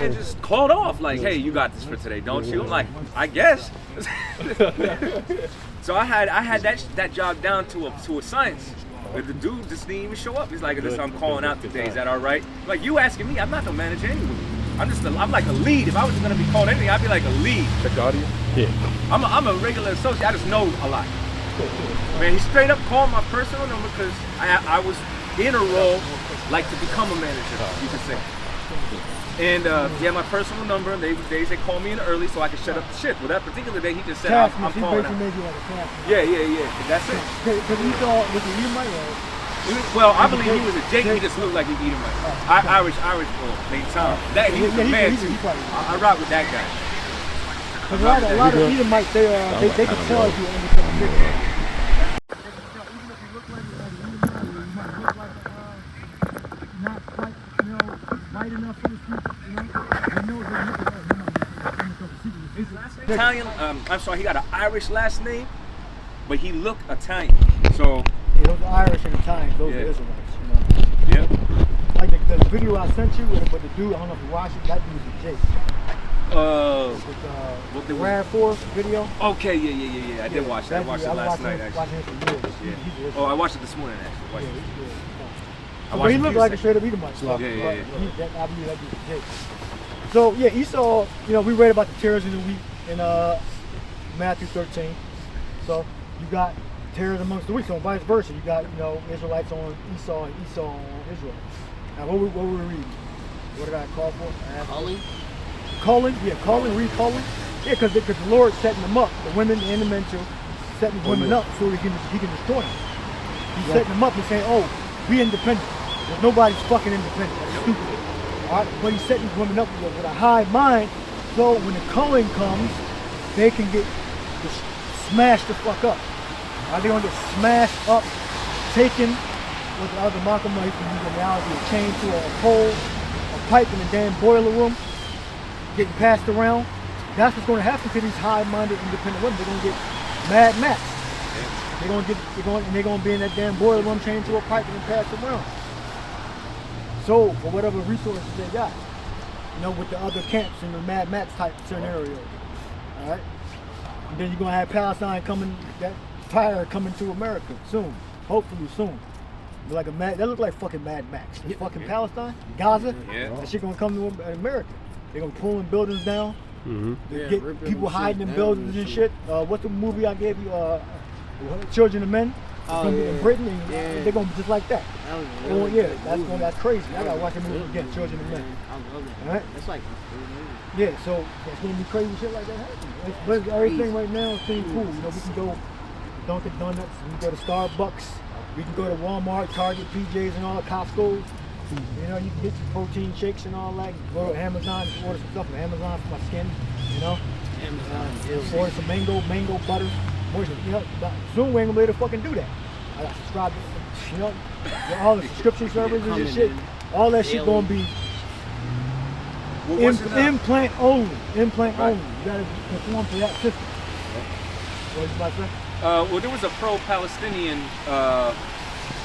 And just called off like, hey, you got this for today, don't you? I'm like, I guess. So I had that job down to a science. But the dude just didn't even show up. He's like, listen, I'm calling out today. Is that all right? Like, you asking me? I'm not the manager anyway. I'm like a lead. If I was gonna be called anything, I'd be like a lead. Check the audio? Yeah. I'm a regular associate. I just know a lot. Man, he straight up called my personal number because I was in a role like to become a manager, you could say. And he had my personal number, and they called me in early so I could shut up the shit. Well, that particular day, he just said, I'm calling out. Made you like a task. Yeah. That's it. Because he thought, was it Edomite or? Well, I believe he was a Jake. He just looked like an Edomite. Irish boy named Tom. He's the man, too. I rock with that guy. Because a lot of Edomites, they can tell if you're independent. Italian, I'm sorry, he got an Irish last name, but he looked Italian. So yeah, those are Irish and Italians, those are Israelites, you know. Yeah. Like the video I sent you, but the dude, I don't know if you watched it, that dude's a Jake. With the RAV4 video. Okay, yeah. I did watch that. I watched it last night, actually. Yeah. Oh, I watched it this morning, actually. But he looked like a straight up Edomite. Yeah. I believe that dude's a Jake. So yeah, Esau, we read about the terrors of the week in Matthew 13. So you got terrors amongst the weak, so vice versa. You got, Israelites on Esau and Esau on Israel. Now what were we reading? What did I call for? Calling, recalling. Yeah, because the Lord's setting them up, the women and the men too, setting the women up so he can destroy them. He's setting them up and saying, oh, be independent. There's nobody's fucking independent. That's stupid. All right? But he's setting these women up with a high mind, so when the culling comes, they can get smashed the fuck up. They're gonna get smashed up, taken with the other Malcolm, you can use the analogy of chained to a pole, a pipe in a damn boiler room, getting passed around. That's what's going to happen to these high-minded independent women. They're going to get Mad Max. They're going to be in that damn boiler room chained to a pipe and passed around. So for whatever resources they got, with the other camps in the Mad Max type scenario. All right. And then you're going to have Palestine that fire coming to America soon, hopefully soon. That look like fucking Mad Max. Fucking Palestine, Gaza. That shit gonna come to America. They're gonna pull buildings down. Get people hiding in buildings and shit. What's the movie I gave you? Children of Men. It's gonna be in Britain, and they're gonna be just like that. That's crazy. I gotta watch the movie again. Children of Men. All right. That's like. Yeah, so it's gonna be crazy shit like that happening. But everything right now is pretty cool. We can go Dunkin' Donuts. We can go to Starbucks. We can go to Walmart, Target, PJs, and all the Costco. You can get your protein shakes and all that. Go to Amazon and order some stuff from Amazon for my skin. Amazon. Order some mango butter. Soon we ain't gonna be able to fucking do that. I got subscribed to, all the subscription services and shit. All that shit gonna be implant only. Implant only. You gotta conform to that system. What was you about to say? Well, there was a pro-Palestinian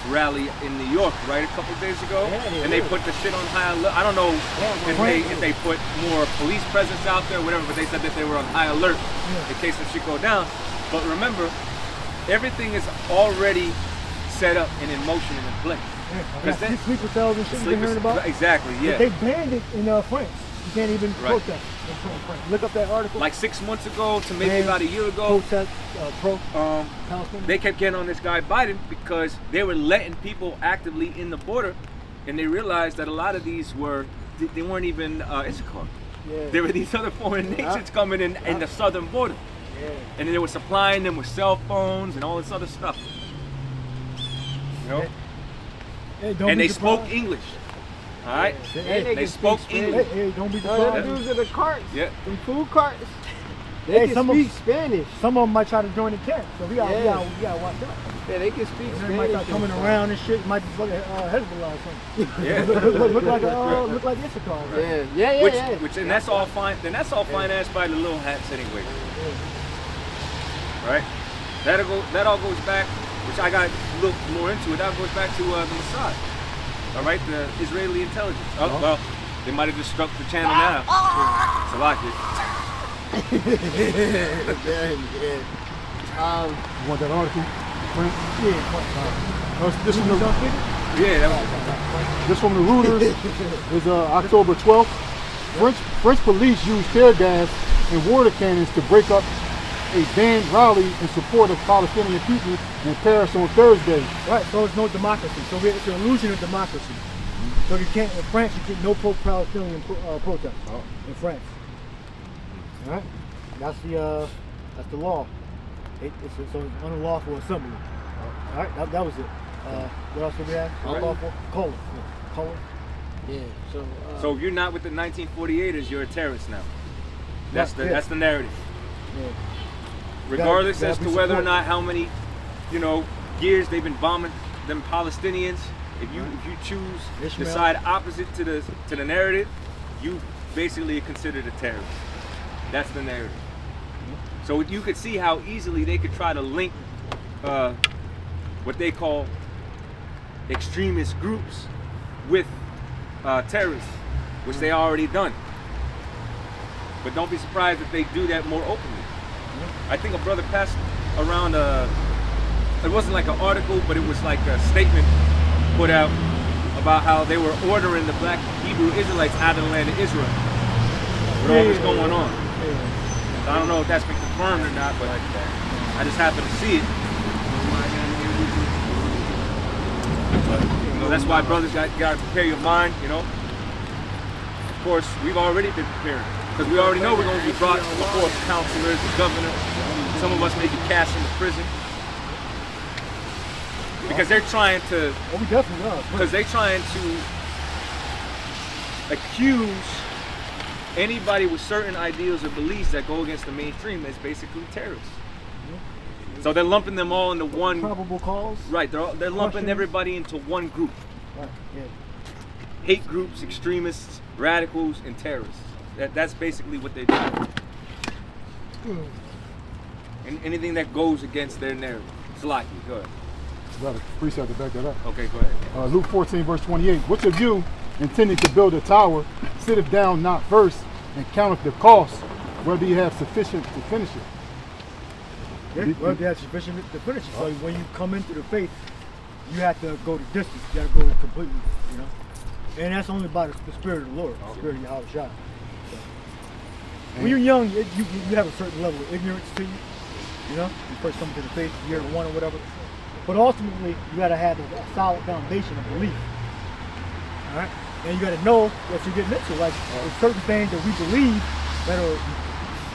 rally in New York, right, a couple of days ago, and they put the shit on high alert. I don't know if they put more police presence out there or whatever, but they said that they were on high alert in case the shit go down. But remember, everything is already set up and in motion and in place. Because sleeper cells and shit you've been hearing about? Exactly, yeah. But they banned it in France. You can't even protest in France. Look up that article. Like 6 months ago to maybe about a year ago. Protest, Palestinian. They kept getting on this guy Biden because they were letting people actively in the border, and they realized that a lot of these they weren't even Issachar. Yeah. There were these other foreign nations coming in the southern border. Yeah. And they were supplying them with cell phones and all this other stuff. And they spoke English. All right? They spoke English. Hey, don't be surprised. Them dudes in the carts. Yeah. Them food carts. They can speak Spanish. Some of them might try to join the camp, so we gotta watch out. Yeah, they can speak Spanish. They might start coming around and shit. Might be fucking Hezbollah or something. Yeah. look like Issachar. Right? Yeah. Which and that's all fine. Then that's all financed by the little hats anyway. Right? That all goes back, which I got to look more into it. That goes back to the Mossad. All right, the Israeli intelligence. Well, They might have just struck the channel now. So like it. You want that article? Frank? Yeah. This from the Yeah, that was this from the Reuters is October 12th. French police used tear gas and water cannons to break up a banned rally in support of Palestinian people in Paris on Thursday. Right, so it's no democracy. So it's an illusion of democracy. So you can't, in France, you get no pro-Palestinian protest in France. All right, that's the law. So it's unlawful assembly. All right, that was it. What else did we have? Unlawful color. Color. Yeah. So if you're not with the 1948ers, you're a terrorist now. That's the narrative. Yeah. Regardless Gotta as to be whether or supported. not how many, years they've been bombing them Palestinians. If you choose Ishmael. the side opposite to the narrative, you basically are considered a terrorist. That's the narrative. So you could see how easily they could try to link what they call extremist groups with terrorists, which they already done. But don't be surprised if they do that more openly. I think a brother passed around it wasn't like an article, but it was like a statement put out about how they were ordering the black Hebrew Israelites out of the land of Israel. With all this going on. So I don't know if that's been confirmed or not, but I just happened to see it. But, that's why brothers got to prepare your mind, Of course, we've already been prepared. Because we already know we're going to be brought before counselors, the governor. Some of us may be cast into prison. Because they're trying to... Oh, we definitely are. Because they're trying to accuse anybody with certain ideals or beliefs that go against the mainstream as basically terrorists. So they're lumping them all into one... Probable cause. Right, they're lumping everybody into one group. Right, yeah. Hate groups, extremists, radicals, and terrorists. That's basically what they do. And anything that goes against their narrative. Salaki, go ahead. Got a precept to back that up. Okay, go ahead. Luke 14, verse 28. Which of you, intending to build a tower, sitteth down not first and counteth the cost, whether you have sufficient to finish it? Yeah, well, you have sufficient to finish it. So when you come into the faith, you have to go the distance. You got to go completely, And that's only by the Spirit of the Lord, the Spirit of Yahweh Shai. So, when you're young, you have a certain level of ignorance to you. You first come to the faith, year one or whatever. But ultimately, you got to have a solid foundation of belief. All right? And you got to know what you're getting into. Like, there's certain things that we believe that are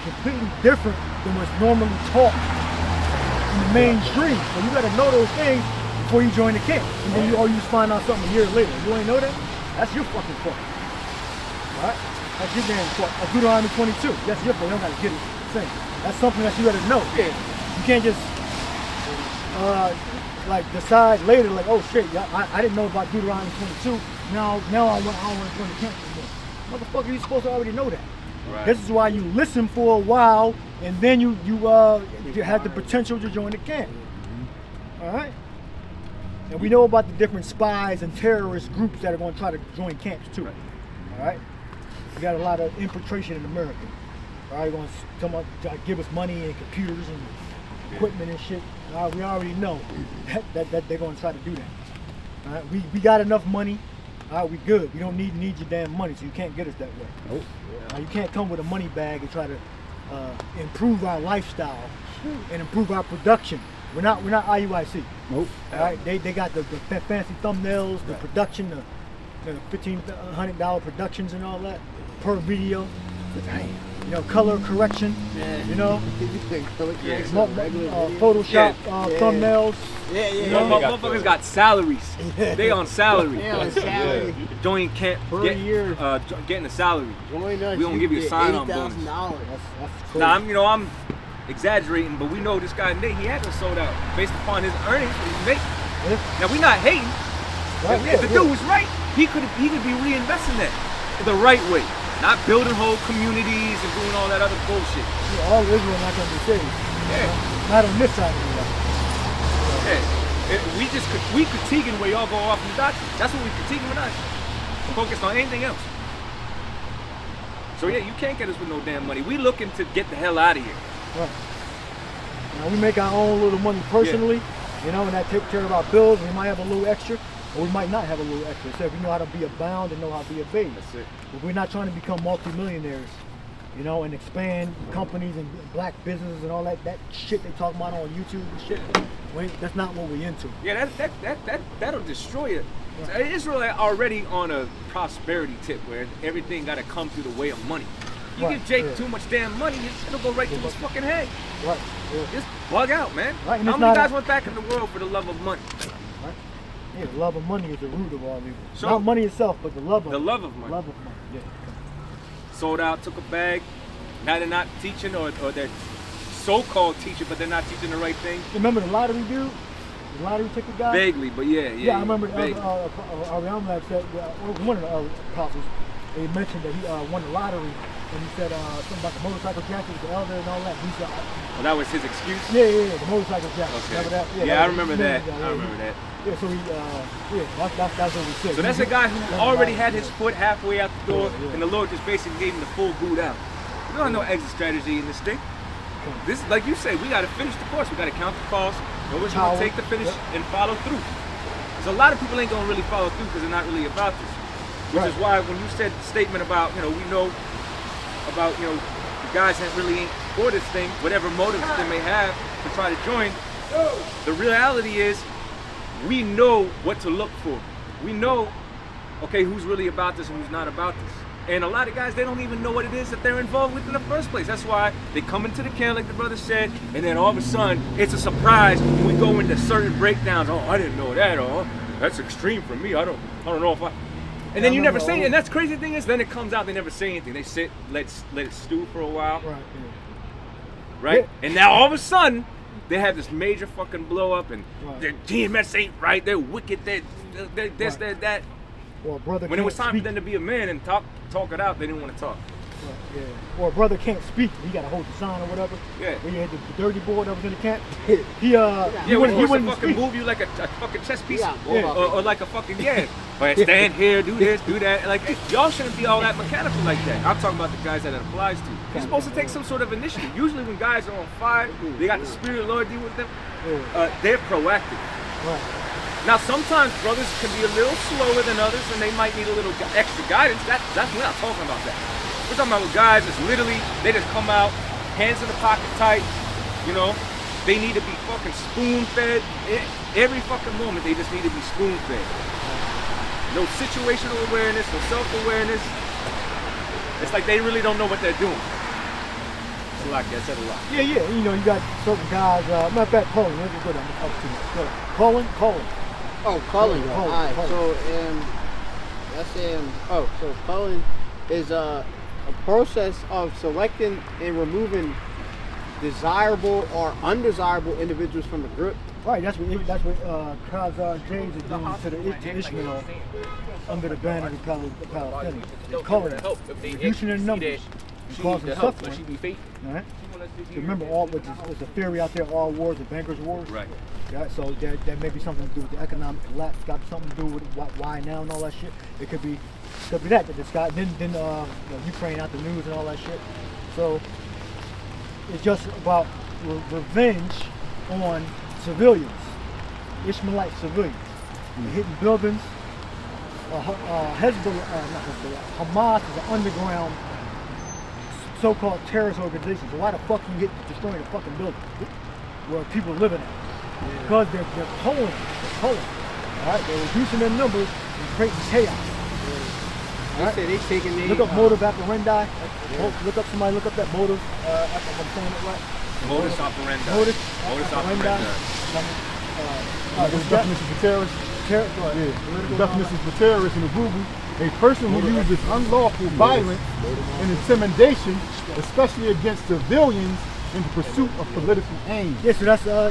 completely different than what's normally taught in the mainstream. So you got to know those things before you join the camp. And then you just find out something a year later. You ain't know that? That's your fucking fault. All right? That's your damn fault. Deuteronomy 22. That's your fault. You don't got to get it. That's something that you got to know. You can't just decide later, like, oh shit, I didn't know about Deuteronomy 22. Now I want to join the camp anymore. Motherfucker, you're supposed to already know that. Right. This is why you listen for a while, and then you have the potential to join the camp. All right. And we know about the different spies and terrorist groups that are going to try to join camps too. All right. We got a lot of infiltration in America. All right, going to come up, give us money and computers and equipment and shit. We already know that they're going to try to do that. All right, we got enough money. All right, we good. We don't need your damn money, so you can't get us that way. Nope. You can't come with a money bag and try to improve our lifestyle and improve our production. We're not IUIC. Nope. All right, they got the fancy thumbnails, the production, the $1,500 productions and all that per video. Color correction, Photoshop thumbnails. Motherfuckers got salaries. They on salary. Join camp per year. Getting a salary. We don't give you a sign-on bonus. I'm exaggerating, but we know this guy Nate, he hasn't sold out based upon his earnings that he's making. Now we're not hating. If the dude was right, he could be reinvesting that the right way. Not building whole communities and doing all that other bullshit. All Israel not going to be saved. Not on this side of the world. We critiquing where y'all go off in the doctrine. That's what we critiquing. We're not focused on anything else. So yeah, you can't get us with no damn money. We looking to get the hell out of here. Right. Now, we make our own little money personally, you know, and that takes care of our bills. We might have a little extra, or we might not have a little extra. So if we know how to be abound and know how to be abased. That's it. But we're not trying to become multimillionaires, you know, and expand companies and black businesses and all that shit they talk about on YouTube and shit. That's not what we're into. Yeah, that'll destroy it. Right. Israel already on a prosperity tip where everything got to come through the way of money. You give Jake too much damn money, it'll go right through his fucking head. Right. Yeah. Just bug out, man. Right. How many guys went back in the world for the love of money? Right. Yeah, the love of money is the root of all evil. So, not money itself, but the love of money. Love of money. Yeah. Sold out, took a bag. Now they're not teaching, or they're so-called teaching, but they're not teaching the right thing. Remember the lottery dude? The lottery ticket guy? Vaguely, but yeah. Yeah, I remember Ariam said, one of the apostles, they mentioned that he won the lottery, and he said something about the motorcycle jacket with the elder and all that. He said, well, that was his excuse? Yeah, the motorcycle jacket. Okay. Remember that? Yeah, I remember that. I remember that. Yeah, so that's what we said. So that's a guy who already had his foot halfway out the door, and the Lord just basically gave him the full boot out. We don't have no exit strategy in this thing. This, like you say, we got to finish the course. We got to count the cost, know what it's going to take to finish, and follow through. Because a lot of people ain't going to really follow through because they're not really about this. Which is why when you said the statement about, we know about, the guys that really ain't for this thing, whatever motives they may have to try to join, the reality is we know what to look for. We know, okay, who's really about this and who's not about this. And a lot of guys, they don't even know what it is that they're involved with in the first place. That's why they come into the camp, like the brother said, and then all of a sudden, it's a surprise when we go into certain breakdowns. Oh, I didn't know that. Oh, that's extreme for me. I don't know if I... And then you never say it. And that's the crazy thing is, then it comes out, they never say anything. They sit, let it stew for a while. Right? Yeah. And now all of a sudden, they have this major fucking blow up, and their GMS ain't right. They're wicked. They're this, they're that. Or brother when it was time for them to be a man and talk it out, they didn't want to talk. Yeah. Or a brother can't speak, he got to hold the sign or whatever. Yeah. When you had the dirty boy that was in the camp, he wouldn't fucking move you like a fucking chess piece, or like a fucking But stand here, do this, do that. Like y'all shouldn't be all that mechanical like that. I'm talking about the guys that it applies to. You're supposed to take some sort of initiative. Usually when guys are on fire, they got the spirit of the Lord deal with them. They're proactive. Right. Now sometimes brothers can be a little slower than others, and they might need a little extra guidance. We're not talking about that. We're talking about guys that's literally, they just come out, hands in the pocket tight, they need to be fucking spoon-fed. Every fucking moment, they just need to be spoon-fed. No situational awareness, no self-awareness. It's like they really don't know what they're doing. It's a lot, I said a lot. Yeah, you got certain guys, matter of fact, Colin, let's go down the up to Colin. Oh, Colin. All right, so, so Colin is a process of selecting and removing desirable or undesirable individuals from the group. Right, that's what Khazar James is doing to Ishmael under the banner of the Palestinians. It's calling it reducing their numbers and causing suffering. Right? Remember, there's a theory out there, all wars are bankers' wars. Right. Yeah, so that may be something to do with the economic collapse, got something to do with why now and all that shit. It could be that this guy, then Ukraine out the news and all that shit. So it's just about revenge on civilians, Ishmaelite civilians. They're hitting buildings. Hamas is an underground so-called terrorist organization. So why the fuck you destroying a fucking building where people are living at? Because they're pulling. All right, they're reducing their numbers and creating chaos. They say they taking the look up modus operandi. Look up that motive. If I'm saying it right. Modus operandi. Modus operandi. The definition for terrorist. The definition for terrorist in the Google: a person who uses unlawful violence and intimidation, especially against civilians, in the pursuit of political aims. Yes, so that's the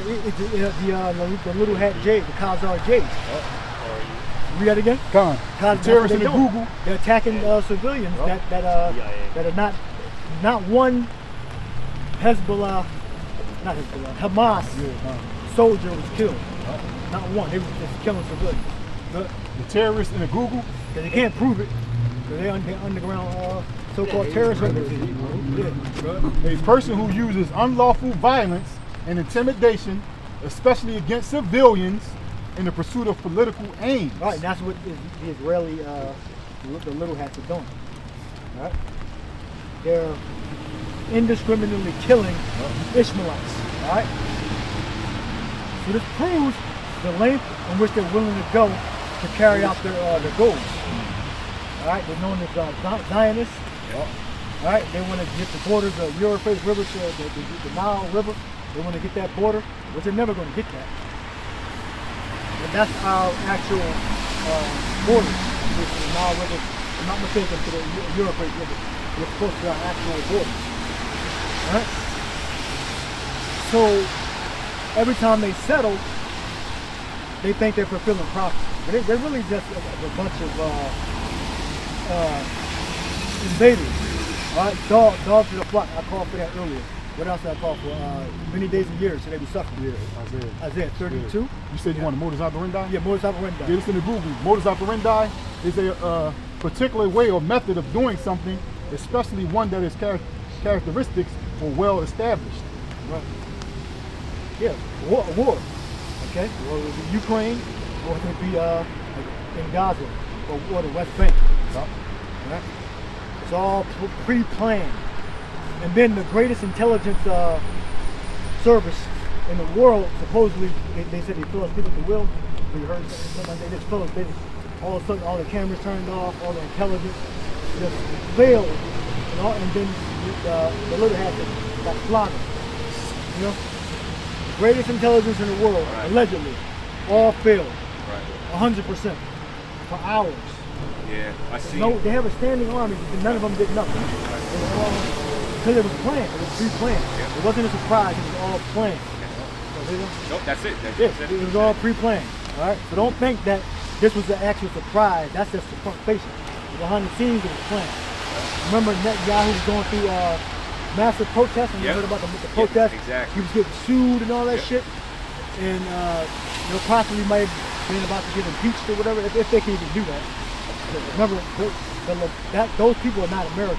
little hat J, the Khazar J. Read that again? Terrorists in the Google. They're attacking civilians that are not one Hamas soldier was killed. Not one. They were just killing civilians. The terrorists in the Google. Because they can't prove it. Because they're underground so-called terrorist organization. Yeah. A person who uses unlawful violence and intimidation, especially against civilians, in the pursuit of political aims. Right, and that's what the Israeli, the little hats are doing. Right? They're indiscriminately killing Ishmaelites. All right? So this proves the length in which they're willing to go to carry out their goals. All right, they're known as Zionists. All right, they want to get the borders of the Euphrates River to the Nile River. They want to get that border, but they're never going to get that. And that's our actual border, which is the Nile River. I'm not mistaken, to the Euphrates River. It's supposed to be our actual border. All right? So every time they settle, they think they're fulfilling prophecy. But they're really just a bunch of invaders. All right, dogs to the flock. I called for that earlier. What else did I call for? Many days and years should they be suffering. Yeah, Isaiah 32. Yeah. You said you want a modus operandi? Yeah, modus operandi. Yeah, listen to Google. Modus operandi is a particular way or method of doing something, especially one that is characteristics or well established. Right. Yeah, war. Okay, or it would be Ukraine, or it could be in Gaza, or the West Bank. Right? It's all pre-planned. And then the greatest intelligence service in the world, supposedly, they said they fell asleep at the wheel. You heard something like that? They just fell asleep. All of a sudden, all the cameras turned off, all the intelligence just failed. And then the little hat got slaughtered. You know? The greatest intelligence in the world, allegedly, all failed. 100%. For hours. Yeah, I see. No, they have a standing army, but none of them did nothing. Because it was planned, it was pre-planned. It wasn't a surprise, it was all planned. Nope, that's it. It was all pre-planned. All right, so don't think that this was the actual surprise. That's just the front facing. Behind the scenes, it was planned. Remember Netanyahu was going through massive protests, and you heard about the protests. Exactly. He was getting sued and all that shit, and possibly might have been about to get impeached or whatever, if they can even do that. Remember, those people are not American.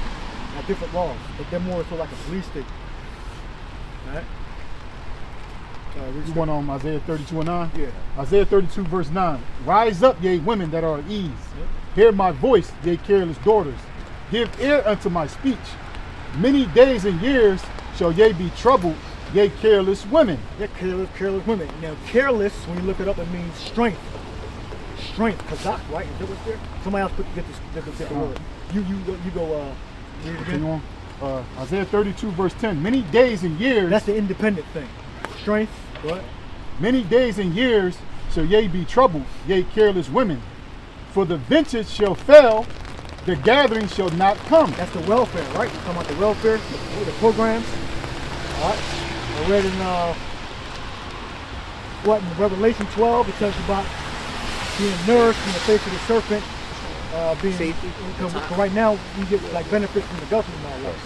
Have different laws, but they're more so like a police state. All right. You want on Isaiah 32:9? Yeah. Isaiah 32 verse 9. Rise up, ye women that are at ease. Hear my voice, ye careless daughters. Give ear unto my speech. Many days and years shall ye be troubled, ye careless women. Yeah, careless women. Now, careless, when you look it up, it means strength. Strength, kazak, right? Is that what's there? Somebody else get the word. You go. Continue on. Isaiah 32 verse 10. Many days and years. That's the independent thing. Strength. What? Many days and years shall ye be troubled, ye careless women. For the vintage shall fail, the gathering shall not come. That's the welfare, right? You're talking about the welfare, the programs. All right. I read in in Revelation 12, it tells you about being nourished in the face of the serpent. Being safety. Right now, we get like benefits from the government and all that.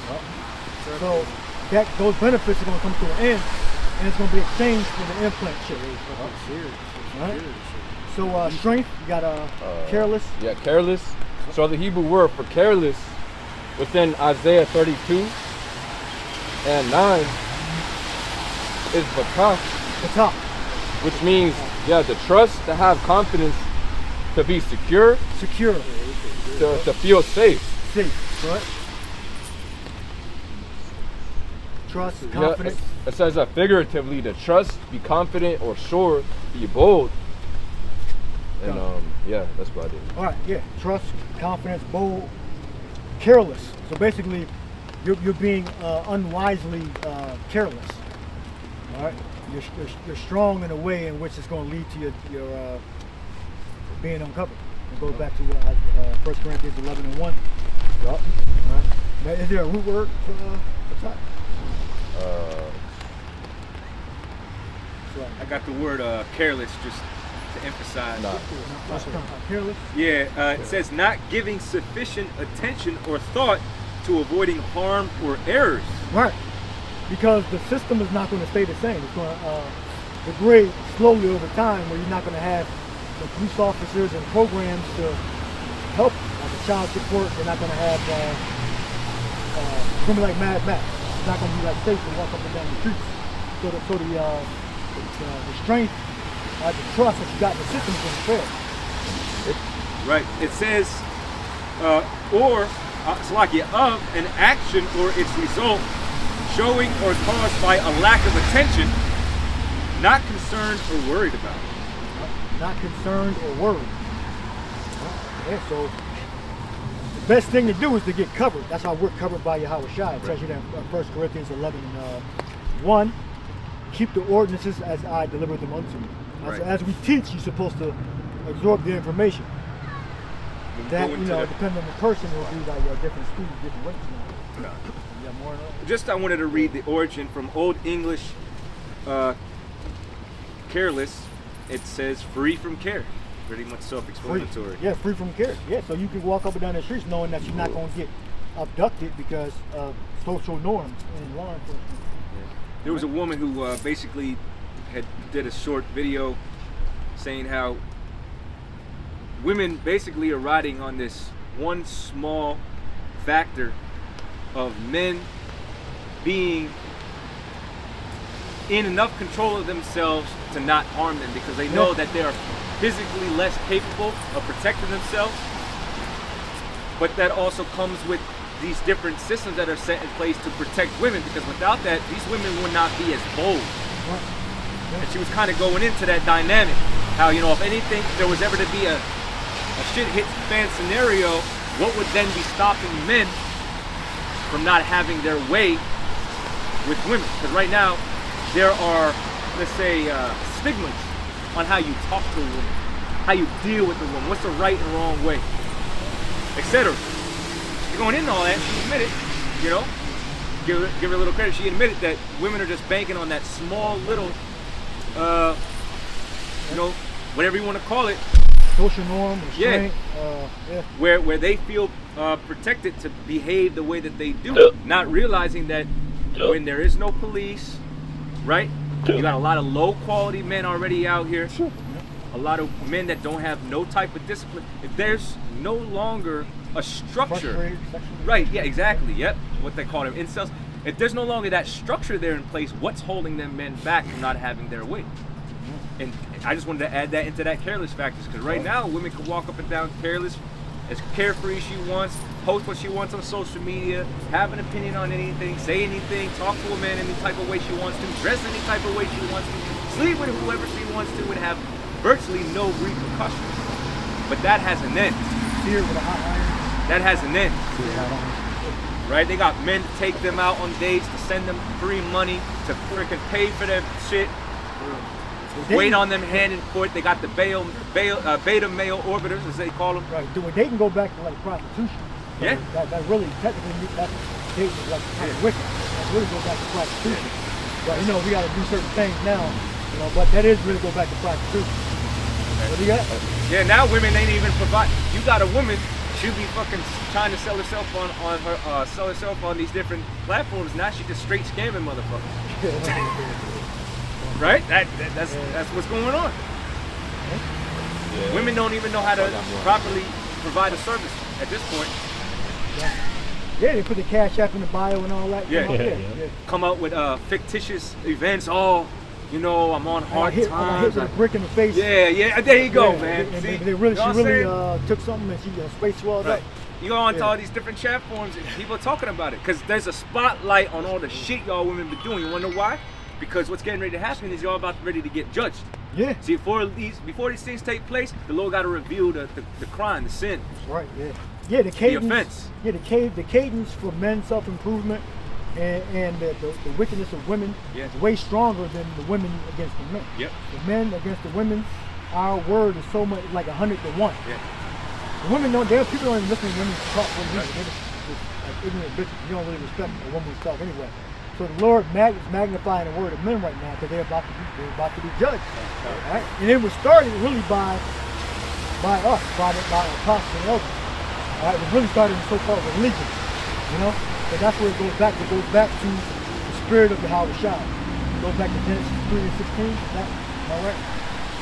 Right? So those benefits are going to come to an end, and it's going to be exchanged for the implant shit. Right? So strength, you got careless. Yeah, careless. So the Hebrew word for careless within Isaiah 32 and 9 is bakah. Bakah. Which means, to trust, to have confidence, to be secure. Secure. To feel safe. Safe, right? Trust, confidence. It says that figuratively, to trust, be confident or sure, be bold. And that's what I did. All right, trust, confidence, bold, careless. So basically, you're being unwisely careless. All right, you're strong in a way in which it's going to lead to your being uncovered. It goes back to 1 Corinthians 11:1. Yep. All right. Now, is there a root word for that? I got the word careless just to emphasize. Careless? Yeah, it says not giving sufficient attention or thought to avoiding harm or errors. Right. Because the system is not going to stay the same. It's going to degrade slowly over time, where you're not going to have the police officers and programs to help, like the child support. They're not going to have it's gonna be like Mad Max. It's not gonna be like safe to walk up and down the streets. So the strength, the trust that you got in the system is gonna fail. Right. It says, Salakia, of an action or its result showing or caused by a lack of attention, not concerned or worried about. Not concerned or worried. Yeah, so the best thing to do is to get covered. That's how we're covered by Yahweh Shai. It tells you that in 1 Corinthians 11:1. Keep the ordinances as I delivered them unto you. As we teach, you're supposed to absorb the information. That, depending on the person, will be like different speeds, different weights. Just I wanted to read the origin from Old English, careless. It says free from care. Pretty much self-explanatory. Yeah, free from care. Yeah, so you can walk up and down the streets knowing that you're not going to get abducted because of social norms and law enforcement. Yeah. There was a woman who basically did a short video saying how women basically are riding on this one small factor of men being in enough control of themselves to not harm them because they know that they are physically less capable of protecting themselves. But that also comes with these different systems that are set in place to protect women, because without that, these women would not be as bold. And she was kind of going into that dynamic. How, if anything, there was ever to be a shit hits the fan scenario, what would then be stopping men from not having their way with women? Because right now, there are, let's say, stigmas on how you talk to a woman, how you deal with a woman, what's the right and wrong way, etc. You're going into all that, she admitted, give her a little credit, she admitted that women are just banking on that small little, whatever you want to call it, social norm, restraint, where they feel protected to behave the way that they do, not realizing that when there is no police, right? You got a lot of low quality men already out here, a lot of men that don't have no type of discipline. If there's no longer a structure, right? Yeah, exactly. Yep, what they call them incels. If there's no longer that structure there in place, what's holding them men back from not having their way? And I just wanted to add that into that careless factors, because right now women can walk up and down careless, as carefree as she wants, post what she wants on social media, have an opinion on anything, say anything, talk to a man any type of way she wants to, dress any type of way she wants to, sleep with whoever she wants to, and have virtually no repercussions. But that has an end. That has an end. Right? They got men to take them out on dates, to send them free money, to freaking pay for their shit. Wait on them hand and foot. They got the beta male orbiters, as they call them. Right. They can go back to like prostitution. So yeah. That really technically that's dating is like kind of wicked. That really goes back to prostitution. But we got to do certain things now. But that is really go back to prostitution. What do you got? Yeah. Now women ain't even provide. You got a woman. She'll be fucking trying to sell herself on these different platforms. Now she just straight scamming motherfuckers. Right? That's what's going on. Yeah. Women don't even know how to properly provide a service at this point. Yeah, they put the Cash App in the bio and all that. Yeah. Come out with fictitious events. Oh, I'm on hard times. I hit with a brick in the face. Yeah. There you go, man. And See, she really took something and she space swelled up. You go onto all these different chat forums and people are talking about it because there's a spotlight on all the shit y'all women been doing. You wanna know why? Because what's getting ready to happen is y'all ready to get judged. Yeah. See, before these things take place, the Lord got to reveal the crime, the sin. That's right. Yeah. The cadence. The offense. Yeah. The cadence for men's self-improvement and the wickedness of women is way stronger than the women against the men. Yep. The men against the women, our word is so much like 100 to 1. Yeah. The women don't. People don't even listen to women talk. They're just like ignorant bitches. You don't really respect a woman's talk anyway. So the Lord is magnifying the word of men right now because they're about to be judged. Right? And it was started really by us, by apostles and elders. Right? It was really started in so-called religion. But that's where it goes back. It goes back to the spirit of the Yahweh Shai. It goes back to Genesis 3:16. Am I right?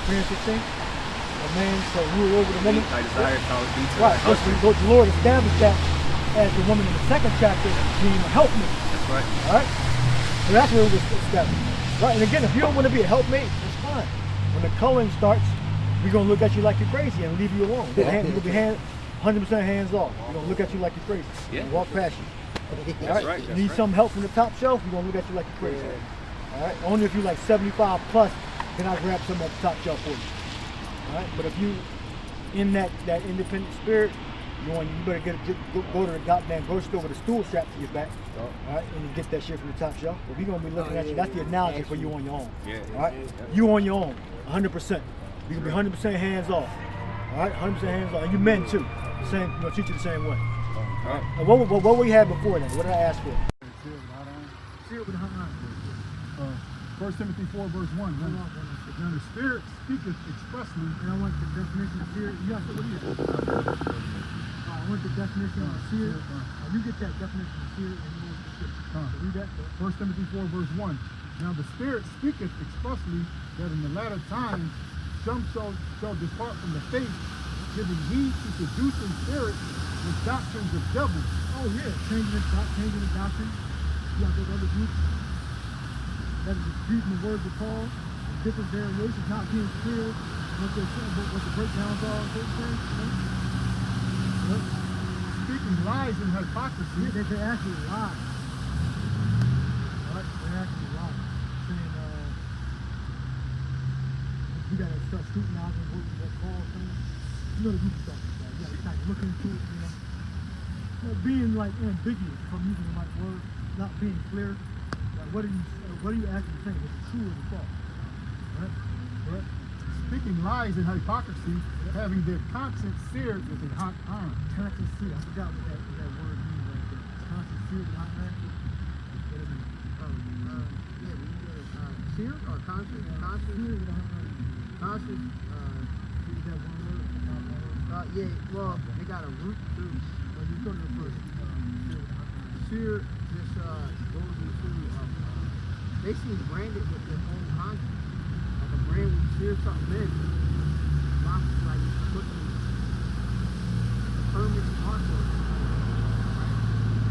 3:16. A man shall rule over the woman. I desire power. Right. The Lord established that as the woman in the second chapter being a helpmate. That's right. All right? So that's where it was established. Right? And again, if you don't want to be a helpmate, it's fine. When the culling starts, we're going to look at you like you're crazy and leave you alone. You're going to be 100% hands off. We're going to look at you like you're crazy. Yeah. Walk past you. That's right. You need some help from the top shelf, we're going to look at you like you're crazy. All right? Only if you're like 75 plus, can I grab some at the top shelf for you. All right? But if you in that independent spirit, you better go to the goddamn grocery store with a stool strapped to your back, all right, and you get that shit from the top shelf. But we're gonna be looking at you. That's the analogy for you on your own. Yeah. All right, you on your own, 100%. You can be 100% hands off. All right, 100% hands off. And you men too. Same, treat you the same way. All right. And what we had before then? What did I ask for? Seal with a hot iron. 1 Timothy 4 verse 1. Now the Spirit speaketh expressly. And I want the definition of fear. You got to what is it? I want the definition of fear. You get that definition of fear and you know what the scripture. Read that. 1 Timothy 4 verse 1. Now the Spirit speaketh expressly that in the latter times some shall depart from the faith, giving heed to seducing spirits with doctrines of devils. Oh yeah, changing the doctrine. You got those other groups that is disputing the words of Paul, different variations, not being clear what they're saying, what the breakdowns are, those things. Speaking lies and hypocrisy. Yeah, they actually lie. Right? They actually lie. Saying, you gotta start scrutinizing what Paul saying. You know the group stuff. You gotta kind of look into it, you know. Being like ambiguous from using the right word, not being clear. Like, what are you actually saying? Is it true or is it false? Right? Right? Speaking lies and hypocrisy, having their conscience seared with a hot iron. Conscience seared. I forgot what that word means right there. Conscience seared with a hot iron. What does it mean? Seared or conscious? Conscious? Seared with a hot iron. Conscious? Is that one word? Yeah, well, they got a root too. Well, you go to the first. Seared with a hot iron. Seared just goes into basically branded with their own conscience. Like a brand would sear something in. Lots of like putting a permanent mark on it.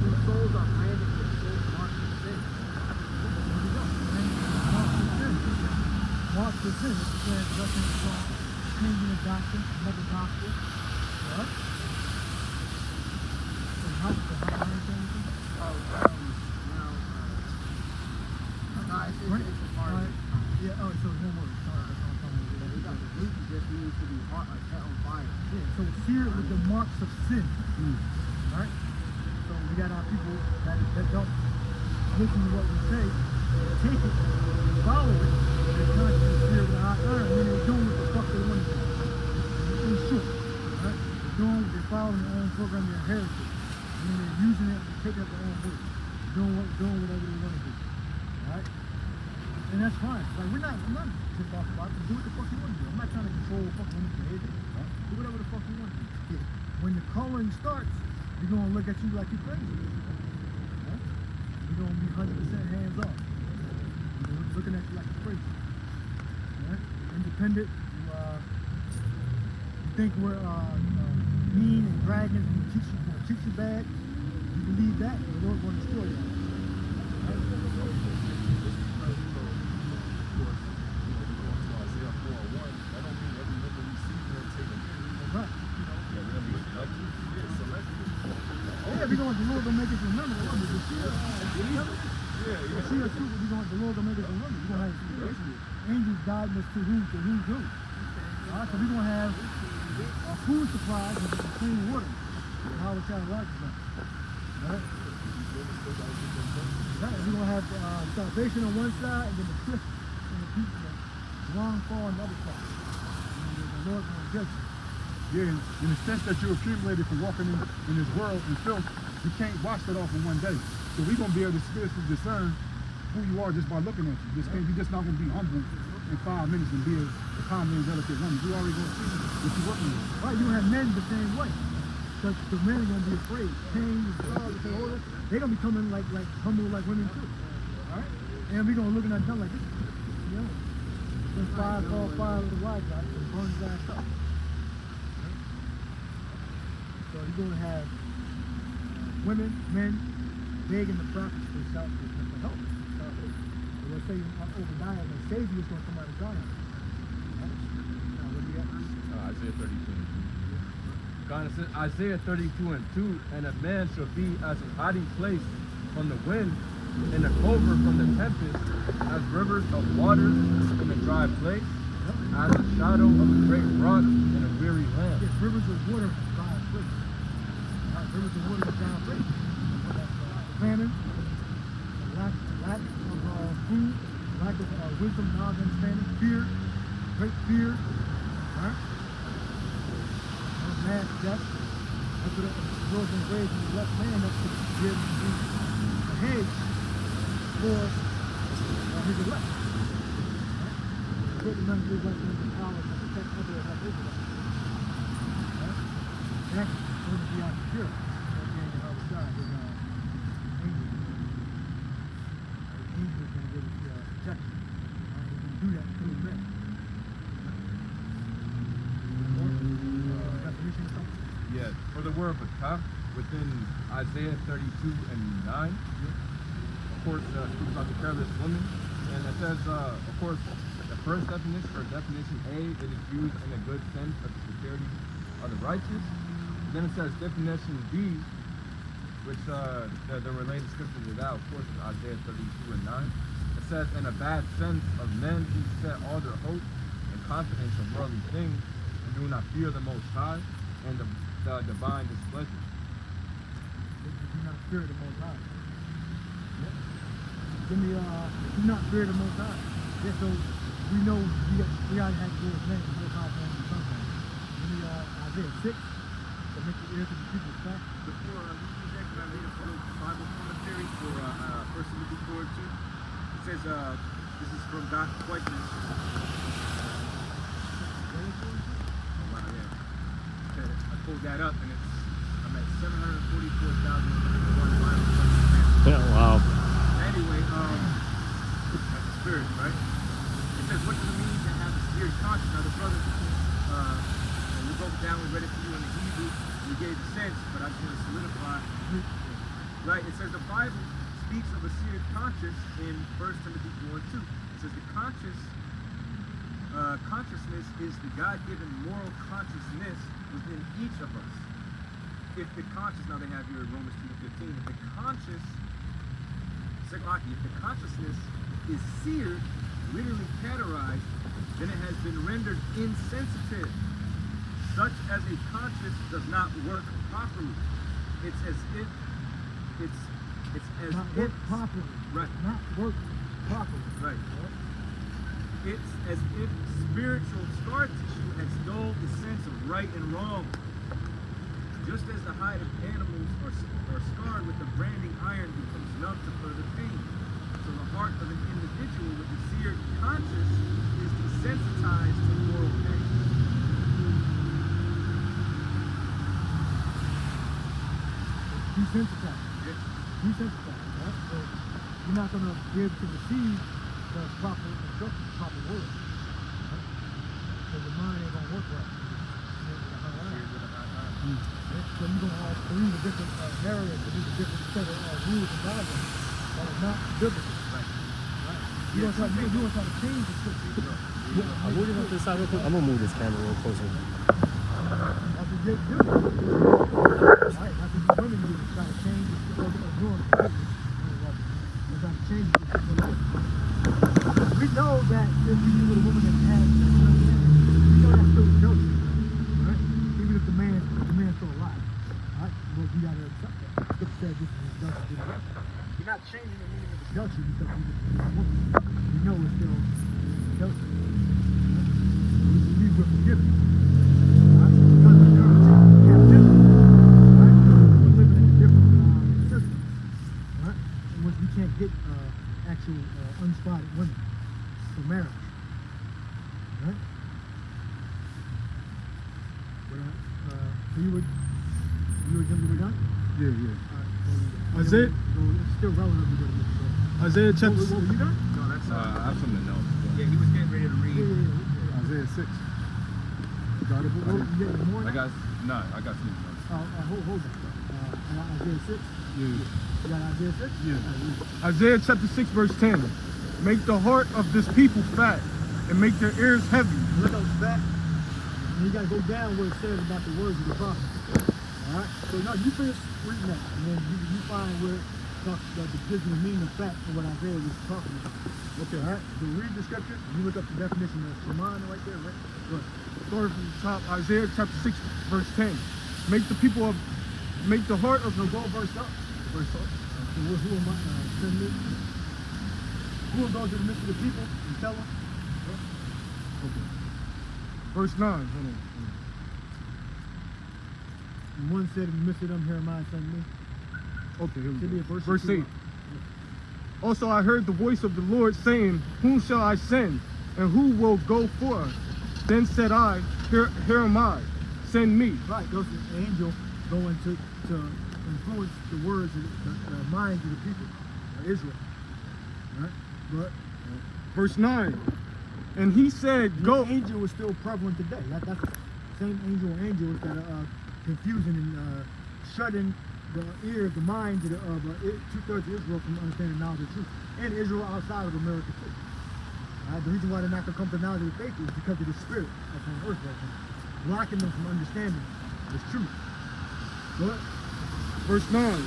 Whose souls are branded with soul marks of sin. There we go. Mark the sin. It's the transgression of God. Changing the doctrine, another gospel. Right? So how the hot iron thing? It's a part of it. Yeah, oh, so one word. Sorry, We got the root just means to be hot, like set on fire. yeah, so seared with the marks of sin. Right? So we got our people that don't listen to what we say, take it, follow it, and consciously seared with a hot iron, and then they're doing what the fuck they want to do. In short, right? They're following their own program, their heritage, and then they're using it to take up their own work, doing whatever they want to do. Right? And that's fine. Like I'm not tipped off about it. Do what the fuck you want to do. I'm not trying to control fucking women's behavior. Right? Do whatever the fuck you want to do. When the culling starts, they're gonna look at you like you're crazy. Right? They're gonna be 100% hands off. They're looking at you like you're crazy. Right? Independent. You think we're mean and dragons and gonna teach you bad. You believe that, the Lord's gonna destroy you. The Lord gonna make us remember. The Lord gonna make us remember. We're gonna have angels guiding us to who. Alright, so we're gonna have our food supplies and clean water. How it's kind of like that. Alright? We're gonna have salvation on one side and then the cliff and the people, the wrong fall on the other side. And the Lord gonna judge you. Yeah, in the sense that you accumulated for walking in this world in filth, you can't wash that off in one day. So we're gonna be able to spiritually discern who you are just by looking at you. You're just not gonna be humble in 5 minutes and be a calm and delicate woman. You already gonna see what you're working with. Right, you have men the same way. Because the men are gonna be afraid. Pain and sorrow, they're gonna be coming like humble like women too. Alright? And we're gonna looking at them like this. You know. Then fire of the wise guy and burn his ass up. So you're gonna have women, men, begging the prophets for help. Let's say Obadiah, the Savior is going to come out of Zion. Right? Now, what do you got? Isaiah 32 and 2. God says, Isaiah 32 and 2, and a man shall be as a hiding place from the wind, and a covert from the tempest, as rivers of waters in a dry place, as a shadow of a great rock in a weary land. Yes, rivers of water in a dry place. Rivers of water in a dry place. Famine, lack of food, lack of wisdom, knowledge, understanding, fear, great fear, right? Mass death. That's what the Lord's been raised in the left land up to give a hedge for his elect. Right? Certain men do like them in power to protect others like Israel. Right? That's going to be our security. That's getting the other side. There's angels. Angels going to give us protection. Right? We can do that through men. Yeah, for the word Bakah within Isaiah 32 and 9, of course, speaks about the careless woman, and it says, of course, the first definition, or definition A, it is used in a good sense of the security of the righteous. Then it says definition B, which the related scripture to that, of course, is Isaiah 32 and 9. It says, in a bad sense of men who set all their hope and confidence in worldly things and do not fear the Most High and the divine displeasure. Do not fear the Most High. Yeah. Do not fear the Most High. Yeah, so we know we already had God's name, the Most High name, something. Give me Isaiah 6, to make the ear to the people's back. Before you use that, can I read a little Bible commentary for 1 Timothy 4 and 2? It says, this is from God's questions. I pulled that up and I'm at 744,001 Bible. Yeah, wow. Anyway, that's the spirit, right? It says, what does it mean to have a spirit conscience? Now the brothers, we broke it down, we read it for you in the Hebrew, we gave the sense, but I just want to solidify. Right, it says the Bible speaks of a spirit conscience in 1 Timothy 4 and 2. It says the consciousness is the God-given moral consciousness within each of us. If the conscious, now they have here in Romans 2:15, if the conscious, if the consciousness is seared, literally cauterized, then it has been rendered insensitive, such as a conscience does not work properly. It's as if not work properly. Right. Not work properly. Right. It's as if spiritual scar tissue has dulled the sense of right and wrong. Just as the hide of animals are scarred with the branding iron becomes numb to further pain. So the heart of an individual with a seared conscience is desensitized to moral pain. Desensitized. Yeah. Desensitized, right? So you're not going to be able to receive the proper instruction, the proper word. Right? So your mind ain't going to work right. So you're going to have to read a different narrative, to read a different set of rules and guidelines that are not biblical. Right. You're going to try to change the scripture. I'm moving on to the side real quick. I'm going to move this camera real closer. That's a big difference. Right? That's what women do, is try to change the scripture. They're trying to change the scripture. We know that if you deal with a woman that has sex, we know that's still adultery. Right? Even if the man's still alive. Right? But we gotta accept that. The scripture says this is adultery. You're not changing the meaning of adultery because you just a woman. We know it's still adultery. We believe we're forgiven. Right? Because we're captivity. Right? We're living in a different system. Right? In which we can't get actual unspotted women for marriage. Right? So you were done? Yeah. Alright, Isaiah? It's still relevant to what you Isaiah chapter were you done? No, that's I have something else. yeah, he was getting ready to read. Yeah. Isaiah 6. Got it? You get more? I got some. Hold on. Isaiah 6. Yeah. You got Isaiah 6? Yeah. Isaiah chapter 6, verse 10. Make the heart of this people fat and make their ears heavy. Look up back. And you got to go down where it says about the words of the prophet. All right? So now you finish reading that, and then you find where it talks about the gives you the meaning of fat and what Isaiah was talking about. Okay, all right? So read the scripture, and you look up the definition of Shemon right there, right? Good. Start from the top, Isaiah chapter 6, verse 10. Make the heart of So go verse up. verse up. So who am I? Send me. Who will go to the midst of the people and tell them? Okay. Verse 9. Hold on. And one said in the midst of them, here am I, send me. Okay, here Should be we a go. verse Verse or 8. two. Also I heard the voice of the Lord saying, whom shall I send, and who will go for us? Then said I, here am I, send me. Right, those the angel going to influence the words of the minds of the people of Israel. Right? But Verse 9. And he said, the go. angel is still prevalent today. That's the same angels that are confusing and shutting the ears, the minds of two-thirds of Israel from understanding the knowledge of truth. And Israel outside of America too. The reason why they're not going to come to the knowledge of the faith is because of the spirit that's on earth right now, blocking them from understanding this truth. Go ahead. Verse 9.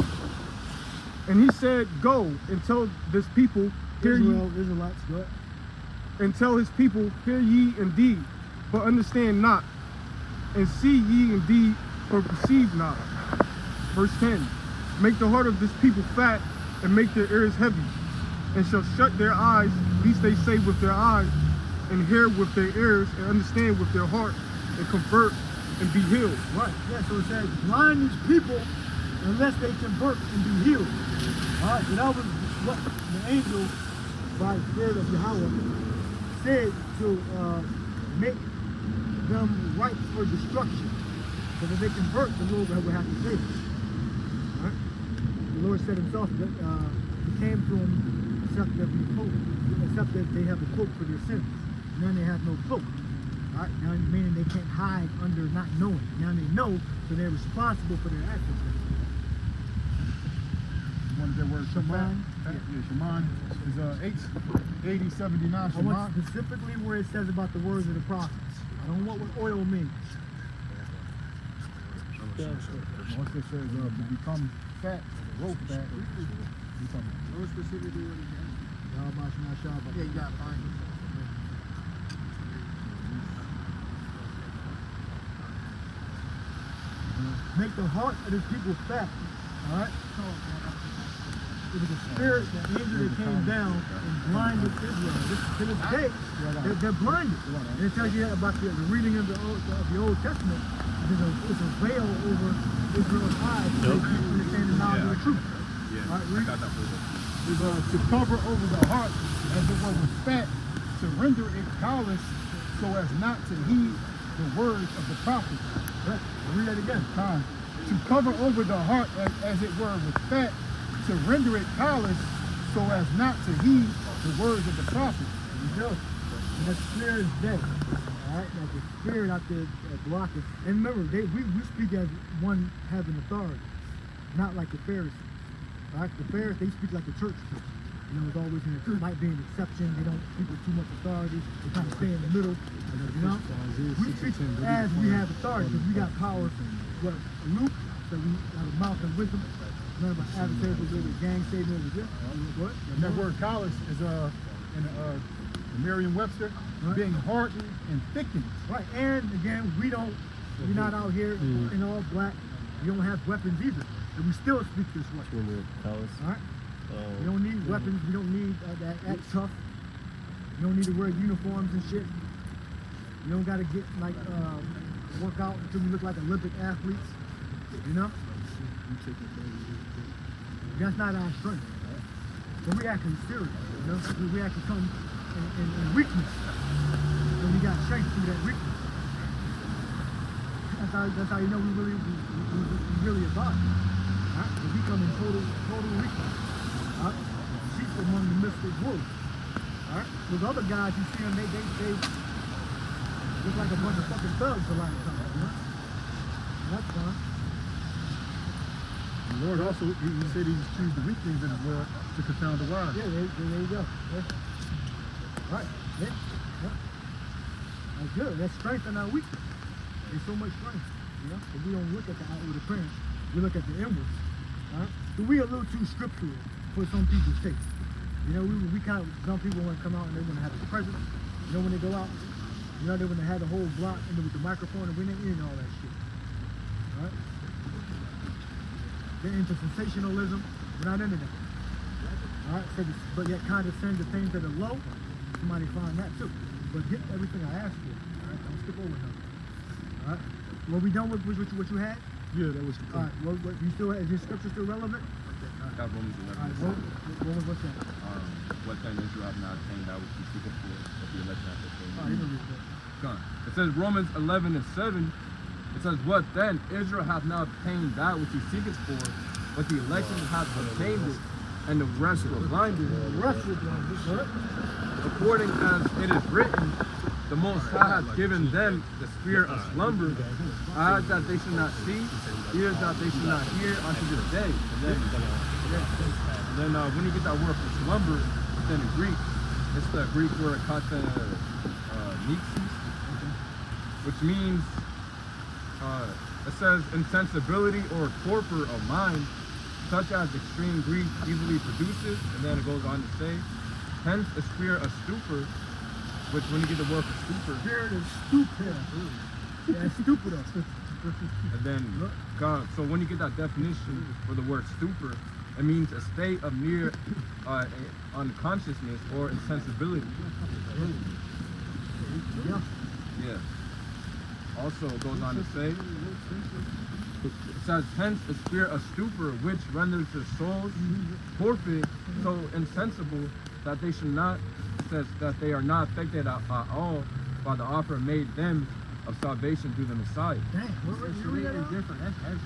And he said, go and tell this people, hear Israelites, go ahead. and tell his people, hear ye indeed, but understand not, and see ye indeed, but perceive not. Verse 10. Make the heart of this people fat, and make their ears heavy, and shall shut their eyes, lest they say with their eyes, and hear with their ears, and understand with their heart, and convert, and be healed. Right, yeah, so it says, blind these people unless they convert and be healed. All right, so that was what the angel, by the spirit of Yahweh, said to make them ripe for destruction. So that they convert, the Lord would have to save them. All right? The Lord said himself that he came to them except that they have a cloak for their sins. Now they have no cloak. All right? Now meaning they can't hide under not knowing. Now they know, so they're responsible for their actions. One of their words, Shemon. Yeah, Shemon is 8079 I Shemon. want specifically where it says about the words of the prophets. I don't know what oil means. Once it says become fat, grow fat, become. Know specifically what it means. Yeah, you gotta find it. Make the heart of his people fat. Alright? It was a spirit, the angel that came down and blinded Israel. To this day, they're blinded. And it tells you about the reading of the Old Testament. It's a veil over Israel's eyes so they can't understand the knowledge of the truth. Yeah, Alright, I read. got that for you. Is to cover over the heart as it were with fat, to render it callous so as not to heed the words of the prophet. Right. Read that again. Time. To cover over the heart as it were with fat, to render it callous so as not to heed the words of the prophet. There you go. And that spirit is dead. Alright, that's the spirit out there blocking. And remember, we speak as one having authority, not like the Pharisees. Alright, the Pharisees, they speak like the church do. You know, it's always there might be an exception. They don't speak with too much authority. They kind of stay in the middle. You know, we speak as we have authority because we got power. What Luke, that we have a mouth and wisdom. Learn about adversaries over there, gang saving over there. What? And that word callous is in Merriam-Webster, being hardened and thickened. Right, and again, we're not out here in all black. We don't have weapons either, and we still speak this way. All right, we don't need weapons. We don't need that act tough. You don't need to wear uniforms and shit. You don't got to get like work out until you look like Olympic athletes. You know, that's not our strength. But we actually serious. You know, we actually come in weakness. So we got strength through that weakness. That's how you know we really about it. Right? We come in total weakness. Right? Sheep among the midst of wolves. Right? Those other guys you see them, they look like a bunch of fucking thugs a lot of times. You know? That's fine. Lord also, he said he choose the weak things in the world to confound the wise. Yeah, there you go. Yeah. Right. Yeah. Yeah. That's good. That's strength and not weakness. There's so much strength. You know, if we don't look at the outward appearance, we look at the inward. All right. So we a little too scriptural for some people's taste. You know, we kind of, some people want to come out and they want to have a presence. You know, when they go out, you know, they want to have the whole block and with the microphone and bring it in and all that shit. All right. They're into sensationalism. We're not into that. All right, so but yet condescend to things that are low. Somebody find that too. But get everything I asked for. All right, don't skip over nothing. All right. Were we done with what you had? Yeah, that was All right. What you still is your scripture still relevant? Got Romans 11. All right. What's that? What then Israel have not attained that which he seeketh for, but the election hath attained. Oh, you don't read that. Gone. It says Romans 11:7. It says, what then? Israel hath not obtained that which he seeketh for, but the election hath obtained it, and the rest were blinded. According as it is written, the Most High hath given them the spirit of slumber, eyes that they should not see, ears that they should not hear unto this day. And then when you get that word for slumber, then in Greek, it's the Greek word katanixis, which means it says insensibility or torpor of mind, such as extreme grief easily produces, and then it goes on to say, hence a spirit of stupor, which when you get the word for stupor, Spirit is stupid. Yeah, stupid. and then God. So when you get that definition for the word stupor, it means a state of near unconsciousness or insensibility. Yeah. Yeah. Also it goes on to say, it says, hence a spirit of stupor, which renders their souls torpid, so insensible that they should not, says that they are not affected at all by the offer made them of salvation through the Messiah. Dang, you read that? different. That's heavy.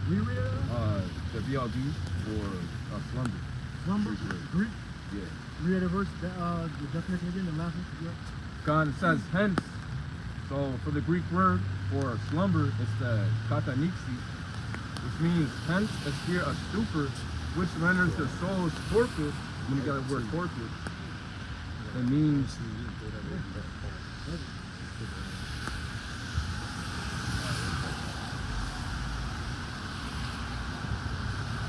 You read that? The VLD or slumber. Number, Greek. Yeah. Read the verse, the definition again, the last one. God, it says hence. So for the Greek word for slumber, it's the katanixis, which means hence a spirit of stupor, which renders their souls torpid. When you got the word torpid, it means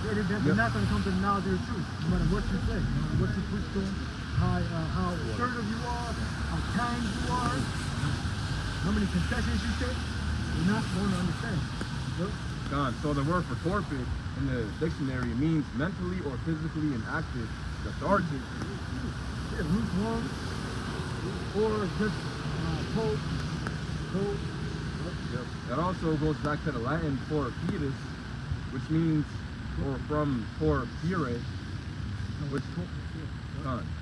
They're not going to come to the knowledge of the truth, no matter what you say, no matter what you preach to them, how assertive you are, how kind you are, how many concessions you take. They're not going to understand. God. So the word for torpid in the dictionary means mentally or physically inactive, lethargic. Yeah, lukewarm, or just cold. Yep. That also goes back to the Latin for pedis, which means, or from for pure,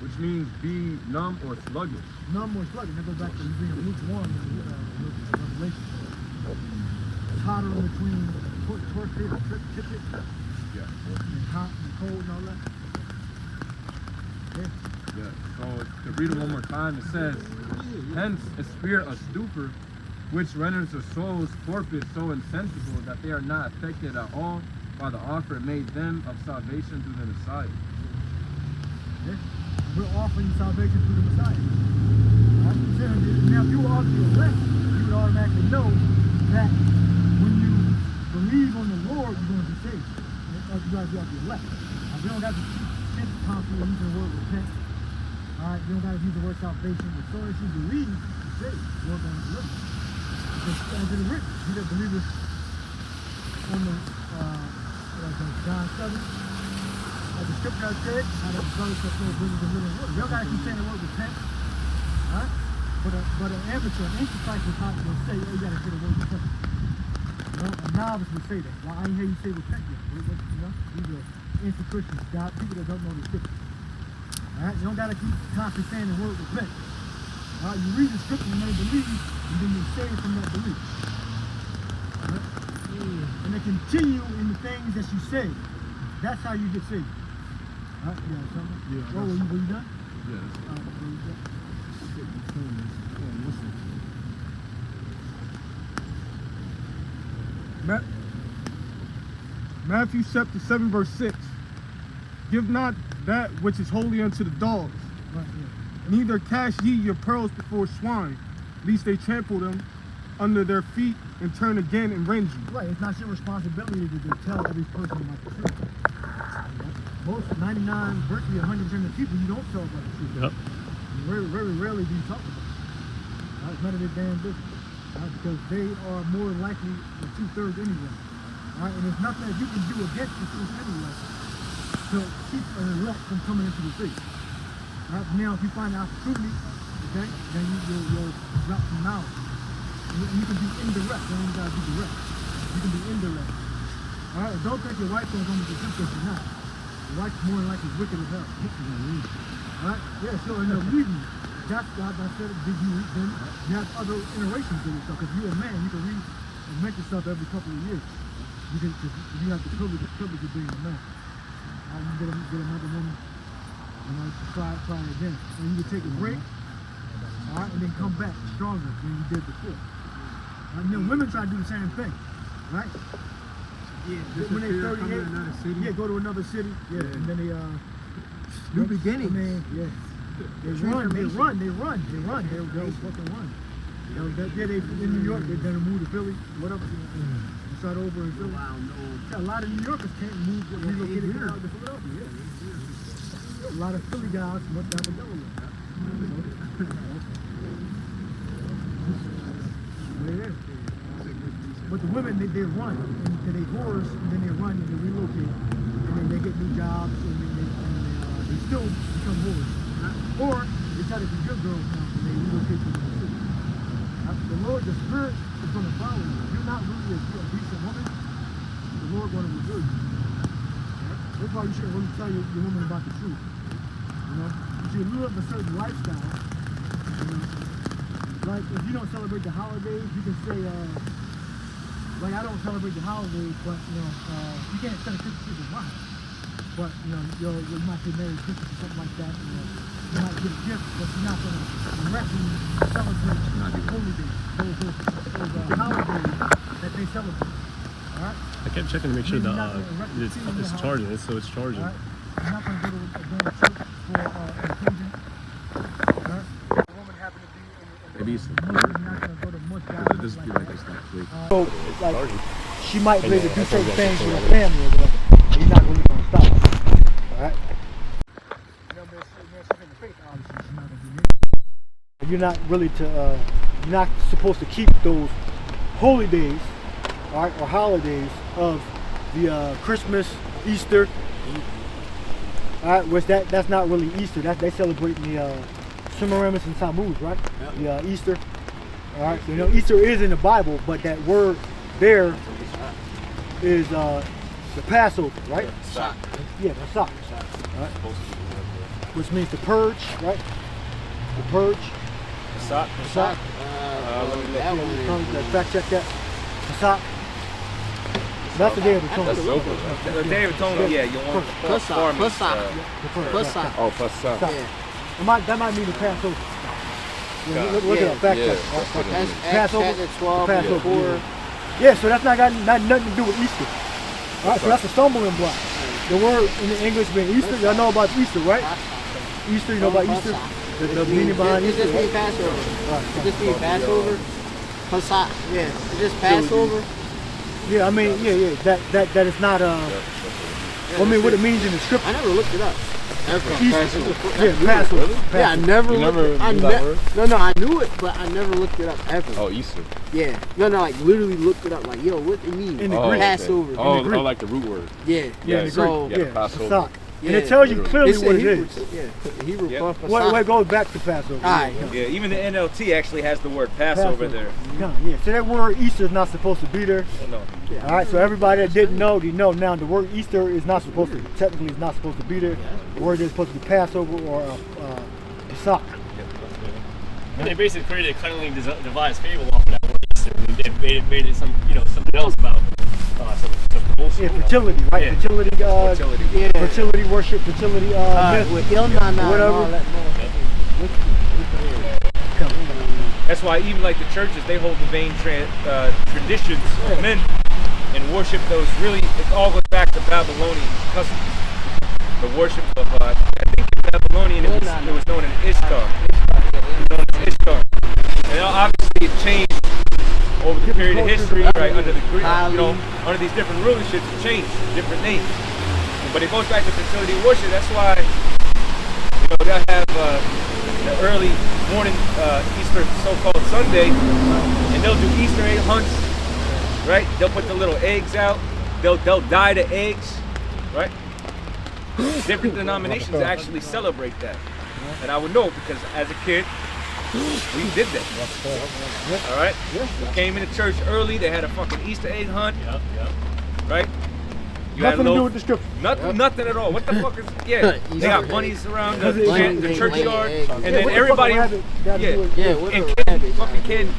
which means be numb or sluggish. Numb or sluggish. That goes back to you being lukewarm in Revelation. Tottering between torpid or tippet, Yeah. and hot and cold and all that. Yeah. Yeah. So to read it one more time, it says, hence a spirit of stupor, which renders their souls torpid, so insensible that they are not affected at all by the offer made them of salvation through the Messiah. Yeah. We're offering salvation through the Messiah. Right? Now, if you are the elect, you would automatically know that when you believe on the Lord, you're going to be saved. You got to be the elect. We don't have to keep constantly using the word repent. All right, you don't got to use the word salvation. As soon as you believe, you're saved. You're going to deliver. As it is written, he that believeth on the John 7. As the scripture has said, out of the fellowship of the living word. You don't got to keep saying the word repent. All right? But an amateur, an antichrist will say, oh, you got to say the word repent. You know, a novice would say that. Well, I ain't hear you say repent yet. You know, these are anti-Christians, God, people that don't know the scripture. All right? You don't got to keep constantly saying the word repent. All right? You read the scripture and they believe, and then you're saved from that belief. All right? And they continue in the things that you say. That's how you get saved. All right? You got something? Yeah. Oh, were you done? Yes. All right, were you done? Matthew chapter 7 verse 6. Give not that which is holy unto the dogs, neither cast ye your pearls before swine, lest they trample them under their feet and turn again and rend you. Right, it's not your responsibility to tell every person about the truth. Most 99, virtually 100% of the people you don't tell about the truth. Yep. Very, very rarely do you talk about it. Right? None of their damn business. Right? Because they are more likely than 2/3 anyway. Right? And there's nothing that you can do against the truth anyway to keep an elect from coming into the faith. Right? Now, if you find out opportunity, okay, then you'll drop some knowledge. You can be indirect. You don't gotta be direct. You can be indirect. All right. Don't think your wife is going to be because you're not. Your wife's more than likely wicked as hell. All right. Yeah. So in the reading, that's God. I said, did you read them? You have other iterations of yourself. Because you're a man, you can read and make yourself every couple of years. You have the privilege of being a man. You get another woman, try again, and you can take a break. All right, and then come back stronger than you did before. And then women try to do the same thing, right? Yeah, when they 38, go to another city, and then they New beginnings. They run, they'll fucking run. They in New York, they're gonna move to Philly, whatever, and start over in Philly. Wow, no. Yeah, a lot of New Yorkers can't move, relocate here to Philadelphia. A lot of Philly guys must have a Delaware. But the women, they run, and they whores, and then they run, and they relocate, and then they get new jobs, and then they still become whores. Or they try to be good girls now, and they relocate to the city. The Lord, the Spirit is going to follow you. If you're not really a decent woman, the Lord going to reveal you. That's why you shouldn't really tell your woman about the truth. You know, you should live a certain lifestyle. You know, like if you don't celebrate the holidays, you can say, like I don't celebrate the holidays, but you can't send a Christmas tree to my house. But you might say Merry Christmas or something like that. You might get a gift, but you're not going to directly celebrate holy days, those holidays that they celebrate. All right? I kept checking to make sure it's charging. So it's charging. All right? You're not going to go to a church for an occasion. All right? The woman happened to be in Maybe it's you're not going to go to much it just feel like it's not quick. So, like, she might be able to do certain things with her family or whatever. You're not really going to stop her. All right? You're not really you're not supposed to keep those holy days, all right, or holidays of the Christmas, Easter, all right, which that's not really Easter. They celebrate the Semiramis and Tammuz, right? Yep. The Easter. All right, so Easter is in the Bible, but that word there is the Passover, right? Pesach. Yeah, Pesach. Right? Which means to purge, right? To purge. Pesach. Pesach. Fact check that. Pesach. That's the Day of Atonement. That's over. The Day of Atonement, yeah, you want Pesach. Oh, Pesach. Yeah. That might mean the Passover. Look it up, fact check. That's Passover. 12, Passover. Yeah, so that's not nothing to do with Easter. All right, so that's a stumbling block. The word in the English means Easter. Y'all know about Easter, right? Easter, you know about Easter? The meaning behind Easter. It just means Passover. It just means Passover. Pesach. Yeah. It just Passover. Yeah, I mean, that is not I mean, what it means in the scripture. I never looked it up. Passover. Yeah, Passover. Yeah, I never looked that word? No, I knew it, but I never looked it up ever. Oh, Easter. Yeah. No, like literally looked it up. Like, yo, what it mean? In the Greek. Passover. Oh, like the root word. Yeah. Yeah, So, Passover. And it tells you clearly what it is. Yeah, the Hebrew Yep. Pesach. It goes back to Passover. All right. Yeah, even the NLT actually has the word Passover there. Yeah, so that word Easter is not supposed to be there. No. All right, so everybody that didn't know, you know now. The word Easter is not supposed to, technically, is not supposed to be there. The word is supposed to be Passover or Pesach. And they basically created a cunningly devised fable off of that word Easter. They made it something else about some bullshit. Yeah, fertility, right? Yeah. Fertility worship, fertility myth, with Ilnana whatever. That's why even like the churches, they hold the vain traditions of men and worship those. Really, it all goes back back to Babylonian customs. The worship of, I think in Babylonian it was known as Ishtar. And obviously it changed over the period of history, right? Under the Greek, under these different rulerships, it changed different names. But it goes back to fertility worship. That's why, they'll have the early morning Easter so-called Sunday, and they'll do Easter egg hunts, right? They'll put the little eggs out. They'll dye the eggs, right? Different denominations actually celebrate that, and I would know because as a kid we did that. All right, we came into church early. They had a fucking Easter egg hunt, right? You Nothing to do with the scripture. Nothing at all. What the fuck is? Yeah, they got bunnies around the churchyard, and then everybody. Fucking candy.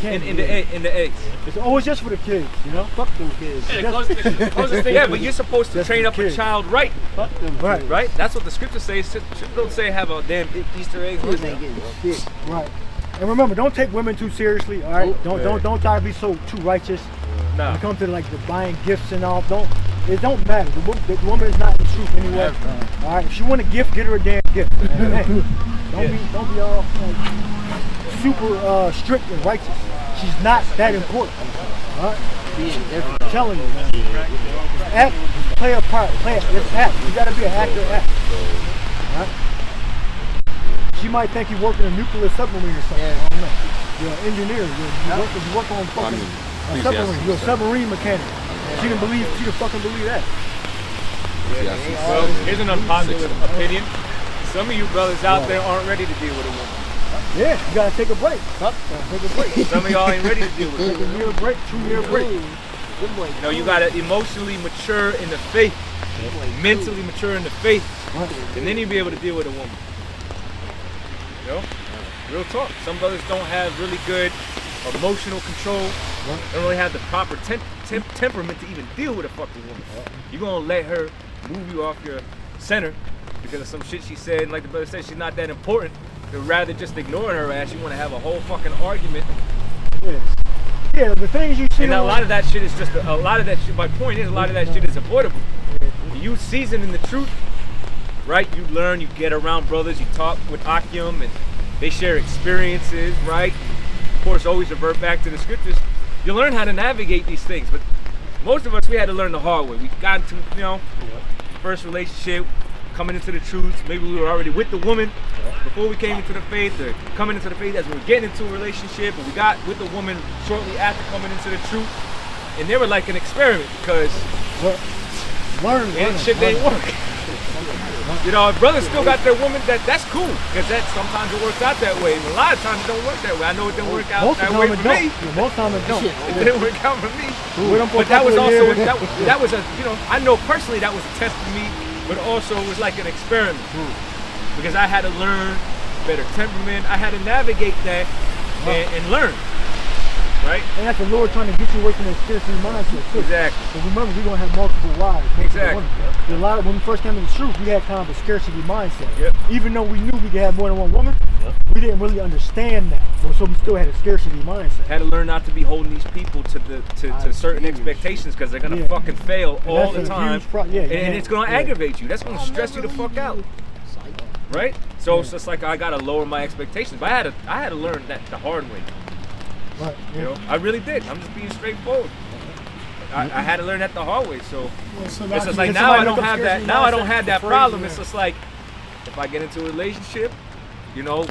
In the eggs. It's always just for the kids, Fuck them kids. The closest thing. Yeah, but you're supposed to train up a child right. Fuck them kids. Right? That's what the scripture says. Don't say have a damn Easter egg. Kids ain't getting shit. Right. And remember, don't take women too seriously. All right. Don't try to be so too righteous. Nah. When it comes to like the buying gifts and all, it don't matter. The woman is not the truth anyway. All right. If she want a gift, get her a damn gift. Hey, don't be all super strict and righteous. She's not that important. All right. Being different. I'm telling you, man. Act, play a part. Just act. You gotta be an actor. Act. All right. She might think you work in a nuclear submarine or something. I don't know. You're an engineer. You work on fucking a submarine. You're a submarine mechanic. She didn't fucking believe that. Well, here's an unpopular opinion. Some of you brothers out there aren't ready to deal with a woman. Yeah, you gotta take a break. Take a break. Some of y'all ain't ready to deal with it. Take a year break, 2-year break. You gotta emotionally mature in the faith, mentally mature in the faith, and then you'll be able to deal with a woman. Real talk. Some brothers don't have really good emotional control. Don't really have the proper temperament to even deal with a fucking woman. You're gonna let her move you off your center because of some shit she said, and like the brother said, she's not that important. But rather just ignoring her ass, you want to have a whole fucking argument. Yeah, the things you see. And a lot of that shit is just a lot of that shit. My point is, a lot of that shit is avoidable. You season in the truth, right? You learn, you get around brothers, you talk with Akim, and they share experiences, right? Of course, always revert back to the scriptures. You learn how to navigate these things, but most of us, we had to learn the hard way. We got into, first relationship, coming into the truth. Maybe we were already with the woman before we came into the faith, or coming into the faith as we were getting into a relationship, and we got with the woman shortly after coming into the truth. And they were like an experiment because shit didn't work. Brothers still got their woman, that's cool, because that sometimes it works out that way. But a lot of times it don't work that way. I know it didn't work out that way for me. Most times it don't. It didn't work out for me. But that was also, that was a, I know personally that was a test for me, but also it was like an experiment. Because I had to learn better temperament. I had to navigate that and learn. Right? And that's the Lord trying to get you away from that scarcity mindset too. Exactly. Because remember, we're going to have multiple wives. Exactly. A lot of, when we first came into the truth, we had kind of a scarcity mindset. Yep. Even though we knew we could have more than one woman, we didn't really understand that. So we still had a scarcity mindset. Had to learn not to be holding these people to certain expectations, because they're gonna fucking fail all the time, and it's gonna aggravate you. That's gonna stress you the fuck out. Right? So it's just like I gotta lower my expectations. But I had to learn that the hard way. Right. I really did. I'm just being straightforward. I had to learn that the hard way. So it's just like now I don't have that. Now I don't have that problem. It's just like if I get into a relationship,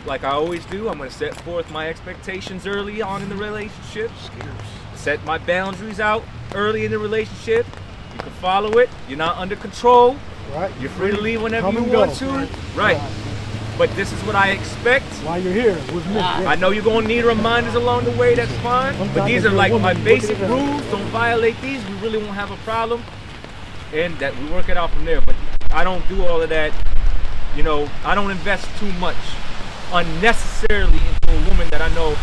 like I always do, I'm gonna set forth my expectations early on in the relationship. Set my boundaries out early in the relationship. You can follow it. You're not under control. Right. You're free to leave whenever you want to. Right. But this is what I expect. While you're here with me. I know you're gonna need reminders along the way, that's fine. But these are like my basic rules. Don't violate these. We really won't have a problem. And that we work it out from there. But I don't do all of that. I don't invest too much unnecessarily into a woman that I know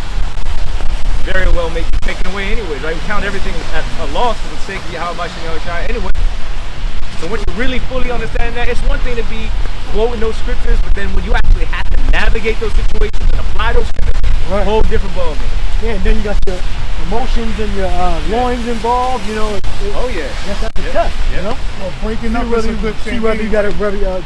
very well may be taken away anyways, right? We count everything at a loss for the sake of Yahweh anyway. So when you really fully understand that, it's one thing to be quoting those scriptures, but then when you actually have to navigate those situations and apply those scriptures, a whole different ballgame. Yeah, and then you got your emotions and your loins involved, you know. Oh yeah. That's the test, you know. Well, breaking up is a good thing. See whether you got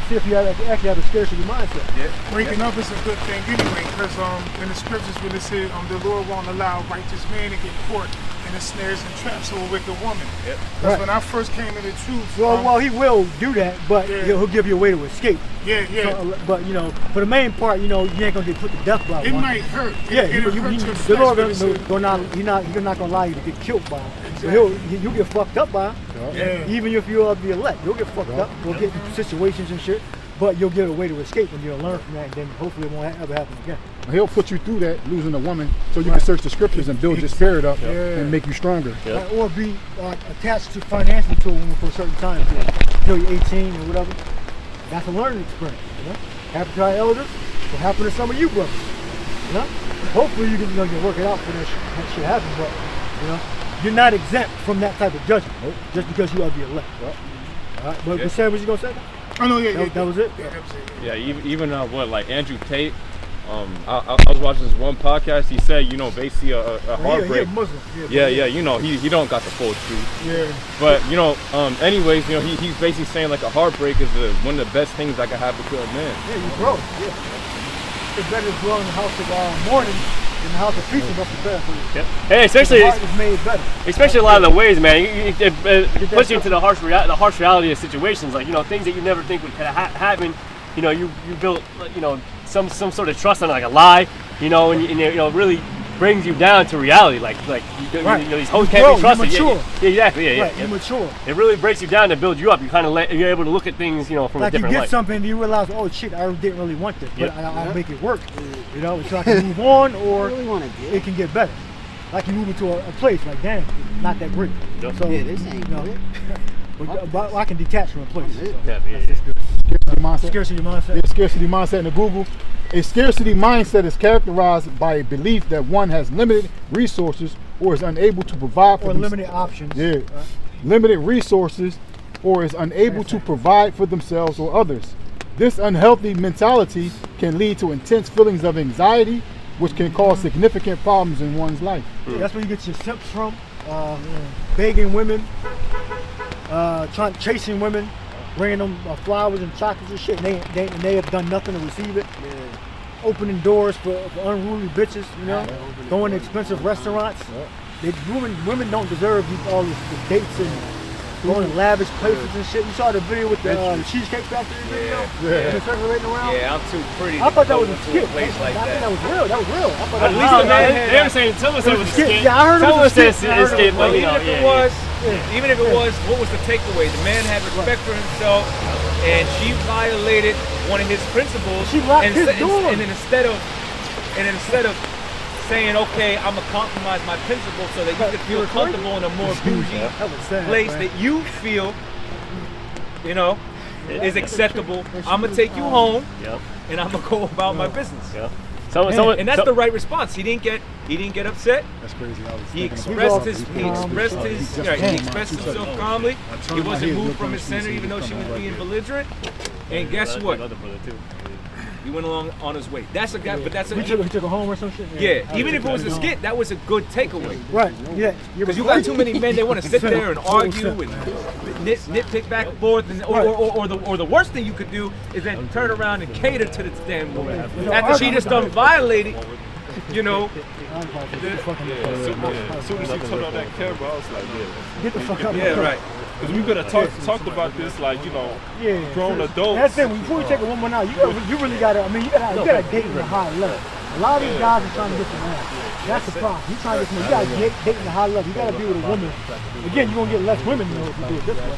see if you actually have a scarcity mindset. Yeah. Breaking up is a good thing anyway, because in the scriptures when it said the Lord won't allow a righteous man to get caught in the snares and traps of a wicked woman. Yep. Because when I first came into the truth, Well, he will do that, but he'll give you a way to escape. yeah. So, but you know, for the main part, you know, you ain't gonna get put to death by It one. might hurt. Yeah, It'll the hurt your Lord flesh, but he's not gonna allow you to get killed by him. So you'll get fucked up by him. Yeah. Even if you're of the elect, you'll get fucked up. You'll get in situations and shit. But you'll get a way to escape, and you'll learn from that, and then hopefully it won't ever happen again. He'll put you through that, losing a woman, so you can search the scriptures and build your spirit up and make you stronger. Or be attached to financially to a woman for a certain time period, until you're 18 or whatever. That's a learning experience. You know, happen to our elders, will happen to some of you brothers. You know, hopefully you can work it out for that shit happen, but you know, you're not exempt from that type of judgment just because you are the elect. All right, but Sam, what you gonna say? Oh no, That was it. Yeah, even like Andrew Tate. I was watching this one podcast. He said, you know, basically a heartbreak. He a Muslim. Yeah, you know, he don't got the full truth. Yeah. But you know, anyways, you know, he's basically saying like a heartbreak is one of the best things that can happen to a man. Yeah, you grow. Yeah. It's better to dwell in the house of mourning than the house of peace, and that's the best for you. Yep. Hey, especially The heart is made better. especially a lot of the ways, man. It puts you into the harsh reality of situations, like, you know, things that you never think would happen. You know, you built, you know, some sort of trust on like a lie, you know, and you know, really brings you down to reality. Like you know, these hoes can't be trusted. You're mature. Yeah, exactly. Yeah, Right, you're mature. It really breaks you down to build you up. You kind of you're able to look at things, you know, from a Like you different get light. something and you realize, oh shit, I didn't really want this, but Yep. I'll make it work. You know, so I can move on, or I really want to get it can get better. Like you move into a place, like damn, not that great. Yep. So Yeah, this ain't you know, good. but I can detach from a place. So Yeah. that's good. Scarcity mindset. Scarcity mindset. Yeah, scarcity mindset in the Google. A scarcity mindset is characterized by a belief that one has limited resources or is unable to provide for Or them- limited options. Yeah, limited resources or is unable to provide for themselves or others. This unhealthy mentality can lead to intense feelings of anxiety, which can cause significant problems in one's life. That's where you get your simps from, begging women, chasing women, bringing them flowers and chocolates and shit, and they have done nothing to receive it. Opening doors for unruly bitches, you know, going to expensive restaurants. Women don't deserve all the dates and going to lavish places and shit. You saw the video with the Cheesecake Factory video? Yeah. Circulating around? Yeah, I'm too pretty. I thought that was a to skit. a place like I think that. that was real. That was real. I thought At least the man, they were saying, someone said it was a skit. Yeah, I heard it was a Someone skit. said I heard it's a skit, it but was you know, Even if it was, what was the takeaway? The man had respect for himself, and she violated one of his principles. She locked his door. And then instead of saying, okay, I'm gonna compromise my principles so that you can feel comfortable in a more bougie place that you feel, you know, is acceptable. I'm gonna take you home, and I'm gonna go about my business. Yeah. And that's the right response. He didn't get upset. That's crazy. He expressed himself calmly. He wasn't moved from his center, even though she was being belligerent. And guess what? He went along on his way. That's a guy, but that's He took her home or some shit? yeah. Even if it was a skit, that was a good takeaway. Right, yeah. Because you got too many men, they want to sit there and argue and nitpick back and forth, and or the worst thing you could do is then turn around and cater to this damn woman after she just done violated, you know. As soon as she told on that camera, I was like, Get the fuck out of Yeah, right. because we could have talked about this like, you know, Yeah. grown adults. That's it. Before you take a woman out, you really gotta. I mean, you gotta date in a high level. A lot of these guys are trying to get some ass. That's the problem. You trying to get some. You gotta date in a high level. You gotta be with a woman. Again, you're gonna get less women though if you do it this way.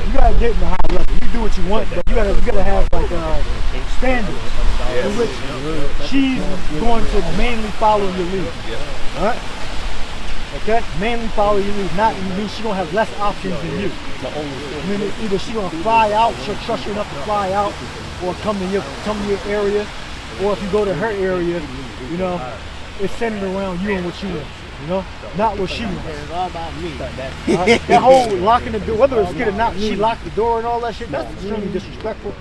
You gotta date in a high level. You do what you want, but you gotta have like standards in which she's going to mainly follow your lead. All right. Okay? Mainly follow your lead. Not mean she's gonna have less options than you. I mean, either she's gonna fly out, she'll trust you enough to fly out, or come to your area, or if you go to her area, you know, it's centered around you and what you want. You know, not what she wants. It's all about me. That whole locking the door, whether it's good or not, she locked the door and all that shit. That's extremely disrespectful.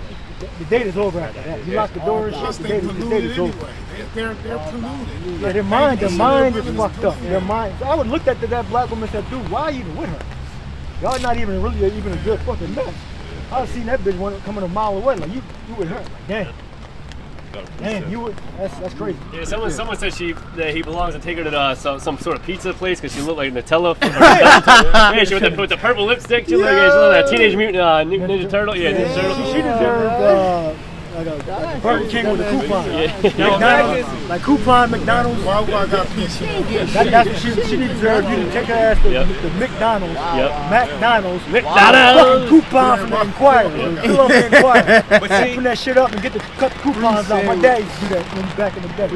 The date is over after that. You lock the door and shit. The date is over. They're polluted. Yeah, their mind is fucked up. Their mind. So I would look at that black woman and said, dude, why are you even with her? Y'all not even really even a good fucking match. I've seen that bitch coming a mile away. Like you with her. Like, damn. Damn, you would. That's crazy. Yeah, someone said that he belongs to take her to some sort of pizza place because she looked like Nutella. Yeah, she with the purple lipstick. She looked like a Teenage Mutant Ninja Turtle. Yeah, Ninja Turtle. She deserved like a Burger King with a coupon. McDonald's, like coupon McDonald's. Why I got pizza? That's what she deserved. You to take her ass to the McDonald's. McDonald's. McDonald's. Coupon from the Inquirer. Fill up the Inquirer. Open that shit up and get cut the coupons out. My dad used to do that when he was back in the day.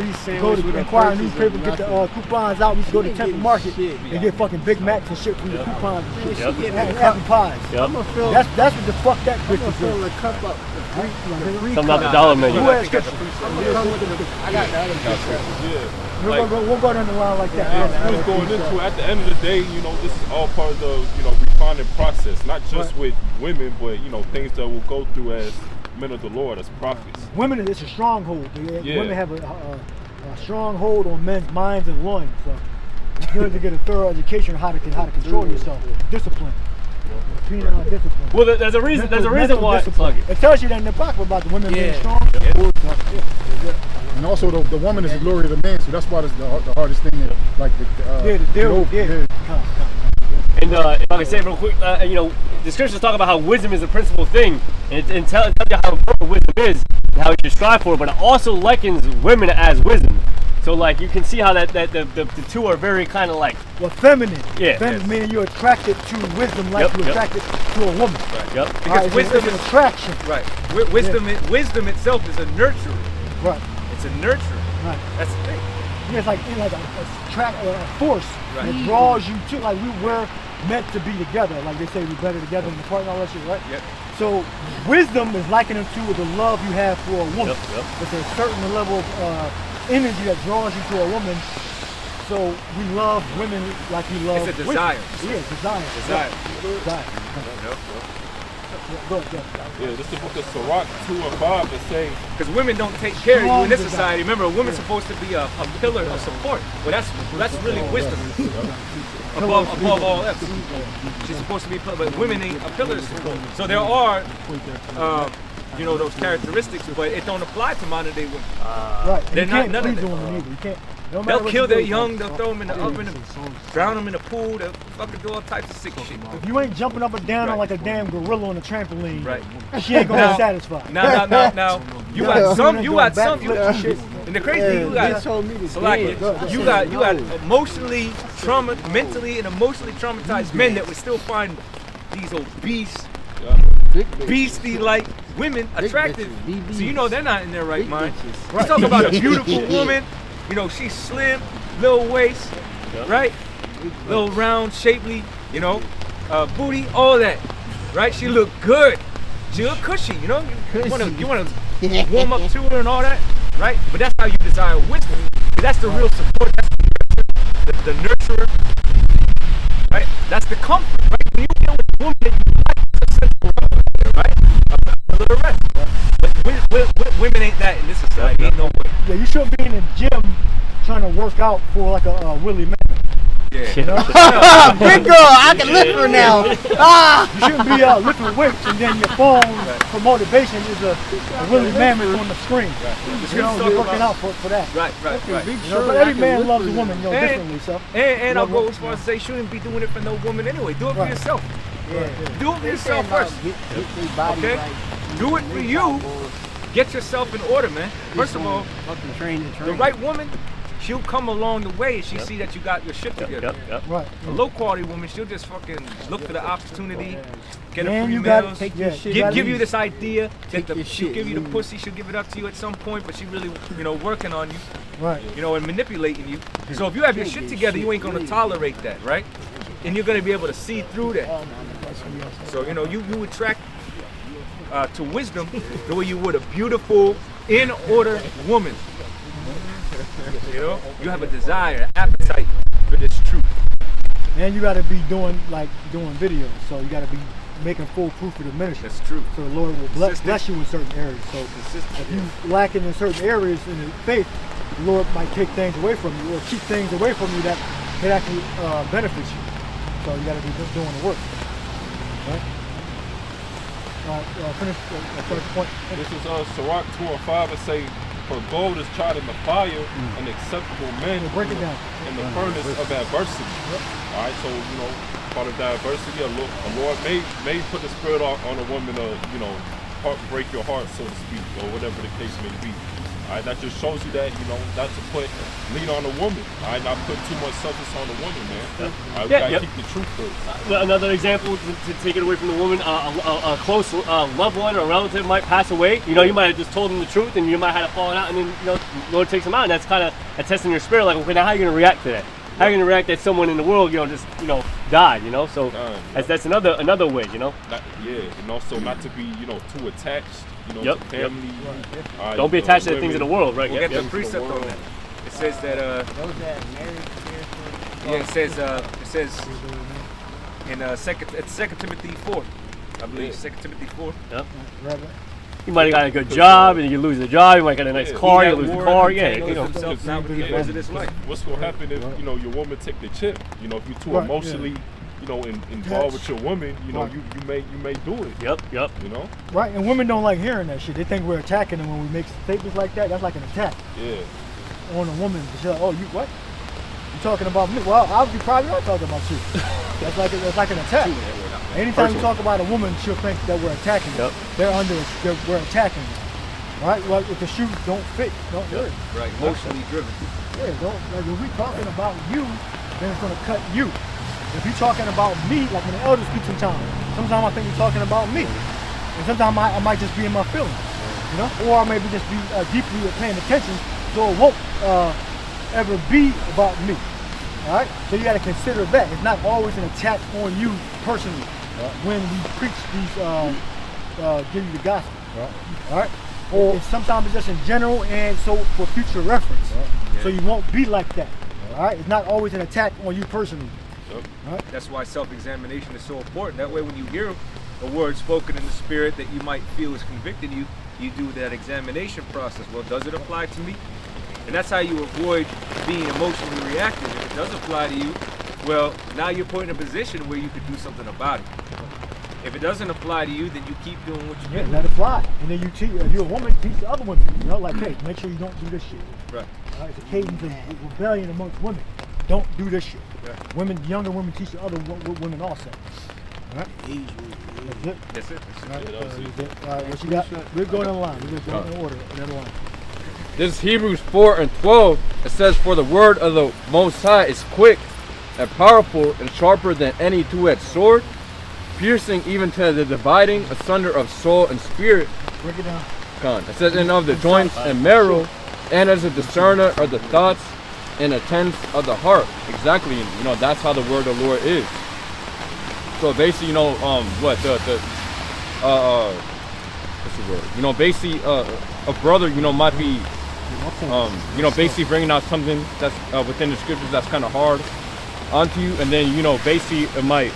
Go to the Inquirer newspaper, get the coupons out. We used to go to Temple Market and get fucking Big Macs and shit from the coupons and shit. And apple pies. That's what the fuck that bitch was doing. A cup up. Something about the dollar menu. I got the other We'll go down the line like that. Who's going into at the end of the day, you know, this is all part of the, you know, refining process, not just with women, but, you know, things that we'll go through as men of the Lord, as prophets. Women, it's a stronghold. Women have a stronghold on men's minds and loins. So it's good to get a thorough education on how to control yourself. Discipline. Discipline. Well, there's a reason. There's a reason why. It tells you that in the Bible about the women being strong. And also the woman is the glory of the man, so that's why it's the hardest thing. Like And if I can say real quick, you know, the scriptures talk about how wisdom is a principal thing, and tell you how important wisdom is, and how you should strive for it. But it also likens women as wisdom. So like you can see how that the two are very kind of like feminine. Yeah. Feminine meaning you're attracted to wisdom like you're attracted to a woman. Right. Yep. Because wisdom is an attraction. Right. Wisdom itself is a nurturer. Right. It's a nurturer. Right. That's the thing. It's like a force that draws you to. Like we're meant to be together. Like they say, we're better together in the partner, all that shit, right? Yep. So wisdom is likened to the love you have for a woman. Yep. It's a certain level of energy that draws you to a woman. So we love women like we love. It's a desire. Yeah, desire. Yeah, this is the book of Sirach 2 and 5 that say, because women don't take care of you in this society. Remember, a woman's supposed to be a pillar of support. Well, that's really wisdom. above all else. She's supposed to be, but women ain't a pillar of support. So there are, you know, those characteristics, but it don't apply to modern day women. Right. They're you not can't none of please them. a woman either. You can't. No They'll kill their young, they'll throw them in the oven, drown them in the pool, they'll fucking do all types of sick shit. If you ain't jumping up and down like a damn gorilla on a trampoline, she ain't gonna be satisfied. Now, you got some, and the crazy thing, you got emotionally mentally and emotionally traumatized men that would still find these obese, beastie-like women attractive. So you know they're not in their right mind. You talk about a beautiful woman, you know, she's slim, little waist, right? Little round, shapely, you know, booty, all that, right? She look good. She look cushy, you know? You wanna warm up to her and all that, right? But that's how you desire wisdom. That's the real support, that's the nurturer, right? That's the comfort, right? When you deal with a woman that you like, it's a simple comfort, right? A little rest. But women ain't that in this society, ain't no way. Yeah, you shouldn't be in the gym trying to work out for like a Willie Mammoth. Yeah. You know? Big girl, I can lift her now. You shouldn't be lifting weights and then your phone for motivation is a Willie Mammoth on the screen. You know, you're working out for that. Right. You know, but every man loves a woman, you know, differently. So. And I'll go as far as to say, you shouldn't be doing it for no woman anyway. Do it for yourself. Do it for yourself first. Okay? Do it for you. Get yourself in order, man. First of all, the right woman, she'll come along the way if she see that you got your shit together. Right. A low quality woman, she'll just fucking look for the opportunity, get a Man, free you gotta meals, take your shit. give you this idea that she'll give you the pussy, she'll give it up to you at some point, but she really, you know, working on you, Right. you know, and manipulating you. So if you have your shit together, you ain't gonna tolerate that, right? And you're gonna be able to see through that. So, you know, you attract to wisdom the way you would a beautiful, in order woman. You know, you have a desire, an appetite for this truth. And you got to be doing videos, so you got to be making full proof of the ministry. That's true. So the Lord will bless Consistent. you in certain areas. So Consistent, if you lacking in certain areas in the faith, the Lord might take things away from you or keep things away from you that could actually benefit you. So you got to be doing the work. Right? Finish the first point. This is Sirach 2:5. It say, "For gold is tried in the fire, and acceptable men Break it down. in the furnace of adversity." All right, so part of that adversity, a Lord may put the spirit on a woman to break your heart, so to speak, or whatever the case may be. All right, that just shows you that not to lean on a woman. All right, not put too much substance on a woman, man. All right, we gotta keep the truth first. Another example to take it away from the woman, a close loved one or a relative might pass away. You might have just told them the truth, and you might have had a falling out, and then the Lord takes them out, and that's kind of a test in your spirit. Like, okay, now how are you gonna react to that? How are you gonna react that someone in the world, just died? So that's another way, And also not to be too attached. To family. Don't be attached to the things of the world, right? We'll get the precept on that. It says that. Those that married Yeah, it says in Second Timothy 4. I believe 2 Timothy 4. Yep. You might have got a good job, and you lose the job. You might get a nice car, you lose the car. Himself not with the affairs of this life. What's gonna happen if your woman take the chip? If you're too emotionally involved with your woman, you may do it. Yep. Right, and women don't like hearing that shit. They think we're attacking them when we make statements like that. That's like an attack. Yeah. On a woman. She's like, oh, you what? You talking about me? Well, obviously, probably are talking about you. That's like an attack. Anytime you talk about a woman, she'll think that we're attacking them. We're attacking them. Right? Well, if the shoes don't fit, don't do it. Right, emotionally driven. Yeah, if we're talking about you, then it's gonna cut you. If you're talking about me, like when the elders speak sometimes I think you're talking about me. And sometimes I might just be in my feelings, or I maybe just be deeply paying attention, so it won't ever be about me. All right? So you got to consider that. It's not always an attack on you personally when we preach these, give you the gospel. All right? Or sometimes it's just in general and so for future reference. So you won't be like that. All right? It's not always an attack on you personally. Right. That's why self-examination is so important. That way when you hear a word spoken in the spirit that you might feel is convicting you, you do that examination process. Well, does it apply to me? And that's how you avoid being emotionally reactive. If it does apply to you, well, now you're put in a position where you could do something about it. If it doesn't apply to you, then you keep doing what you do. Let it fly. And then if you're a woman, teach the other women. Like, hey, make sure you don't do this shit. Right. All right, it's a cadence of rebellion amongst women. Don't do this shit. Right. Women, younger women teach the other women also. All right? That's it. All right, what you got? We're going on line. We're going in order. Another line. This is Hebrews 4:12. It says, "For the word of the Most High is quick and powerful and sharper than any two-edged sword, piercing even to the dividing asunder of soul and spirit." Break it down. It says, "And of the joints and marrow, and as a discerner of the thoughts and intents of the heart." Exactly. That's how the word of the Lord is. So basically, what's the word? Basically, a brother, might be, basically bringing out something that's within the scriptures that's kind of hard onto you, and then, basically it might.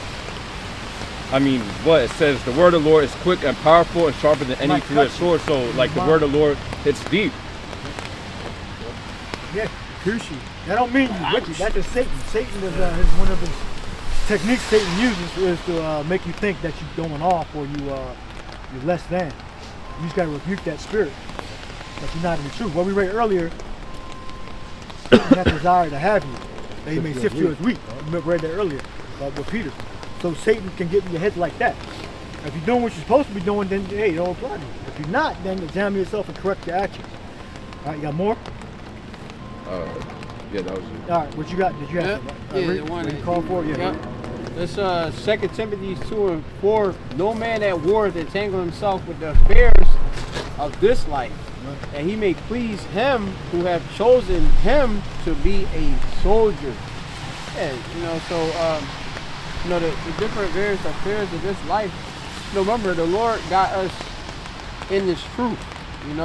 It says the word of the Lord is quick and powerful and sharper than any two-edged sword. So, like, the word of the Lord hits deep. Yeah, pierce you. That don't mean you wicked. That's just Satan. Satan is one of his techniques Satan uses is to make you think that you're going off or you're less than. You just got to rebuke that spirit that you're not in the truth. What we read earlier, that desire to have you, that he may sift you as wheat. We read that earlier with Peter. So Satan can get in your head like that. If you're doing what you're supposed to be doing, then hey, it don't apply to you. If you're not, then examine yourself and correct your actions. All right, you got more? Yeah, that was it. All right, what you got? Did you have the one that call for it? Yeah. That's 2 Timothy 2:4. No man at war to entangle himself with the affairs of this life, and he may please him who have chosen him to be a soldier. Yeah, the different various affairs of this life. Remember, the Lord got us in this truth, and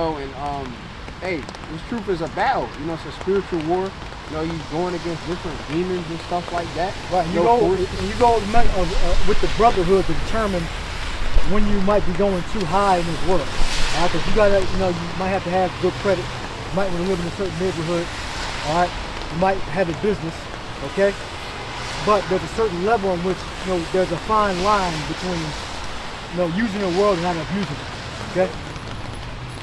hey, this truth is a battle. It's a spiritual war. you going against different demons and stuff like that. Right, and you No go forces. with the brotherhood to determine when you might be going too high in this world. Because you gotta, you might have to have good credit. You might want to live in a certain neighborhood. All right, you might have a business. Okay, but there's a certain level in which there's a fine line between using the world and not abusing it. Okay,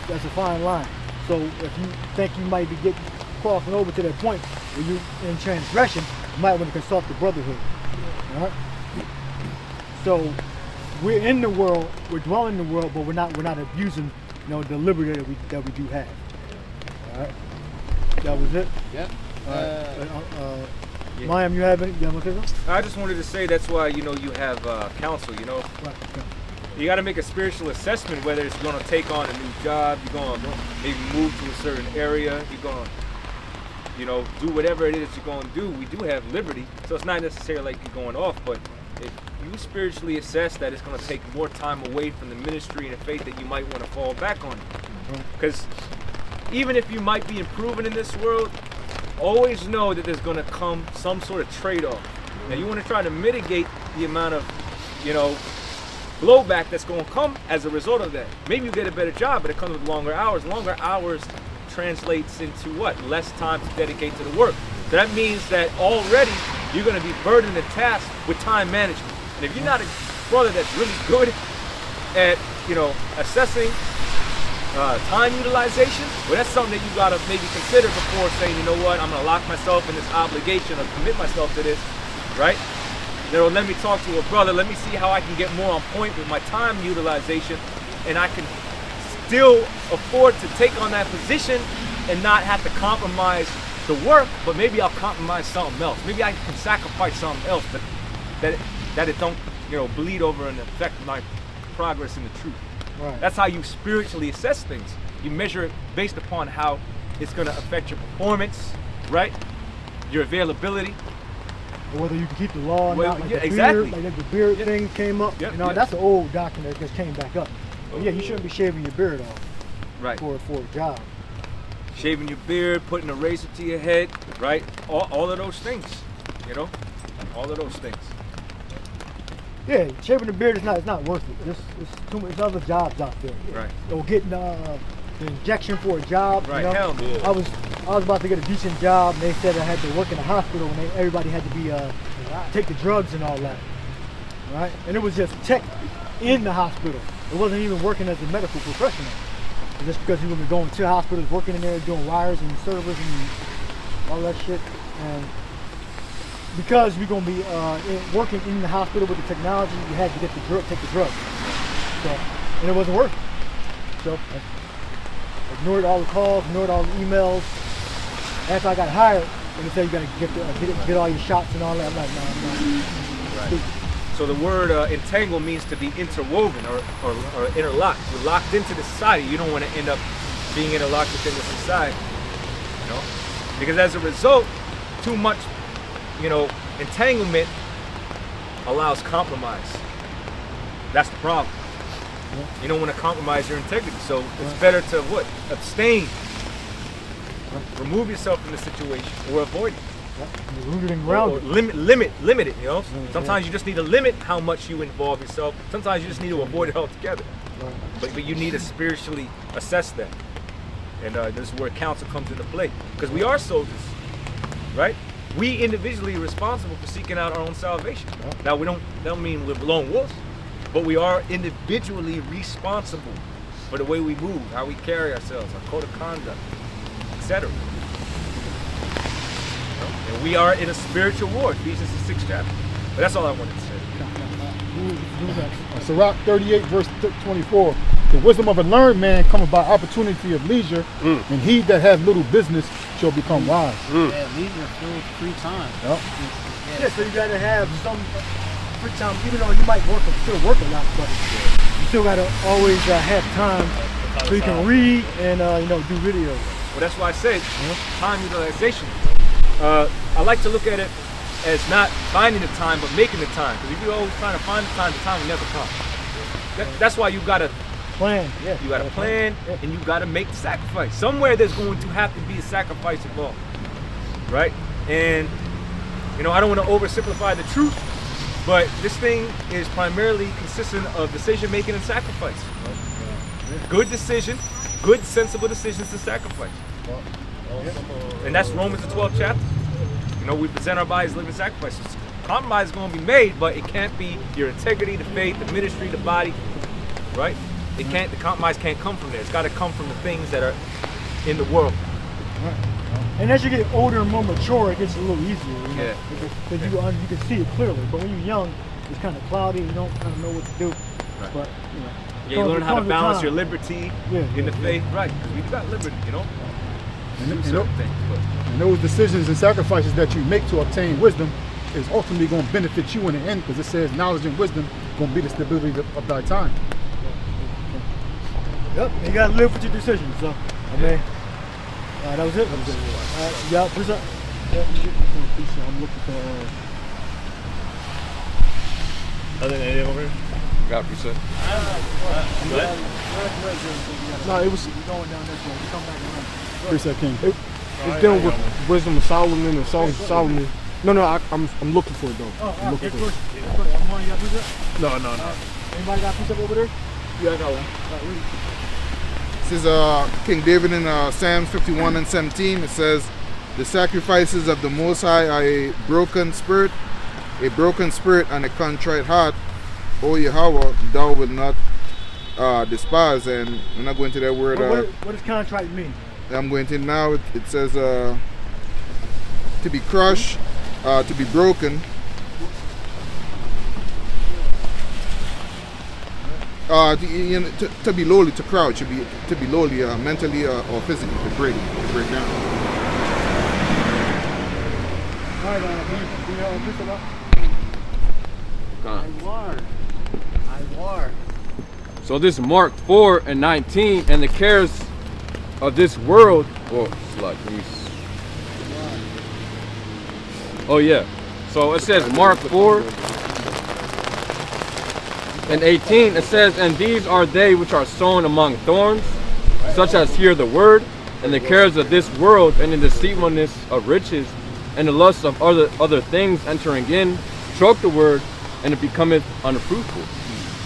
that's a fine line. So if you think you might be crossing over to that point where you in transgression, you might want to consult the brotherhood. All right. So we're in the world, we're dwelling in the world, but we're not abusing the liberty that we do have. All right. That was it. Yep. Mayim, you have any? You have anything else? I just wanted to say that's why you have counsel. Right. You got to make a spiritual assessment whether it's going to take on a new job, you're going to maybe move to a certain area, you're going to, do whatever it is you're going to do. We do have liberty, so it's not necessarily like you're going off, but if you spiritually assess that it's going to take more time away from the ministry and the faith that you might want to fall back on. Because even if you might be improving in this world, always know that there's going to come some sort of trade-off. Now you want to try to mitigate the amount of, blowback that's going to come as a result of that. Maybe you get a better job, but it comes with longer hours. Longer hours translates into what? Less time to dedicate to the work. So that means that already you're going to be burdened and tasked with time management. And if you're not a brother that's really good at, assessing time utilization, well, that's something that you got to maybe consider before saying, I'm going to lock myself in this obligation or commit myself to this, right? Let me talk to a brother, let me see how I can get more on point with my time utilization, and I can still afford to take on that position and not have to compromise the work, but maybe I'll compromise something else. Maybe I can sacrifice something else, but that it don't, bleed over and affect my progress in the truth. Right. That's how you spiritually assess things. You measure it based upon how it's going to affect your performance, right? Your availability. Or whether you can keep the law or not. Like the exactly. Beard, like the beard thing came up. Yep. That's an old doctrine that just came back up. But yeah, you shouldn't be shaving your beard off. Right. For a job. Shaving your beard, putting a razor to your head, right? All of those things, all of those things. Yeah, shaving the beard is not worth it. There's too much other jobs out there. Right. Or getting the injection for a job. Right. Hell no. I was about to get a decent job, and they said I had to work in a hospital, and everybody had to be take the drugs and all that. Right. And it was just tech in the hospital. It wasn't even working as a medical professional. Just because you were going to hospitals, working in there, doing wires and servers and all that shit, and because we're gonna be working in the hospital with the technology, you had to take the drug. So, and it wasn't working. So, I ignored all the calls, ignored all the emails. After I got hired, and they said you gotta get all your shots and all that. I'm like, no. Right. So the word entangle means to be interwoven or interlocked. You're locked into the society. You don't want to end up being interlocked within the society. Because as a result, too much, entanglement allows compromise. That's the problem. You don't want to compromise your integrity. So it's better to what? Abstain. Remove yourself from the situation or avoid it. Rooted and grounded. Or limit it, Sometimes you just need to limit how much you involve yourself. Sometimes you just need to avoid it altogether. But you need to spiritually assess that. And this is where counsel comes into play. Because we are soldiers, right? We individually are responsible for seeking out our own salvation. Now that don't mean we're lone wolves, but we are individually responsible for the way we move, how we carry ourselves, our code of conduct, etc. And we are in a spiritual war, Ephesians 6th chapter. But that's all I wanted to say. Sirach 38 verse 24. The wisdom of a learned man cometh by opportunity of leisure, and he that hath little business shall become wise. Yeah, leisure fills free time. Yep. Yeah, so you gotta have some free time, even though you might still work a lot, but you still gotta always have time so you can read and do videos. Well, that's why I said time utilization. I like to look at it as not finding the time, but making the time. Because if you're always trying to find the time will never come. That's why you gotta plan. Yeah. You gotta plan, and you gotta make the sacrifice. Somewhere there's going to have to be a sacrifice involved. right? And you know, I don't want to oversimplify the truth, but this thing is primarily consistent of decision making and sacrifice. Good decision, good sensible decisions and sacrifice. And that's Romans the 12th chapter. You know, we present our bodies living sacrifices. Compromise is going to be made, but it can't be your integrity, the faith, the ministry, the body, right? It can't. The compromise can't come from there. It's got to come from the things that are in the world. And as you get older and more mature, it gets a little easier. You know? Yeah. Because you can see it clearly. But when you're young, it's kind of cloudy. You don't kind of know what to do. Right. But you know. Yeah, you learn how to balance your time. liberty Yeah, in the faith, right? Because we've got liberty, you know. And those decisions and sacrifices that you make to obtain wisdom is ultimately going to benefit you in the end, because it says knowledge and wisdom going to be the stability of thy time. Yep, you got to live with your decisions. So, I mean, that was it. Yeah, what's up? I'm looking for. Other than anything over here? Got preset. No, it was Going down this way. You come back around. Preset King. it's dealing with wisdom of Solomon and Songs of Solomon. No, I'm looking for it though. I'm looking for it. You got precept? No. Anybody got precept over there? Yeah, I got one. This is King David in Psalms 51 and 17. It says, the sacrifices of the Most High are a broken spirit and a contrite heart. O Yahweh, thou wilt not despise. And I'm not going to that word. What does contrite mean? I'm going to now. It says to be crushed, to be broken. To be lowly, to crouch, to be lowly, mentally or physically, to break down. All right, can you precept up? I war. So this is Mark 4 and 19, and the cares of this world. Oh yeah. So it says Mark 4 and 18. It says, and these are they which are sown among thorns, such as hear the word, and the cares of this world, and the deceitfulness of riches, and the lust of other things entering in, choke the word, and it becometh unfruitful.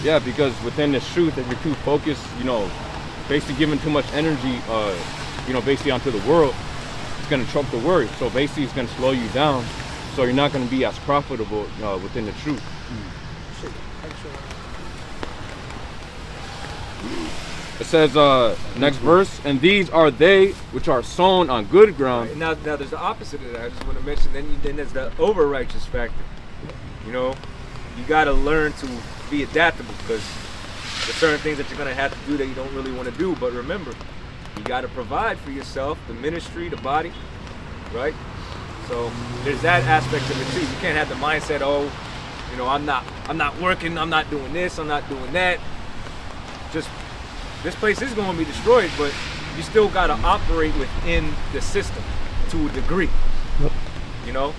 Yeah, because within this truth, if you're too focused, you know, basically giving too much energy, you know, basically onto the world, it's going to choke the word. So basically, it's going to slow you down. So you're not going to be as profitable within the truth. It says, next verse, and these are they which are sown on good ground. Right. Now there's the opposite of that. I just want to mention, then there's the over-righteous factor. You know, you got to learn to be adaptable, because there's certain things that you're going to have to do that you don't really want to do. But remember, you got to provide for yourself, the ministry, the body, right? So there's that aspect of it too. You can't have the mindset, oh, you know, I'm not working, I'm not doing this, I'm not doing that. Just, this place is going to be destroyed, but you still got to operate within the system to a degree. Yep. You know,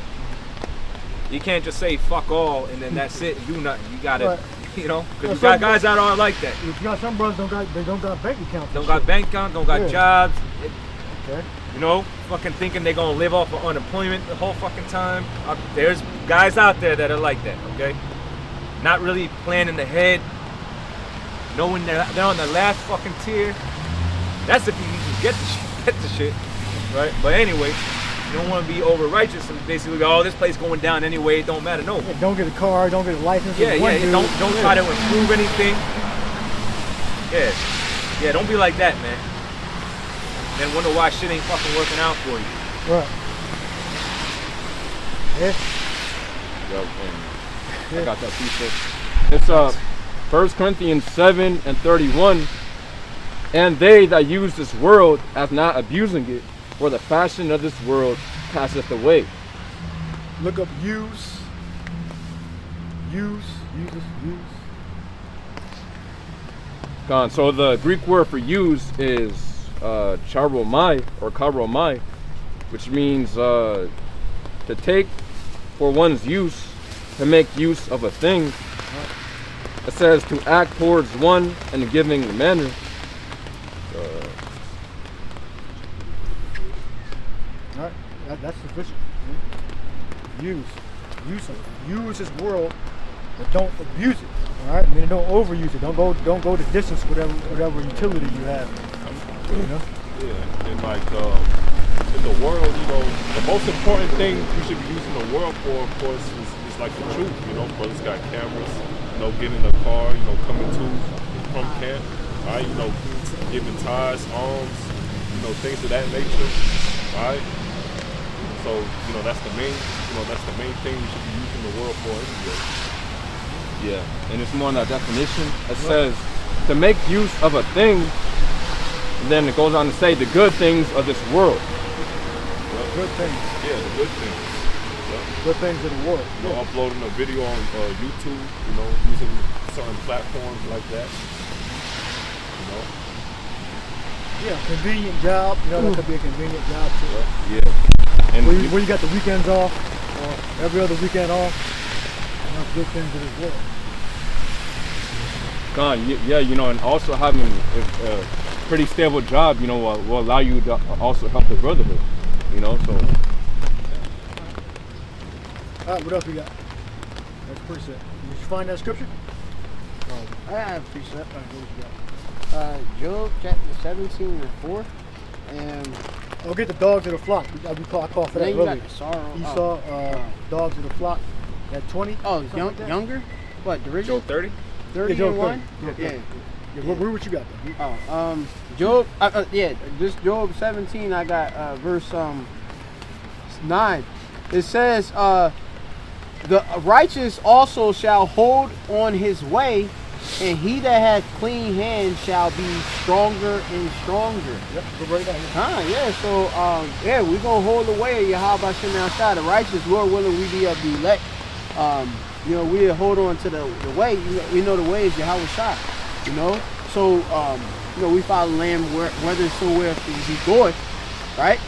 you can't just say fuck all and then that's it and do nothing. You got to, Right. you know, because you got guys out are like that. You got some brothers don't got bank accounts. Don't got bank account, don't got jobs. Okay. You know, fucking thinking they're gonna live off of unemployment the whole fucking time. There's guys out there that are like that, okay? Not really planning ahead, knowing they're on the last fucking tier. That's if you even get the shit, right? But anyway, you don't want to be over righteous and basically go, oh, this place going down anyway, it don't matter. No. Yeah, don't get a car, don't get a license. Yeah, don't try to improve anything. Yeah, don't be like that, man. Then wonder why shit ain't fucking working out for you. Right. I got that piece. It's 1 Corinthians 7 and 31. And they that use this world as not abusing it, for the fashion of this world passeth away. Look up use. So the Greek word for use is charomai or karomai, which means to take for one's use, to make use of a thing. It says to act towards one in a giving manner. All right. That's sufficient. Use His world, but don't abuse it. All right, I mean, don't overuse it. Don't go the distance, whatever utility you have. You know? Yeah, and like in the world, you know, the most important thing you should be using the world for, of course, is like the truth. You know, brothers got cameras. You know, get in the car. You know, coming to from camp. All right, you know, giving ties, arms. You know, things of that nature. All right. So you know, that's the main thing you should be using the world for anyway. Yeah, and it's more on that definition. It says to make use of a thing, and then it goes on to say the good things of this world. Good things. Yeah, the good things. Yeah. Good things in the world. You know, uploading a video on YouTube, you know, using certain platforms like that. You know? Yeah, convenient job. You know, that could be a convenient job too. Yeah. And where you got the weekends off, or every other weekend off. You know, good things in this world. Yeah, you know, and also having a pretty stable job, you know, will allow you to also help the brotherhood, you know, so. All right, what else we got? That's precept. Did you find that scripture? I have precept. All right, what you got? Job chapter 17 and 4. And I'll get the dogs of the flock. I call for that then you earlier. got the sorrow. Esau, dogs of the flock. At 20. Oh, like that. younger? What, the original? Job 30? 30 Job and 1? 30. Yeah. Yeah, what you got there? Oh, Job, this Job 17, I got verse 9. It says, the righteous also shall hold on his way, and he that hath clean hands shall be stronger and stronger. Yep, go right down here. So, we're going to hold the way of Yahweh Shem outside. The righteous, Lord willing, we be of the elect. You know, we hold on to the way. We know the way is Yahweh Shai. You know, so you know, we follow the Lamb whithersoever he goeth, right?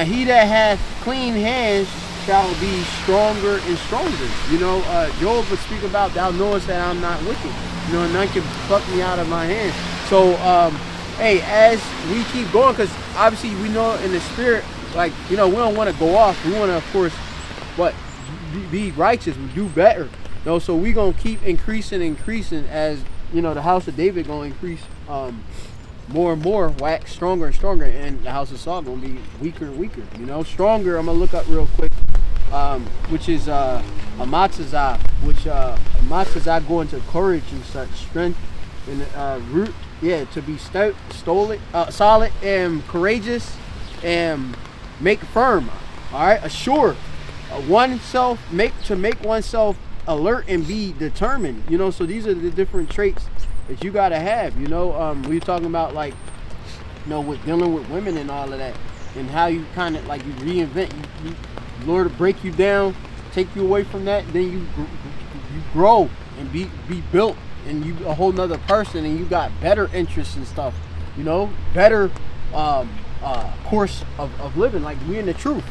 He that hath clean hands shall be stronger and stronger. You know, Job would speak about, thou knowest that I'm not wicked. You know, none can pluck me out of my hand. So, hey, as we keep going, because obviously we know in the spirit, like, you know, we don't want to go off. We want to, of course, be righteous. We do better. You know, so we gonna keep increasing as, you know, the house of David gonna increase more and more, wax stronger and stronger, and the house of Saul gonna be weaker and weaker. You know, stronger. I'm gonna look up real quick, which is Amatzah, which Amatzah go into courage and such, strength and root. Yeah, to be stout, solid, and courageous, and make firm. All right, assure to make oneself alert and be determined. You know, so these are the different traits that you gotta have. You know, we were talking about, like, you know, with dealing with women and all of that, and how you kind of like you reinvent. You Lord to break you down, take you away from that, then you grow and be built, and you a whole nother person, and you got better interests and stuff. You know, better course of living. Like, we in the truth.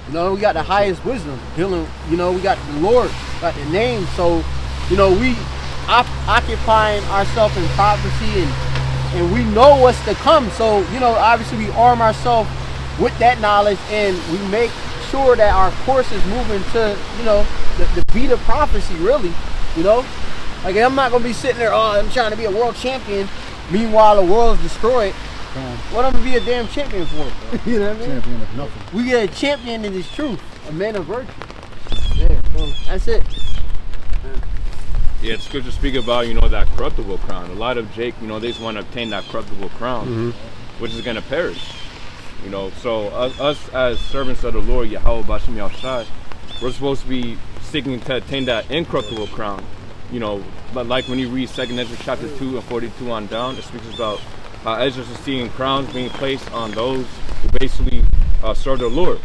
You know, we got the highest wisdom dealing. You know, we got the Lord, got the name. So, you know, we occupying ourselves in prophecy, and we know what's to come. So, you know, obviously we arm ourselves with that knowledge, and we make sure that our course is moving to, you know, the beat of prophecy, really. You know, like, I'm not gonna be sitting there, oh, I'm trying to be a world champion, meanwhile the world is destroyed. What I'm gonna be a damn champion for? You know what I mean? Champion of nothing. We get a champion in this truth, a man of virtue. Yeah, so that's it. Yeah, it's good to speak about, you know, that corruptible crown. A lot of Jake, you know, they just want to obtain that corruptible crown, which is going to perish. You know, so us as servants of the Lord, Yahweh Bashem Yahshai, we're supposed to be seeking to attain that incorruptible crown. You know, but like when you read 2nd Ezra chapter 2 and 42 on down, it speaks about how Ezra is seeing crowns being placed on those who basically serve the Lord.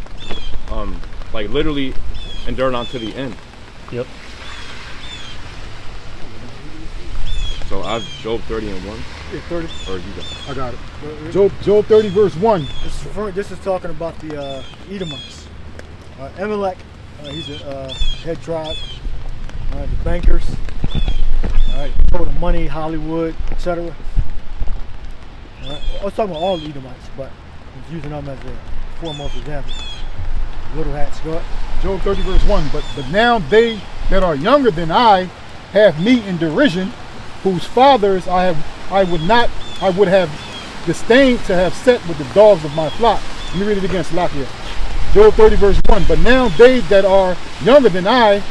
Like, literally endured unto the end. Yep. So I have Job 30 and 1. Yeah, 30. Or you got? I got it. Job 30 verse 1. This is talking about the Edomites. Amalek, he's a head tribe. The bankers. All right, the money, Hollywood, etc. I was talking about all the Edomites, but I was using them as a foremost example. Little hats, go ahead. Job 30 verse 1. But now they that are younger than I have me in derision, whose fathers I would have disdained to have set with the dogs of my flock. Let me read it again, Salakia. Job 30 verse 1. But now they that are younger than I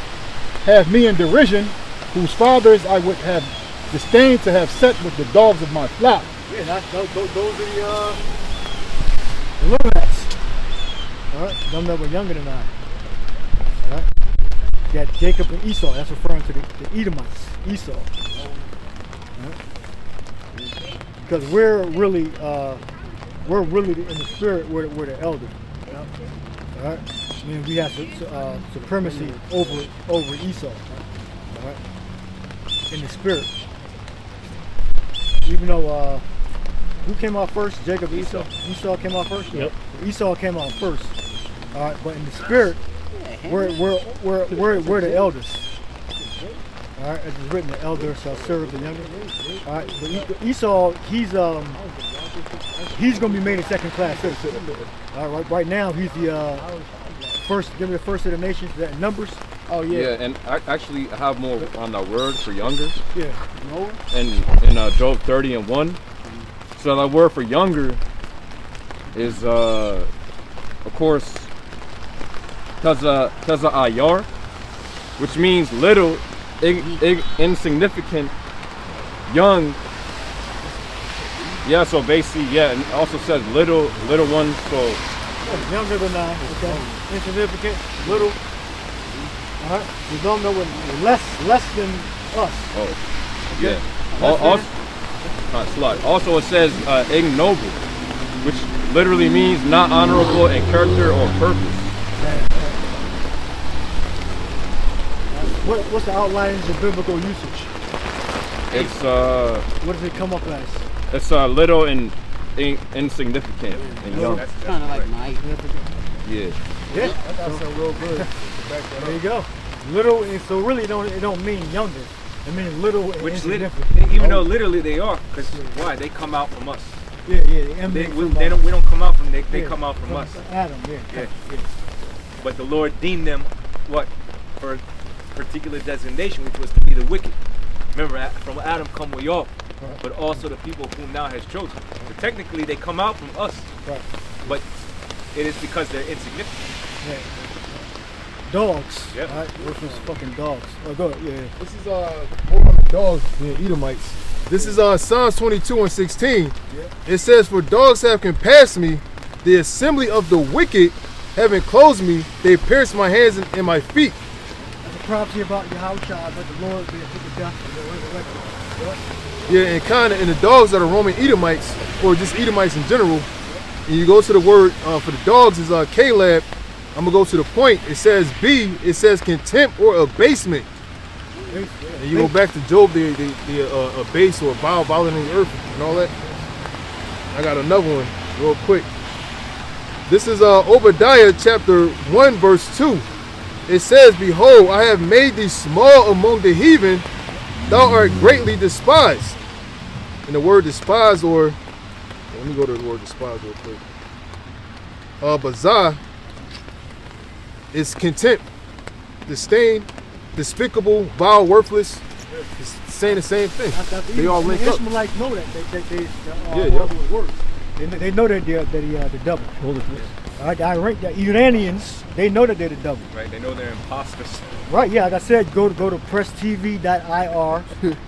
have me in derision, whose fathers I would have disdained to have set with the dogs of my flock. Yeah, those are the little hats. All right, them that were younger than I. All right, you got Jacob and Esau. That's referring to the Edomites, Esau. All right. Because we're really in the spirit. We're the elder. All right, I mean we have supremacy over Esau. All right, in the spirit. Even though who came out first? Jacob, Esau. Esau came out first. Yep. Esau came out first. All right, but in the spirit, we're the elders. All right, as it's written, the elder shall serve the younger. All right, but Esau, he's gonna be made a second-class citizen. All right, right now he's the first. Give me the first of the nations. Is that in Numbers? Oh yeah, and I actually have more on the word for younger. Yeah. In Job 30 and 1. So the word for younger is of course Taza Ayar, which means little, insignificant, young. Yeah, so basically, yeah, and it also says little one, so younger than I, okay. Insignificant, little. Alright, we don't know what less than us. Oh, okay. Yeah. Also, it says ignoble, which literally means not honorable in character or purpose. What's the outlines of biblical usage? It's what does it come up as? It's little and insignificant and young. That's kind of like my. Yeah. Yeah. That's so real good. There you go. Little, and so really it don't mean younger. It means little and insignificant. Even though literally they are, because why? They come out from us. Yeah. We don't come out from they come out from us. Adam, yeah. But the Lord deemed them what? For a particular designation, which was to be the wicked. Remember, from Adam come we all, but also the people whom thou hast chosen. So technically they come out from us, but it is because they're insignificant. Yeah. Dogs. Yep. Alright, versus fucking dogs. Oh, go ahead. Yeah. This is more on the dogs than Edomites. This is Psalms 22 and 16. It says, "For dogs have compassed me, the assembly of the wicked having closed me, they pierced my hands and my feet." That's a prophecy about Yahushua, but the Lord be the death of the resurrection. Yeah, and kind of, and the dogs that are Roman Edomites, or just Edomites in general, and you go to the word for the dogs is Caleb. I'm gonna go to the point. It says B. It says contempt or abasement. And you go back to Job, the abase or violating the earth and all that. I got another one real quick. This is Obadiah chapter 1 verse 2. It says, "Behold, I have made thee small among the heathen. Thou art greatly despised." And the word despise, or let me go to the word despise real quick. Bazar is contempt, disdain, despicable, vile, worthless. It's saying the same thing. They all link up. Ishmaelites know that. They words. They know that they're the double. Hold it. I rank the Iranians. They know that they're the double. Right? They know they're imposters. Right? Yeah. Like I said, go to presstv.ir.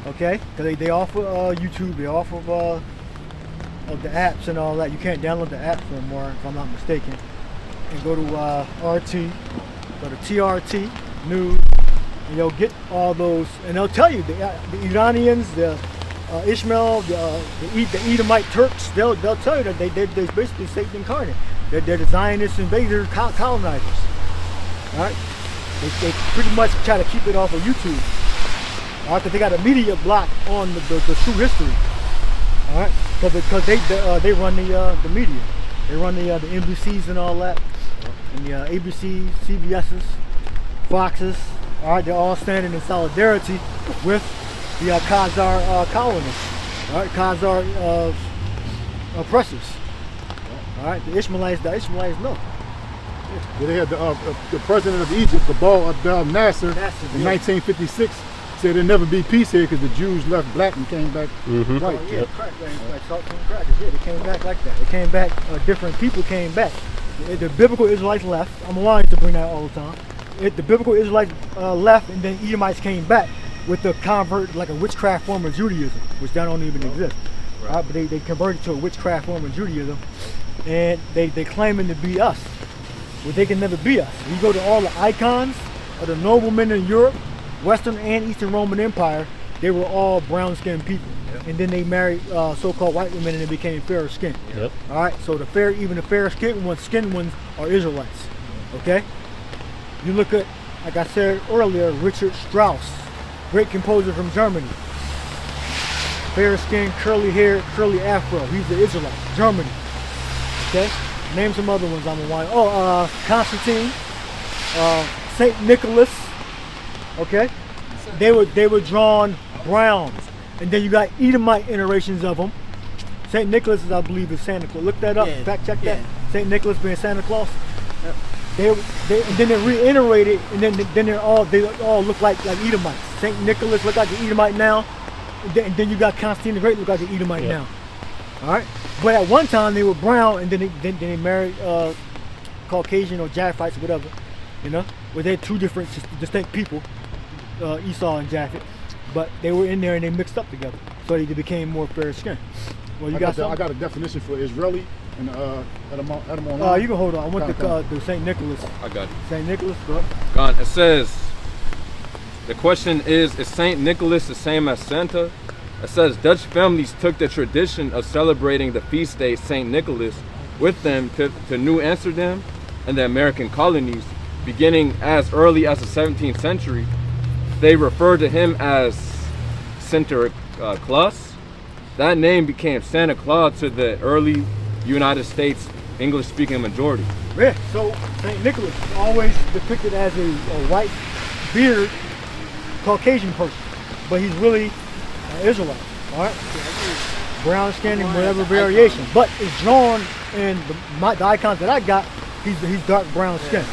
Okay? Because they offer YouTube. They offer of the apps and all that. You can't download the apps no more, if I'm not mistaken. And go to RT. Go to TRT News. And you'll get all those, and they'll tell you the Iranians, the Ishmael, the Edomite Turks. They'll tell you that they're basically Satan incarnate. They're the Zionist invaders, colonizers. All right, they pretty much try to keep it off of YouTube. All right, because they got a media block on the true history. All right, because they run the media. They run the NBCs and all that, and the ABCs, CBSs, Foxes. All right, they're all standing in solidarity with the Khazar colonists. All right, Khazar oppressors. All right, the Ishmaelites know. They had the president of Egypt, Abdel Nasser, in 1956, said there'd never be peace here because the Jews left black and came back white. Yeah, like salt and crackers. Yeah, they came back like that. They came back. Different people came back. The biblical Israelites left. I'm lying to bring that all the time. The biblical Israelites left, and then Edomites came back with the convert, like a witchcraft form of Judaism, which that don't even exist. Right. But they converted to a witchcraft form of Judaism, and they claiming to be us. Well, they can never be us. You go to all the icons of the noblemen in Europe, Western and Eastern Roman Empire, they were all brown-skinned people. Yep. And then they married so-called white women and they became fairer skinned. Yep. All right, so even the fair skinned ones are Israelites. Okay? You look at, like I said earlier, Richard Strauss, great composer from Germany. Fair skin, curly hair, curly afro. He's the Israelite, Germany. Okay? Name some other ones I'm gonna want. Constantine, Saint Nicholas. Okay? They were drawn brown. And then you got Edomite iterations of them. Saint Nicholas is, I believe, is Santa Claus. Look that up, fact check that. Saint Nicholas being Santa Claus. And then they reiterated, and then they all look like Edomites. Saint Nicholas look like an Edomite now, and then you got Constantine the Great look like an Edomite now. All right, but at one time they were brown, and then they married Caucasian or Japhethites or whatever, you know, where they're two different distinct people, Esau and Japhet, but they were in there and they mixed up together, so they became more fair skinned. Well, I got a definition for Israeli. And Adam you can hold on. I want the St. Nicholas. I got it. St. Nicholas, bro. Gone. It says, the question is St. Nicholas the same as Santa? It says Dutch families took the tradition of celebrating the feast day St. Nicholas with them to New Amsterdam and the American colonies, beginning as early as the 17th century. They referred to him as Santa Claus. That name became Santa Claus to the early United States English-speaking majority. Yeah, so St. Nicholas is always depicted as a white beard Caucasian person, but he's really an Israelite, all right? Brown skin and whatever variation, but it's drawn in the icons that I got, he's dark brown skin,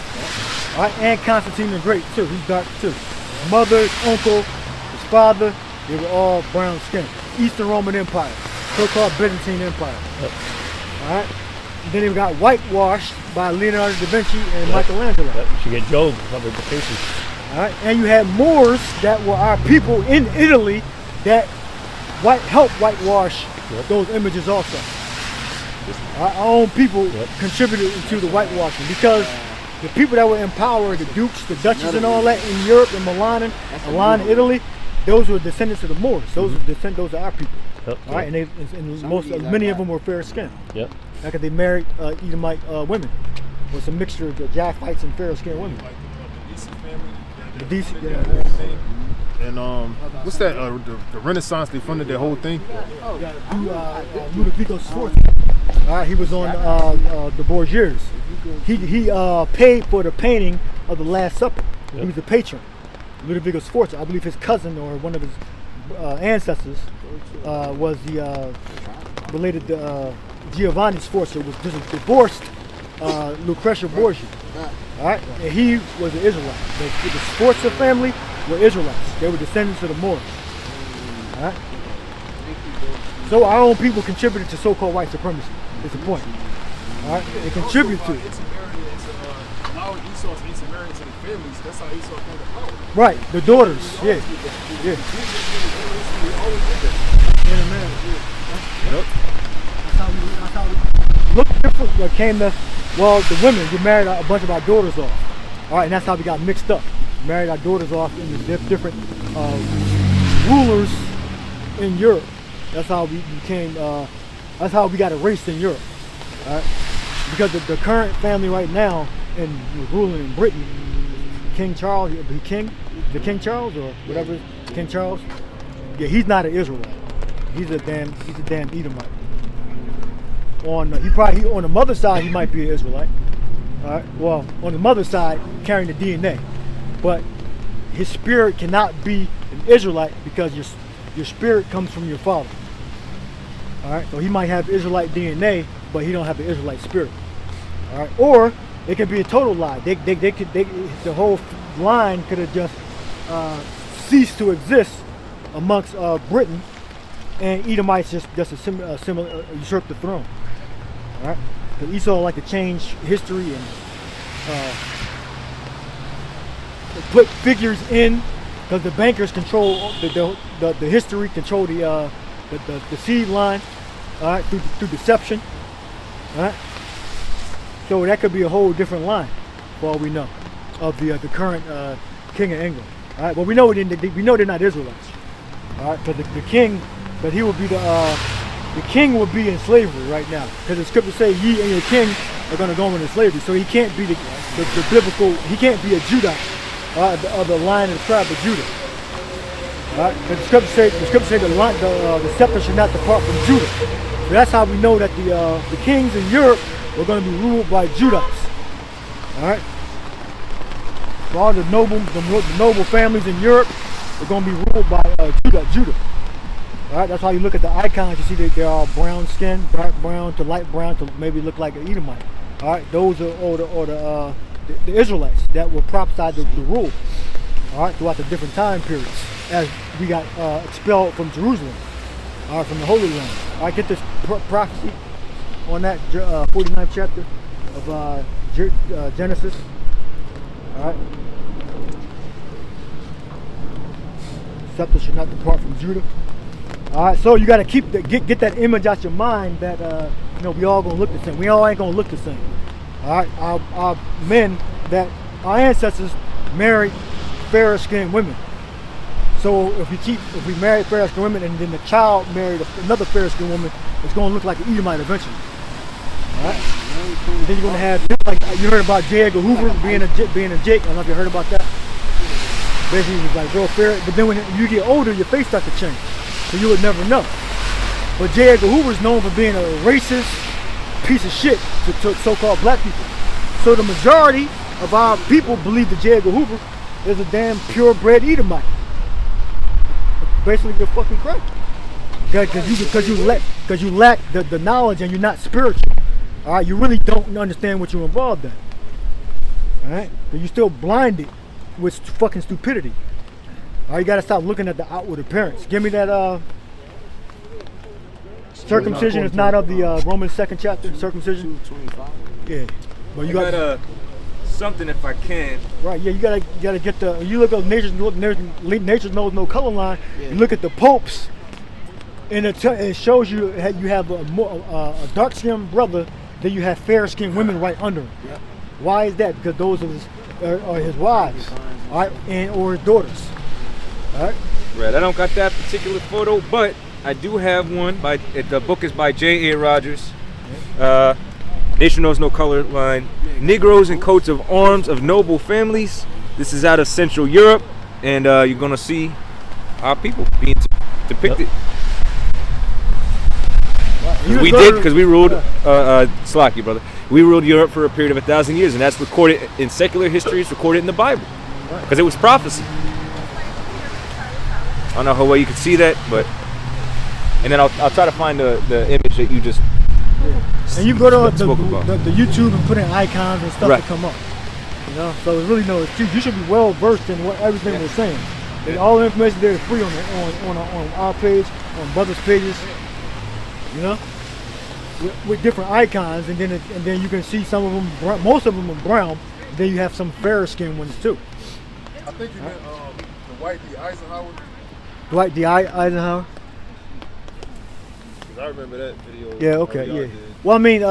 all right? And Constantine the Great too, he's dark too. His mother, his uncle, his father, they were all brown skin. Eastern Roman Empire, so-called Byzantine Empire. All right. And then he got whitewashed by Leonardo da Vinci and Michelangelo. You should get Job publication. All right. And you had Moors that were our people in Italy that helped whitewash those images also. Our own people contributed to the whitewashing because the people that were in power, the dukes, the duchess, and all that in Europe and Milan, Italy, those were descendants of the Moors. Those are our people. All right, and many of them were fair skinned. Yep. Like they married Edomite women, with a mixture of Japhethites and fair skinned women. The DC family. And what's that? The Renaissance, they funded that whole thing. Ludovico Sforza. All right, he was on the Borgias. He paid for the painting of the Last Supper. Yep. He was the patron. Ludovico Sforza. I believe his cousin or one of his ancestors was related to Giovanni Sforza, was just divorced Lucretia Borgia. All right, and he was an Israelite. The Sforza family were Israelites. They were descendants of the Moors. All right. So our own people contributed to so-called white supremacy. Is the point. All right, they contribute to it. Allowing Esau to intermarry into the families. That's how Esau came to power. Right, the daughters. Yeah. Look different what came to, well, the women, we married a bunch of our daughters off. All right, and that's how we got mixed up. Married our daughters off into different rulers in Europe. That's how we became, that's how we got erased in Europe. All right? Because the current family right now ruling in Britain, King Charles, the King Charles or whatever, King Charles, yeah, he's not an Israelite. He's a damn Edomite. On the mother's side, he might be an Israelite. All right. Well, on the mother's side, carrying the DNA, but his spirit cannot be an Israelite because your spirit comes from your father. All right. So he might have Israelite DNA, but he don't have the Israelite spirit. All right. Or it could be a total lie. The whole line could have just ceased to exist amongst Britain, and Edomites just usurped the throne. All right, because Esau like to change history and put figures in, because the bankers control the history, control the seed line, all right, through deception, all right. So that could be a whole different line, for all we know, of the current king of England. All right, well we know they're not Israelites, all right, because the king, but he would be the king will be in slavery right now, because the scriptures say ye and your king are going to go into slavery. So he can't be the biblical, he can't be a Judah, of the line of the tribe of Judah. All right? But the scriptures say the scepter should not depart from Judah. So that's how we know that the kings in Europe were going to be ruled by Judites. All right. So all the noble families in Europe are going to be ruled by Judah. All right, that's how you look at the icons. You see that they're all brown skin, dark brown to light brown to maybe look like an Edomite. All right, those are the Israelites that were prophesied to rule. All right, throughout the different time periods as we got expelled from Jerusalem, all right, from the Holy Land. All right, get this prophecy on that 49th chapter of Genesis. All right, scepter should not depart from Judah. All right, so you got to get that image out your mind that we all gonna look the same. We all ain't gonna look the same. All right, our men, that our ancestors married fair-skinned women. So if we marry fair-skinned women and then the child married another fair-skinned woman, it's gonna look like an Edomite eventually. All right. And then you're gonna have, just like you heard about J. Edgar Hoover being a Jake. I don't know if you heard about that. Basically, he was like real fair, but then when you get older, your face starts to change. So you would never know. But J. Edgar Hoover is known for being a racist piece of shit to so-called black people. So the majority of our people believe that J. Edgar Hoover is a damn purebred Edomite. Basically, you're fucking crazy. Because you lack the knowledge and you're not spiritual. All right, you really don't understand what you're involved in. All right, but you're still blinded with fucking stupidity. All right, you gotta stop looking at the outward appearance. Give me that circumcision is not of the Romans 2nd chapter. Circumcision. 25. Yeah, but you got something if I can. Right. Yeah, you gotta get the. You look at nature's knows no color line. Yeah. You look at the popes, and it shows you have a dark skinned brother, then you have fair skinned women right under him. Yep. Why is that? Because those are his wives, all right, or his daughters. All right. Right. I don't got that particular photo, but I do have one. The book is by J.A. Rogers. Nation Knows No Color Line. Negroes and Coats of Arms of Noble Families. This is out of Central Europe, and you're gonna see our people being depicted. Yep. Because we ruled Slocky, brother. We ruled Europe for a period of 1,000 years, and that's recorded in secular history. It's recorded in the Bible because it was prophecy. I don't know how well you can see that, but and then I'll try to find the image that you just. And you go to the YouTube and put in icons and stuff to come up. You know, so there's really no excuse. You should be well versed in everything we're saying. And all the information there is free on our page, on brothers' pages. You know, with different icons, and then you can see some of them. Most of them are brown. Then you have some fairer skinned ones too. I think you meant Dwight D. Eisenhower. Dwight D. Eisenhower. I remember that video. Yeah. Okay. Yeah. Well, I mean,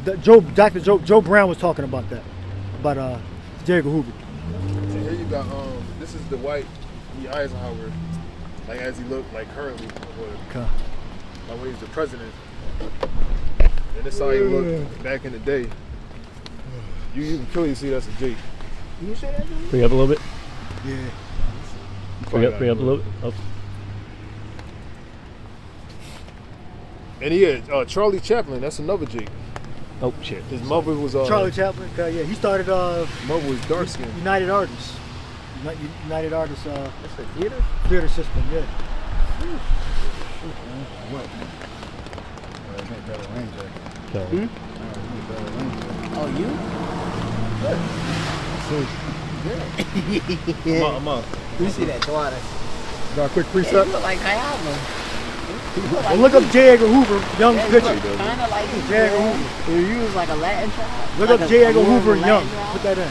Dr. Joe Brown was talking about that, about J. Edgar Hoover. So here you got this is Dwight D. Eisenhower, like as he looked like currently, like when he's the president. And this is how he looked back in the day. You can clearly see that's a J. Can you say that? Bring up a little bit. Yeah. Bring up a little bit. Oh. And yeah, Charlie Chaplin, that's another J. Oh shit. His mother was Charlie Chaplin. Yeah, he started mother was dark skinned. United Artists. United Artists. That's a theater? Theater system. Yeah. What? Okay. Oh, you? See, I'm up. You see that daughter? got a quick It precept. look like Hayama. Well, look up J. Edgar Hoover, young picture. Kind of like J. Edgar Hoover. You was like a Latin child. Look like up J. Edgar more of a Hoover Latin young. child? Put that in.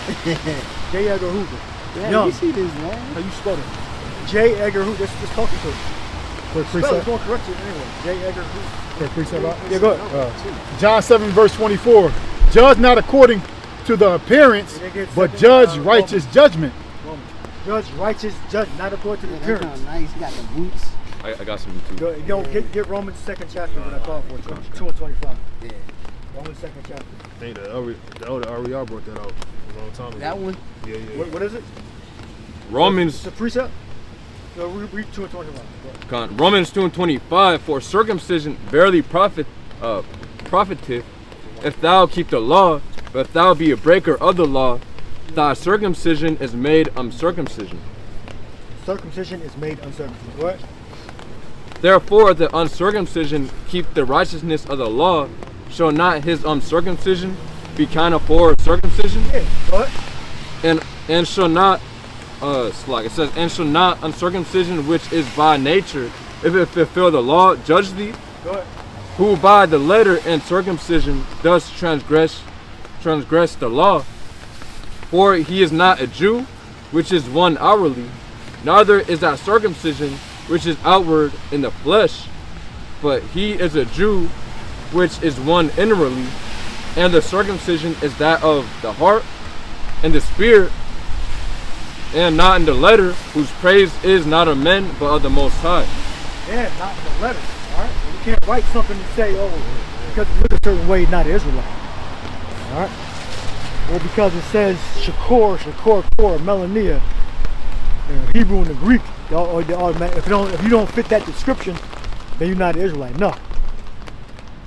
J. Edgar Hoover. Yeah, young. you see this, man. How you spell it? J. Edgar Hoover. Just talking to it. Quick Spell it. precept. It's going to correct you anyway. J. Edgar Hoover. Quick precept out. Yeah, go ahead. John 7 verse 24. Judge not according to the appearance, but judge righteous judgment. Judge righteous judge, not according to the Yeah, that's appearance. kind of nice. He got the boots. I got some too. Go, get Romans 2nd chapter when I call for it. 2 and 25. Yeah. Romans 2nd chapter. I think the elder RER brought that out a long time ago. That one. Yeah. What is it? Romans It's a precept? So read 2 and 25. Go ahead. Romans 2 and 25, for circumcision verily profiteth, if thou keep the law, but if thou be a breaker of the law, thy circumcision is made uncircumcision. Circumcision is made uncircumcision. What? Therefore the uncircumcision keep the righteousness of the law, shall not his uncircumcision be counted for circumcision? Yeah. Go ahead. And shall not it says, and shall not uncircumcision which is by nature, if it fulfill the law, judge thee? Go ahead. Who by the letter and circumcision does transgress the law? For he is not a Jew, which is one outwardly, neither is that circumcision which is outward in the flesh, but he is a Jew, which is one inwardly, and the circumcision is that of the heart and the spirit, and not in the letter, whose praise is not of men, but of the Most High. Yeah, not in the letter. All right. You can't write something and say, oh, because you look a certain way, not Israelite. All right. Or because it says Shakor, Melania, Hebrew and the Greek, if you don't fit that description, then you're not an Israelite. No.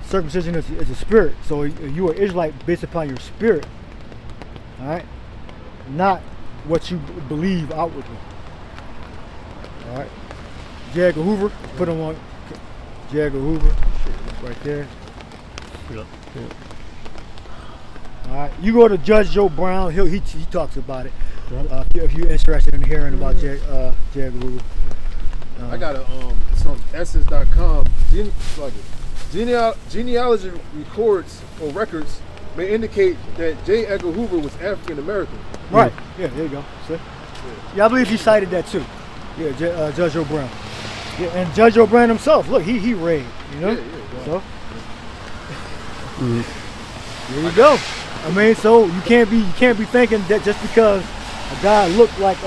Circumcision is a spirit, so you are Israelite based upon your spirit. All right. Not what you believe outwardly. All right. J. Edgar Hoover, put him on. J. Edgar Hoover, right there. Yep. All right. You go to Judge Joe Brown. He talks about it. If you're interested in hearing about J. Edgar Hoover. I got it's on essence.com. Genealogy records may indicate that J. Edgar Hoover was African American. Right. Yeah, there you go. See? Yeah, I believe he cited that too. Yeah, Judge O'Brien. Yeah, and Judge O'Brien himself, look, he read, you know? Yeah. So there you go. I mean, so you can't be thinking that just because a guy looked like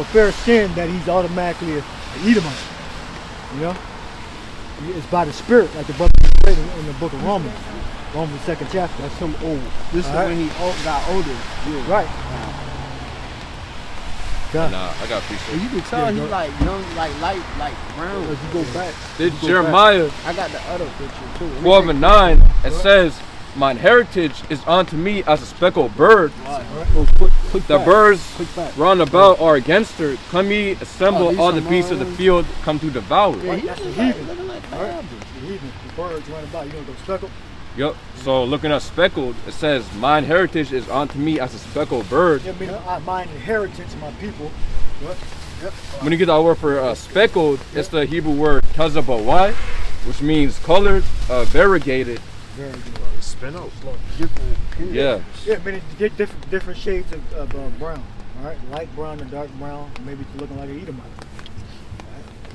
fair skin that he's automatically an Edomite. You know? It's by the spirit, like the brother said in the book of Romans. Romans 2nd chapter. That's him old. This is when he got older. Yeah. Right. Nah, I got Well, appreciate. you can tell he like young, like light, like brown. If you go back, Did Jeremiah I got the other picture too. 12 and 9, it says, mine heritage is unto me as a speckled bird. The birds round about are against her. Come ye, assemble all the beasts of the field, come to devour. Yeah, that's the heathen. Looking like All right. the The heathen. The birds run about. You know those speckled? Yep. So looking at speckled, it says, mine heritage is unto me as a speckled bird. Yeah, I mean, mine inheritance, my people. What? Yep. When you get that word for speckled, it's the Hebrew word kazabawai, which means colored, variegated. Very good. spin out. different. Yeah. Yeah, I mean, you get different shades of brown. All right, light brown and dark brown. Maybe it's looking like an Edomite.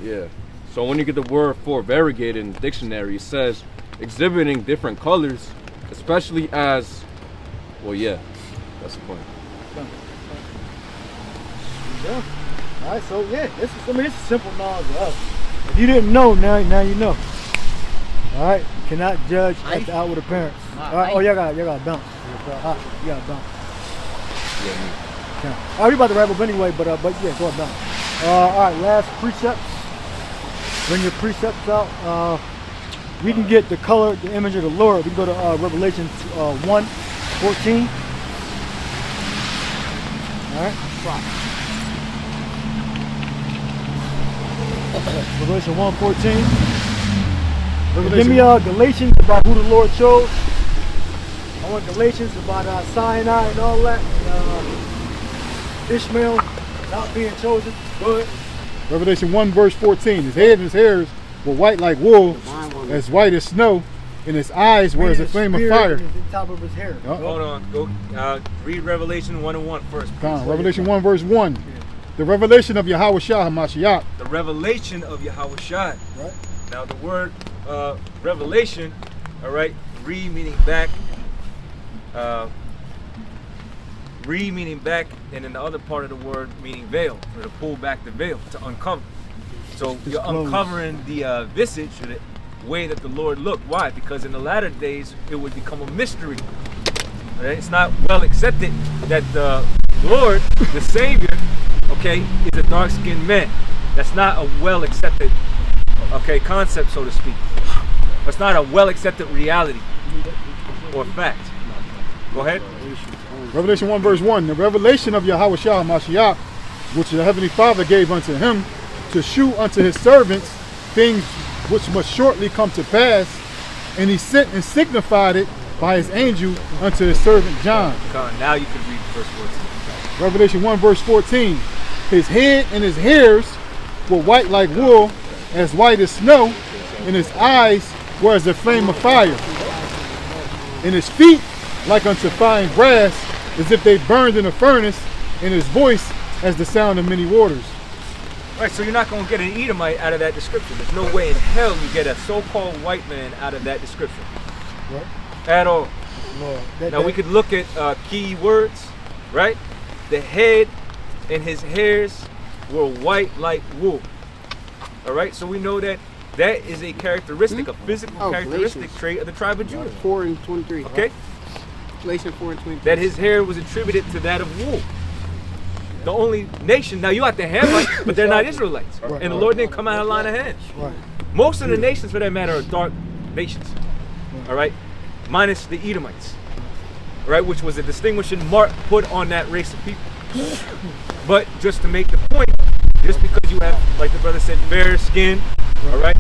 Yeah. So when you get the word for variegated in the dictionary, it says exhibiting different colors, especially as, well, yeah, that's the point. Yeah. All right, so yeah, this is simple knowledge to us. If you didn't know, now you know. All right, you cannot judge at the outward appearance. All right, oh, y'all got to bounce. You got to bounce. Yeah, me. Okay. All right, we about to wrap up anyway, but yeah, go ahead, bounce. All right, last precepts. Bring your precepts out. We can get the color, the image of the Lord. We can go to Revelation 1:14. All right. Revelation 1:14. Give me Galatians about who the Lord chose. I want Galatians about Sinai and all that. And, Ishmael not being chosen. Go ahead. Revelation 1 verse 14. His head and his hairs were white like wool, as white as snow, and his eyes were as a flame of fire. The top of his hair. Hold on. Go read Revelation 1:1 first. Revelation 1 verse 1. The revelation of Yahweh Shah HaMashiach. The revelation of Yahweh Shah. Right. Now the word revelation, all right, meaning back, meaning back, and then the other part of the word meaning veil, or to pull back the veil, to uncover. So you're uncovering the visage, or the way that the Lord looked. Why? Because in the latter days it would become a mystery. Right? It's not well accepted that the Lord, the Savior, okay, is a dark-skinned man. That's not a well accepted, okay, concept, so to speak. That's not a well accepted reality or fact. Go ahead. Revelation 1 verse 1. The revelation of Yahweh Shah HaMashiach, which the Heavenly Father gave unto him, to shew unto his servants things which must shortly come to pass, and he sent and signified it by his angel unto his servant John. Now you can read verse 14. Revelation 1 verse 14. His head and his hairs were white like wool, as white as snow, and his eyes were as a flame of fire, and his feet like unto fine brass, as if they burned in a furnace, and his voice as the sound of many waters. Right, so you're not going to get an Edomite out of that description. There's no way in hell you get a so-called white man out of that description. Right. At all. No, Now we could look at key words, right? The head and his hairs were white like wool. All right, so we know that that is a characteristic, a physical characteristic trait of the tribe of Judah. 4 and 23. Okay? Galatians 4 and 23. That his hair was attributed to that of wool. The only nation, now you have the Hamites, but they're not Israelites. Right. And the Lord didn't come out of line of hands. Right. Most of the nations, for that matter, are dark nations. All right? Minus the Edomites. All right? Which was a distinguishing mark put on that race of people. But just to make the point, just because you have, like the brother said, fair skin, all right?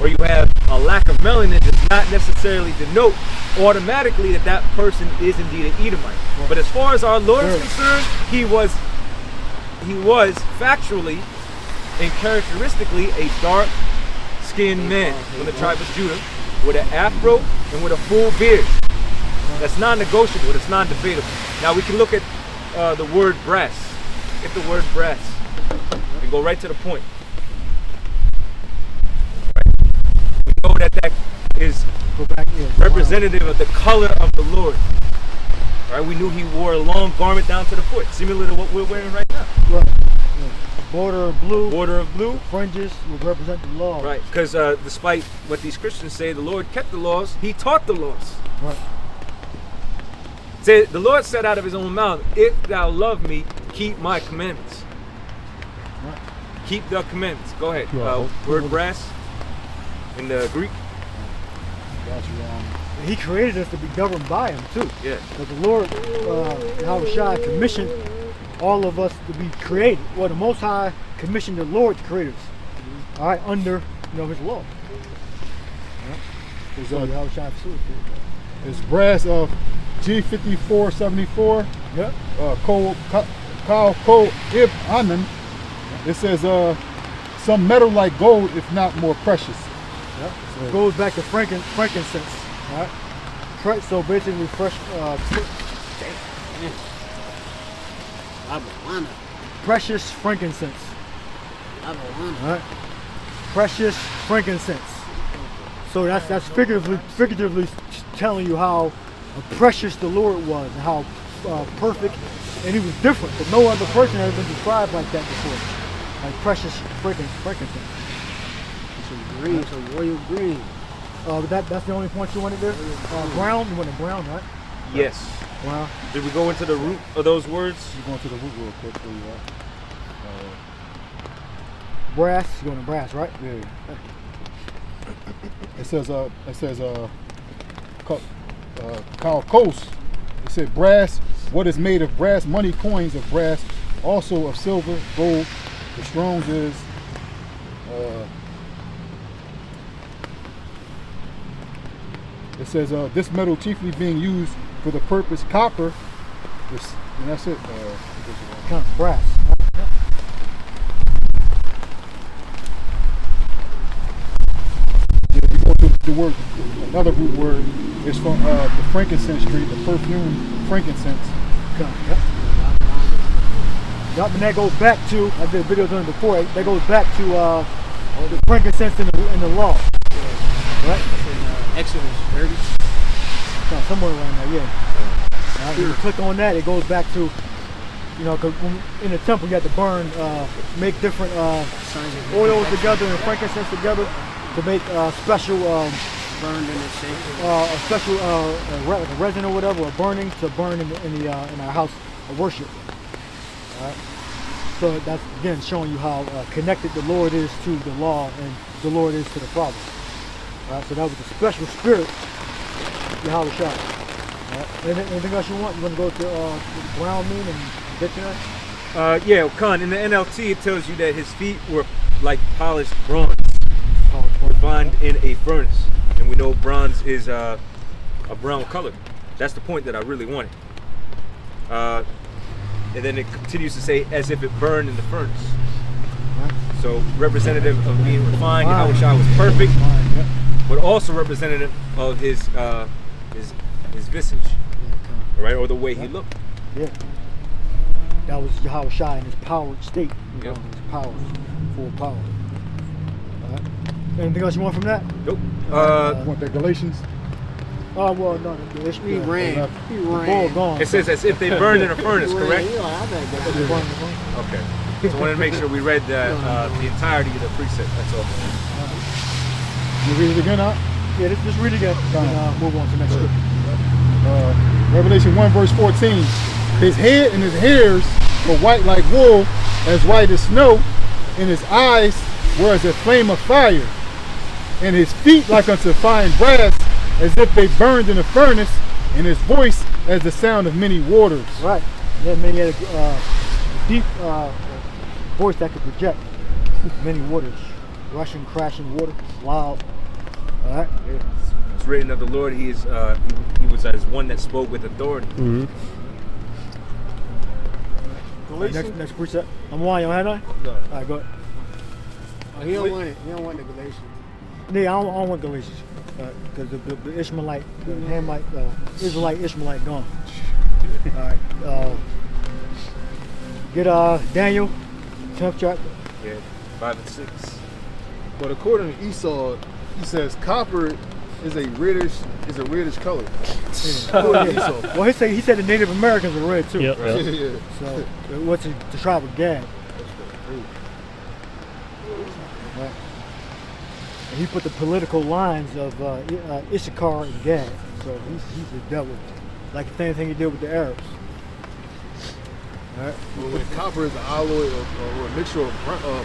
Or you have a lack of melanin does not necessarily denote automatically that that person is indeed an Edomite. But as far as our Lord is concerned, he was factually and characteristically a dark-skinned man from the tribe of Judah with an afro and with a full beard. That's non-negotiable. It's non-debatable. Now we can look at the word brass. Get the word brass and go right to the point. We know that that is representative of the color of the Lord. Right? We knew he wore a long garment down to the foot, similar to what we're wearing right now. Right. Yeah. Border of blue. Border of blue. Fringes would represent the law. Right. Because despite what these Christians say, the Lord kept the laws. He taught the laws. Right. Say, the Lord said out of his own mouth, "If thou love me, keep my commandments." Right. Keep the commandments. Go ahead. Yeah. Word brass in the Greek. He created us to be governed by him too. Yeah. But the Lord, Yahweh Shai, commissioned all of us to be created. Well, the Most High commissioned the Lord to create us. All right, under his law. It's, So Yahweh Shai facilitated that. it's brass of G5474. Yeah. Kal Ib Anan. It says some metal like gold, if not more precious. Yeah. So it goes back to frankincense. All right. So basically, precious frankincense. All right. Precious frankincense. So that's figuratively telling you how precious the Lord was and how perfect, and he was different. But no other person has been described like that before. Like precious frankincense. Some green, some royal green. But that's the only point you wanted there? Brown? You wanted brown, right? Yes. Brown. Did we go into the root of those words? You're going to the root real quick where you are. Brass. You're going to brass, right? Yeah. It says Kalkos. It said brass. What is made of brass? Money coins of brass, also of silver, gold. The Strong's is It says this metal chiefly being used for the purpose copper. And that's it. Kind of brass. Yeah, if you go to the word, another root word is from the frankincense tree, the perfume frankincense. Yup, and that goes back to, I did videos on it before, that goes back to the frankincense in the law. Right? Exodus 30. Somewhere around there, yeah. When you click on that, it goes back to, you know, 'cause in the temple you had to burn, make different oils together and frankincense together to make special, Burned in the sink. a special like a resin or whatever, or burning to burn in our house of worship. Alright. So that's again showing you how connected the Lord is to the law and the Lord is to the Father. Alright, so that was the special spirit Yahweh Shai. Anything else you want? You want to go to the ground mean and get to that? Yeah, Khan, in the NLT it tells you that his feet were like polished bronze, refined in a furnace. And we know bronze is a brown color. That's the point that I really wanted. And then it continues to say, as if it burned in the furnace. So representative of being refined, Yahweh Shai was perfect, but also representative of his visage, right, or the way he looked. Yeah. That was Yahweh Shai in his powered state. You know, his power, full power. Alright. Anything else you want from that? Nope. You want that Galatians? Oh, well, no. He ran. He All ran. gone. It says as if they burned in a furnace, correct? Yeah, Okay. So I wanted to make sure we read the entirety of the precept. That's all. You read it again, huh? Yeah, just read it again. And move on to the next scripture. Revelation 1 verse 14. His head and his hairs were white like wool, as white as snow, and his eyes were as a flame of fire, and his feet like unto fine brass, as if they burned in a furnace, and his voice as the sound of many waters. Right. Yeah, man, he had a deep voice that could project many waters. Rushing, crashing water, loud. All right. It's written of the Lord. He is. He was as one that spoke with authority. Mm-hmm. Next precept. I'm on. You don't have none? No. All right, go ahead. Oh, he don't want it. He don't want the Galatians. Yeah, I don't want Galatians because the Ishmaelite, the Hamite, Israelite Ishmaelite gone. All right. Get Daniel, 10th chapter. Yeah, 5 and 6. But according to Esau, he says copper is a reddish color. According to Esau. Well, he said the Native Americans are red too. Yep. Yeah. So what's the tribe of Gad? Right. And he put the political lines of Issachar and Gad. So he's the devil, like the same thing he did with the Arabs. All right. Well, when copper is an alloy or a mixture of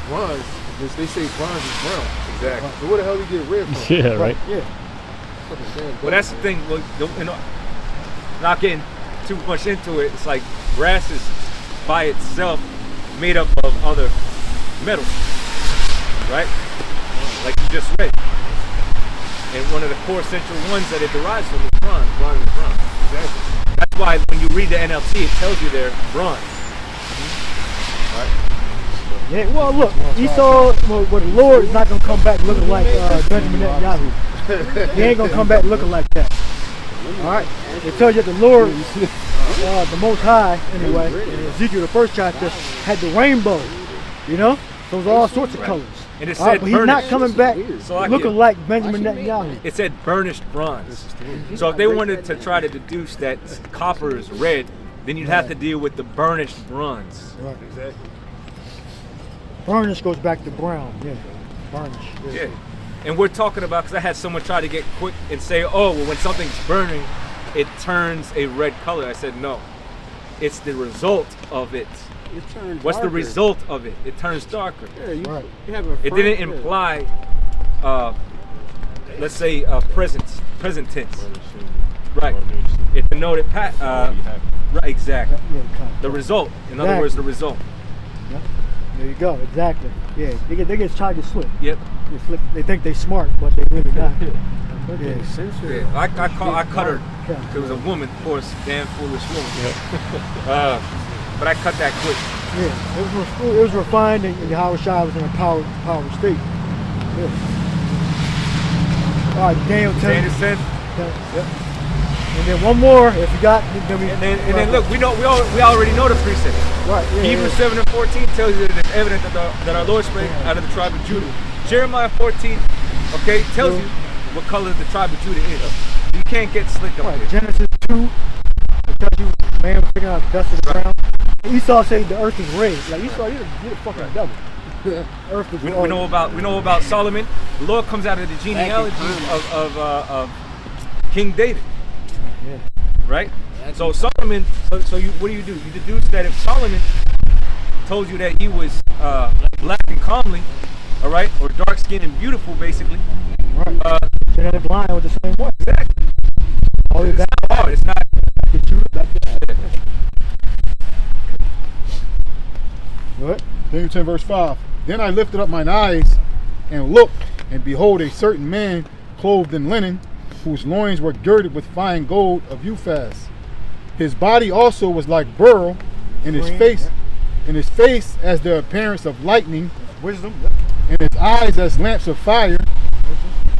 bronze, which they say bronze is brown. Exactly. So where the hell do you get red from? Yeah, right. Yeah. Well, that's the thing. Look, you know, not getting too much into it. It's like brass is by itself made up of other metals, right? Like you just read. And one of the core central ones that it derives from is bronze. Bronze is bronze. Exactly. That's why when you read the NLT, it tells you they're bronze. Right? Yeah. Well, look, Esau. Well, the Lord is not gonna come back looking like Benjamin Netanyahu. He ain't gonna come back looking like that. All right. It tells you that the Lord, the Most High, anyway, in Ezekiel, the first chapter, had the rainbow. You know, so it was all sorts of colors. And it All right, said but he's not burnished. coming back So looking like Benjamin Netanyahu. It said burnished bronze. So if they wanted to try to deduce that copper is red, then you'd have to deal with the burnished bronze. Right. Exactly. Burnish goes back to brown. Yeah. Burnish. Yeah. And we're talking about, because I had someone try to get quick and say, oh, well, when something's burning, it turns a red color. I said, no. It's the result of it. It turned What's the darker. result of it? It turns darker. Yeah, you, Right. you have a It didn't imply, let's say, present tense. Right. It denoted right, exactly. Yeah, kind of. The result. In other words, the result. Yeah. There you go. Exactly. Yeah. They get tried to slip. Yep. They think they smart, but they really not. Fucking censor. Yeah, I cut her. It was a woman, of course, damn foolish woman. But I cut that quick. Yeah, it was refined, and Yahushua was in a power state. Yeah. All right, Daniel 10. Daniel 10. Yep. And then one more, if you got. And then look, we already know the precepts. Right. Yeah, Hebrews 7 and 14 tells you that it's evident that our Lord spake out of the tribe of Judah. Jeremiah 14, okay, tells you what color the tribe of Judah is. You can't get slick up right. here. Genesis 2, it tells you man was picking out the dust of the ground. Esau said the earth is red. Like Esau, you're a fucking devil. Earth is we know about Solomon. The Lord comes out of the genealogy of King David. Yeah. Right? So Solomon, what do? You deduce that if Solomon told you that he was black and comely, all right, or dark skinned and beautiful, basically. Right. Then the blind was the same way. Exactly. Oh, it's not hard. It's not. What? Daniel 10 verse 5. Then I lifted up mine eyes and looked, and behold, a certain man clothed in linen, whose loins were girded with fine gold of Uphaz. His body also was like beryl, and his face as the appearance of lightning, wisdom, and his eyes as lamps of fire,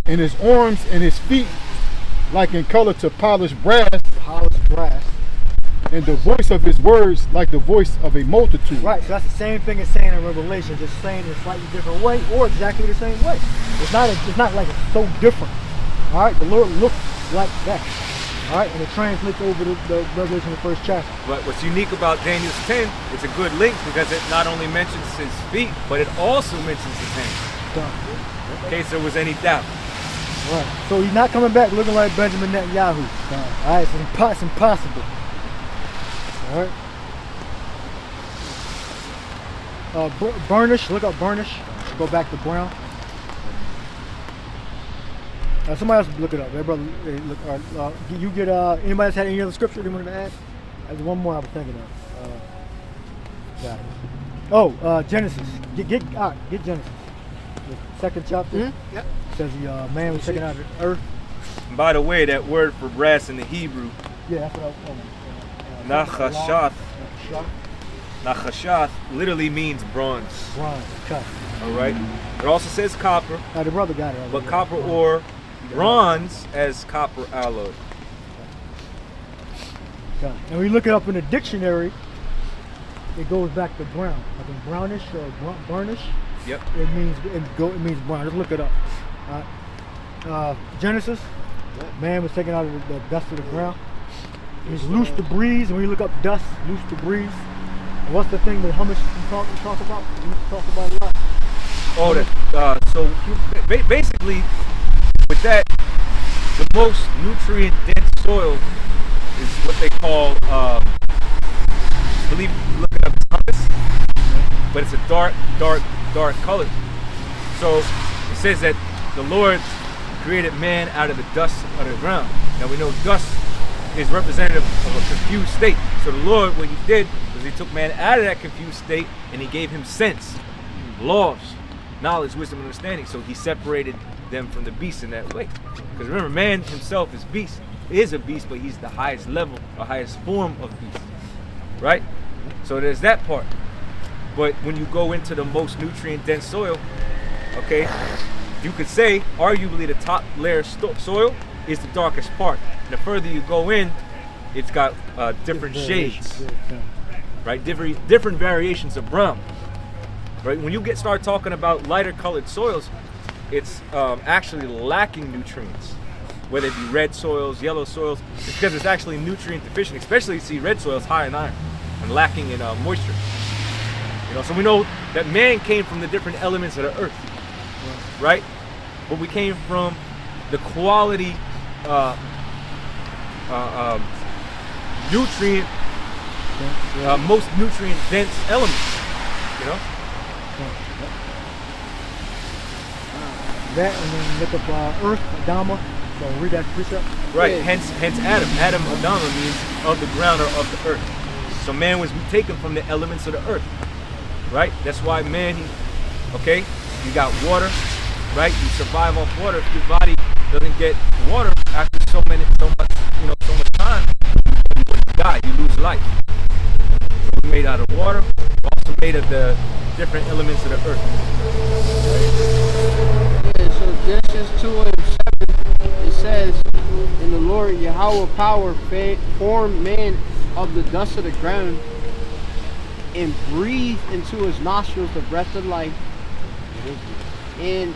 and his arms and his feet like in color to polished brass, and the voice of his words like the voice of a multitude. Right, so that's the same thing as saying in Revelation, just saying in a slightly different way or exactly the same way. It's not like it's so different. All right, the Lord looks like that. All right, and it translates over the Revelation, the first chapter. But what's unique about Daniel 10, it's a good link because it not only mentions his feet, but it also mentions his hands. In case there was any doubt. Right, so he's not coming back looking like Benjamin Netanyahu. All right, so it's impossible. All right. Burnish, look up burnish. Go back to brown. Somebody else look it up. Hey, brother, look, you get anybody else had any other scripture they wanted to add? There's one more I was thinking of. Got it. Oh, Genesis. Get Genesis. The second chapter. Mm-hmm. Yep. Says the man was taken out of the earth. And by the way, that word for brass in the Hebrew, yeah, that's what I was Nachashath literally means bronze. Bronze, cut. All right. It also says copper. The brother got it. But copper ore, bronze as copper alloy. Got it. And we look it up in the dictionary. It goes back to brown. I think brownish or burnish. Yep. It means brown. Just look it up. Genesis. Man was taken out of the dust of the ground. He's loose to breeze. And when you look up dust, loose to breeze. And what's the thing that hummus you talk about? You talk about a lot. Oh, that. So basically, with that, the most nutrient-dense soil is what they call, I believe, look it up, hummus, but it's a dark color. So it says that the Lord created man out of the dust of the ground. Now we know dust is representative of a confused state. So the Lord, what he did was he took man out of that confused state and he gave him sense, laws, knowledge, wisdom, and understanding. So he separated them from the beast in that way. Because remember, man himself is a beast, but he's the highest level, or highest form of beast. Right? So there's that part. But when you go into the most nutrient-dense soil, okay, you could say, arguably, the top layer soil is the darkest part. And the further you go in, it's got different shades, right? Different variations of brown, right? When you start talking about lighter colored soils, it's actually lacking nutrients, whether it be red soils, yellow soils. It's because it's actually nutrient deficient, especially you see red soils high in iron and lacking in moisture. You know, so we know that man came from the different elements of the earth, right? But we came from the quality nutrient, most nutrient dense elements, you know? That, and then look up earth, Adama. So read that precept. Right, yeah. Hence Adam. Adam, Adama means of the ground or of the earth. So man was taken from the elements of the earth, right? That's why man, you got water, right? You survive off water. If your body doesn't get water after so much time, you would die. You lose life. So we're made out of water. We're also made of the different elements of the earth. Yeah, so Genesis 2 and 7, it says, "And the Lord Yahweh power formed man of the dust of the ground and breathed into his nostrils the breath of life, and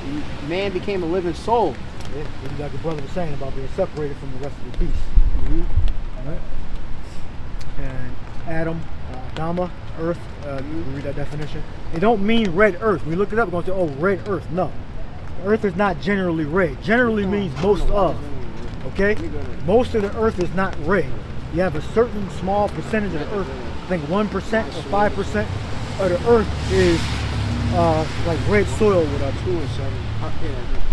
man became a living soul." Yeah, like your brother was saying about being separated from the rest of the beasts. Right? And Adam, Adama, earth, you read that definition. It don't mean red earth. When we look it up, we're going to say, oh, red earth. No. Earth is not generally red. Generally means most of. Okay? Most of the earth is not red. You have a certain small percentage of the earth, I think 1% or 5% of the earth is like red soil with 2 and 7.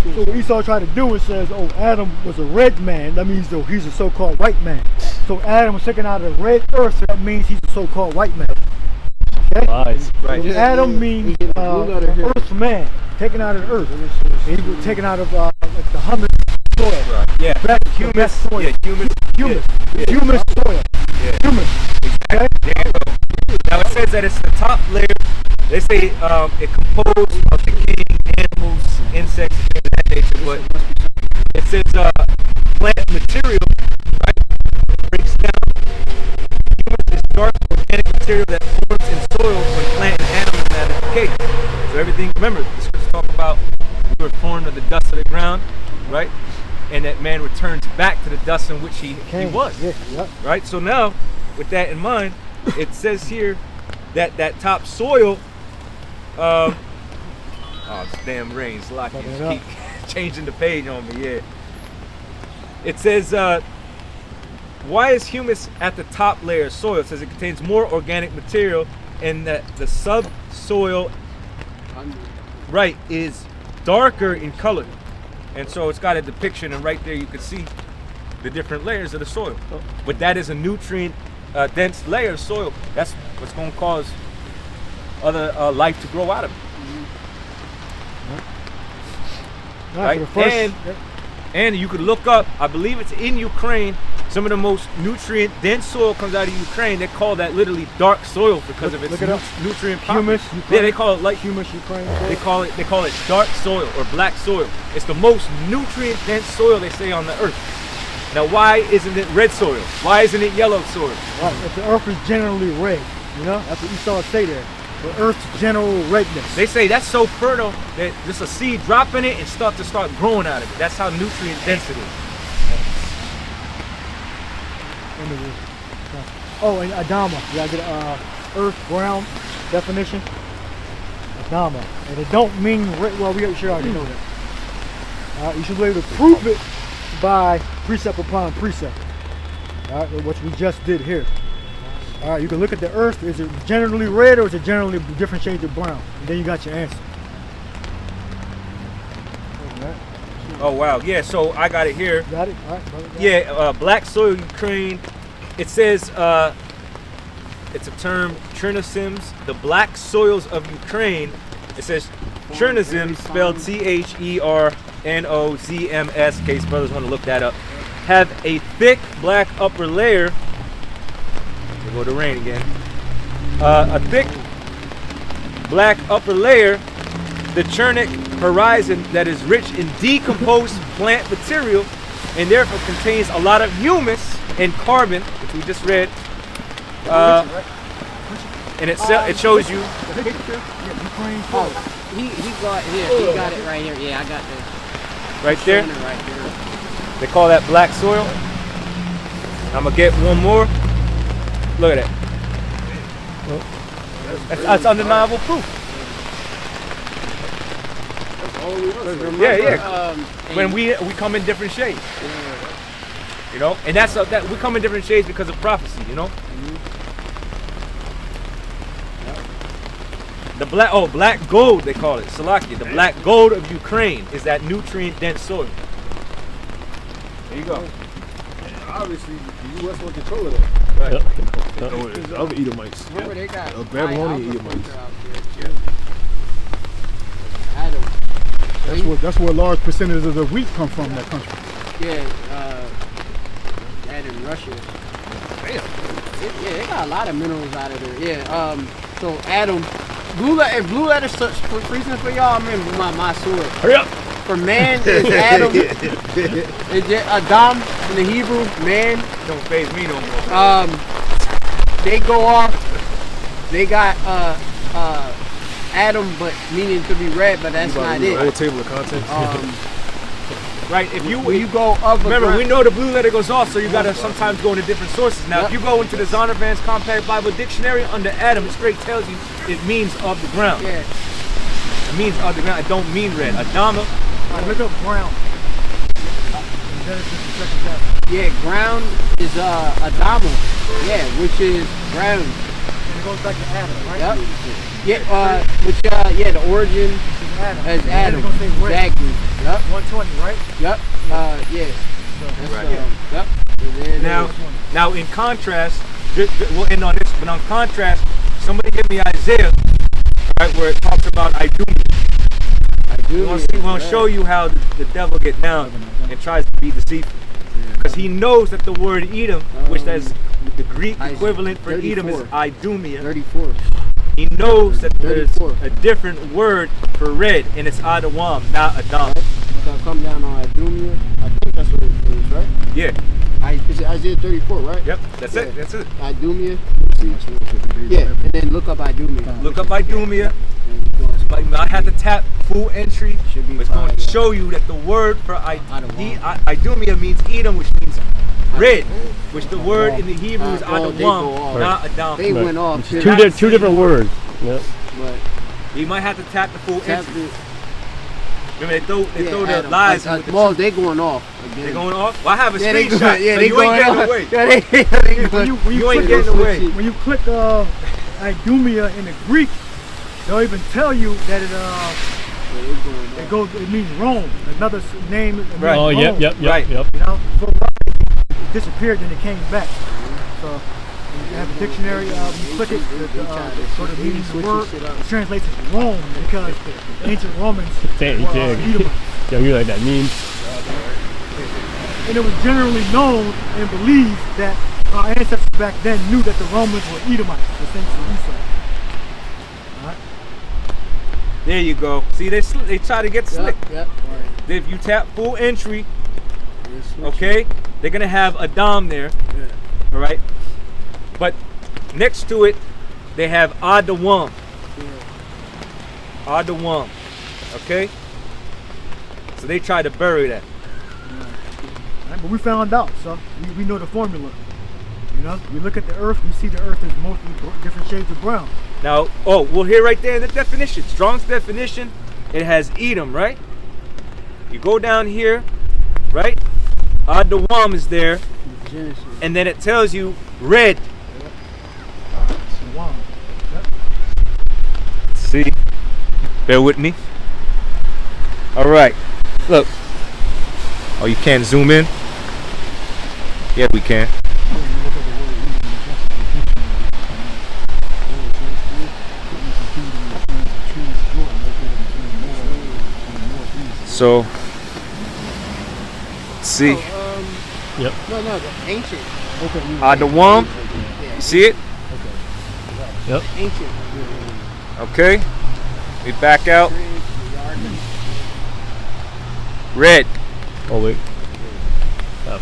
So what Esau tried to do is says, oh, Adam was a red man. That means though he's a so-called white man. So Adam was taken out of the red earth. So that means he's a so-called white man. Okay? Lies. Right. So Adam means earth man, taken out of the earth. He was taken out of like the humus soil. Right. Yeah. Humus soil. Yeah, humus. Humus. Yeah. Humus soil. Yeah. Humus. Okay? There you go. Now it says that it's the top layer. They say it composed of decaying animals, insects, and things of that nature, but it says plant material, right, breaks down. Humus is dark organic material that forms in soil when plant and animal matter decay. So everything, remember, the scriptures talk about we were formed of the dust of the ground, right? And that man returns back to the dust in which he was, right? So now, with that in mind, it says here that that top soil, oh, this damn rain's locking. Keep changing the page on me, yeah. It says, why is humus at the top layer of soil? It says it contains more organic material and that the subsoil, right, is darker in color. And so it's got a depiction, and right there you can see the different layers of the soil. But that is a nutrient dense layer of soil. That's what's going to cause other life to grow out of it. Right? And you could look up, I believe it's in Ukraine, some of the most nutrient dense soil comes out of Ukraine. They call that literally dark soil because of its nutrient humus. Yeah, they call it like humus Ukraine. They call it dark soil or black soil. It's the most nutrient dense soil they say on the earth. Now why isn't it red soil? Why isn't it yellow soil? Right, if the earth is generally red, you know, that's what Esau say there. The earth's general redness. They say that's so fertile that just a seed drop in it and start growing out of it. That's how nutrient dense it is. Oh, and Adama. You gotta get earth, ground definition. Adama. And it don't mean red. Well, we should already know that. You should be able to prove it by precept upon precept. Alright, which we just did here. Alright, you can look at the earth. Is it generally red or is it generally different shades of brown? And then you got your answer. Oh wow, yeah, so I got it here. Got it? Alright, brother. Yeah, black soil Ukraine. It says it's a term, Chernozyms, the black soils of Ukraine. It says Chernozyms, spelled CHERNOZMS, in case brothers want to look that up, have a thick black upper layer. There go the rain again. A thick black upper layer, the Chernic horizon that is rich in decomposed plant material and therefore contains a lot of humus and carbon, which we just read. And it shows you. He got it right here. Yeah, I got this. Right there? Right there. They call that black soil. I'm gonna get one more. Look at that. That's undeniable proof. Yeah. When we come in different shades. You know, and that's that we come in different shades because of prophecy. You know. The black gold they call it, Salakia. The black gold of Ukraine is that nutrient dense soil. There you go. Obviously, the U.S. will control of that. Right. Other Edomites. Remember they got Babylonian Edomites. Adam. That's where large percentages of the wheat come from in that country. Yeah, that in Russia. Damn. They got a lot of minerals out of there. Yeah. So Adam, if blue letter search for reason for y'all, I'm in my sword. Hurry up. For man is Adam. It's Adam in the Hebrew, man. Don't phase me no more. They go off. They got Adam, but meaning to be read, but that's not it. Whole table of contents. Right, if You go up. remember, we know the blue letter goes off, so you gotta sometimes go into different sources. Now, if you go into the Zondervan's Compact Bible Dictionary under Adam, it straight tells you it means of the ground. Yeah. It means of the ground. It don't mean red. Adama. Look up ground. In Genesis, the second chapter. Yeah, ground is Adama. Yeah, which is ground. And it goes back to Adam, right? Yep. Yeah, the origin Adam. as And Adam. it's gonna say where? Exactly. Yep. 120, right? Yep. Yeah. That's, Right. Yep. And then Now in contrast, we'll end on this, but on contrast, somebody give me Isaiah, right, where it talks about Idumea. We want to show you how the devil gets down and tries to be deceitful. Because he knows that the word Edom, which is the Greek equivalent for Edom is 34. Idumea. 34. He knows that there's 34. a different word for red, and it's Adawam, not Adam. So come down on Idumea. I think that's what it is, right? Yeah. Is it Isaiah 34, right? Yep. That's it. That's it. Idumea. Yeah, and then look up Idumea. Look up Idumea. You might have to tap full entry. Should be It's going fine, to yeah. show you that the word for Idumea means Edom, which means red, which the word in the Hebrew is Oh, they go Adawam, off. not Adam. They went off. Two, too. two different words. Yep. But You might have to tap the full tap entry. it. Remember, they throw the Adam. lies with the Well, truth. they going off. Again. They going off? Well, I have a Yeah, they screenshot, going. Yeah, so they you going ain't getting off. away. Yeah, they When you You ain't click getting on- away. When you click Idumea in the Greek, they'll even tell you that it means Rome. Another name. It means Right. Oh, yep, Rome. yep, yep, Right. yep. You know, so it disappeared, then it came back. So you have a dictionary. You click it, go to meaning the word. It translates to Rome because ancient Romans Dang, were dang. Edomites. Yeah, you know what that means. And it was generally known and believed that our ancestors back then knew that the Romans were Edomites, descendants of Esau. Alright? There you go. See, they try to get slick. Yep. If you tap full entry, Right. okay, they're gonna have Adam there. Yeah. All right, but next to it, they have Adawam. Adawam. Okay. So they try to bury that. Right, but we found out, so we know the formula. You know, we look at the earth, we see the earth is mostly different shades of brown. Now, well, here right there in the definition, Strong's definition, it has Edom, right? You go down here, right? Adawam is there, Genesis. and then it tells you red. Wow. See? Bear with me. All right. Look. Oh, you can't zoom in? Yeah, we can. So, see, Yep. No, the ancient. Adawam, you see it? Yep. Ancient. Okay. We back out. Red. Oh wait.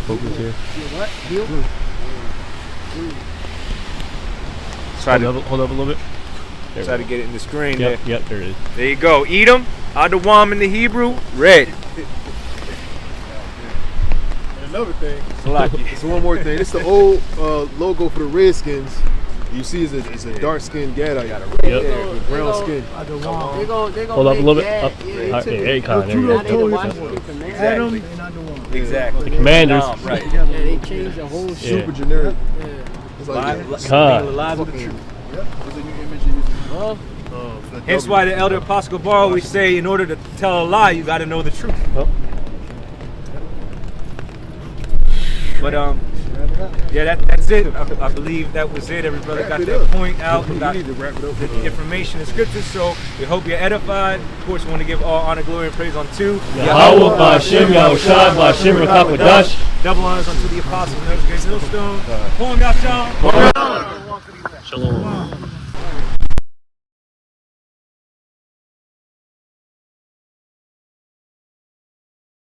Focus here. What? Heel? Try to Hold up a little bit. There try we to get it in the screen go. Yep, there. yep, there it is. There you go. Edom, Adawam in the Hebrew, red. And another thing, Salaki. it's one more thing. It's the old logo for the Redskins. You see, it's a dark-skinned Gadite Yep. with brown skin. They gonna Hold up a make little bit. that. Up. Yeah, Alright, they took there you it. go. There you Now go. they Watch Exactly. it, man. Adam Exactly. and Adawam. Exactly. The Commanders. Adam, right. Yeah, they changed the whole shit. Super generic. Yeah. It's like Con. Live with the truth. Well, Hence why the elder Apostle Bar always say, in order to tell a lie, you got to know the truth. Oh. But Yeah, that's it. I believe that was it. Every brother got their point out. Got the information in scripture. So we hope you're edified. Of course, we want to give all honor, glory, and praise unto Yahweh, Ba'Shem, Yahushua, Ba'Shem, Rakakadash. Double honors unto the apostles, Negroes, Millstone. Pulling out y'all. Shalom.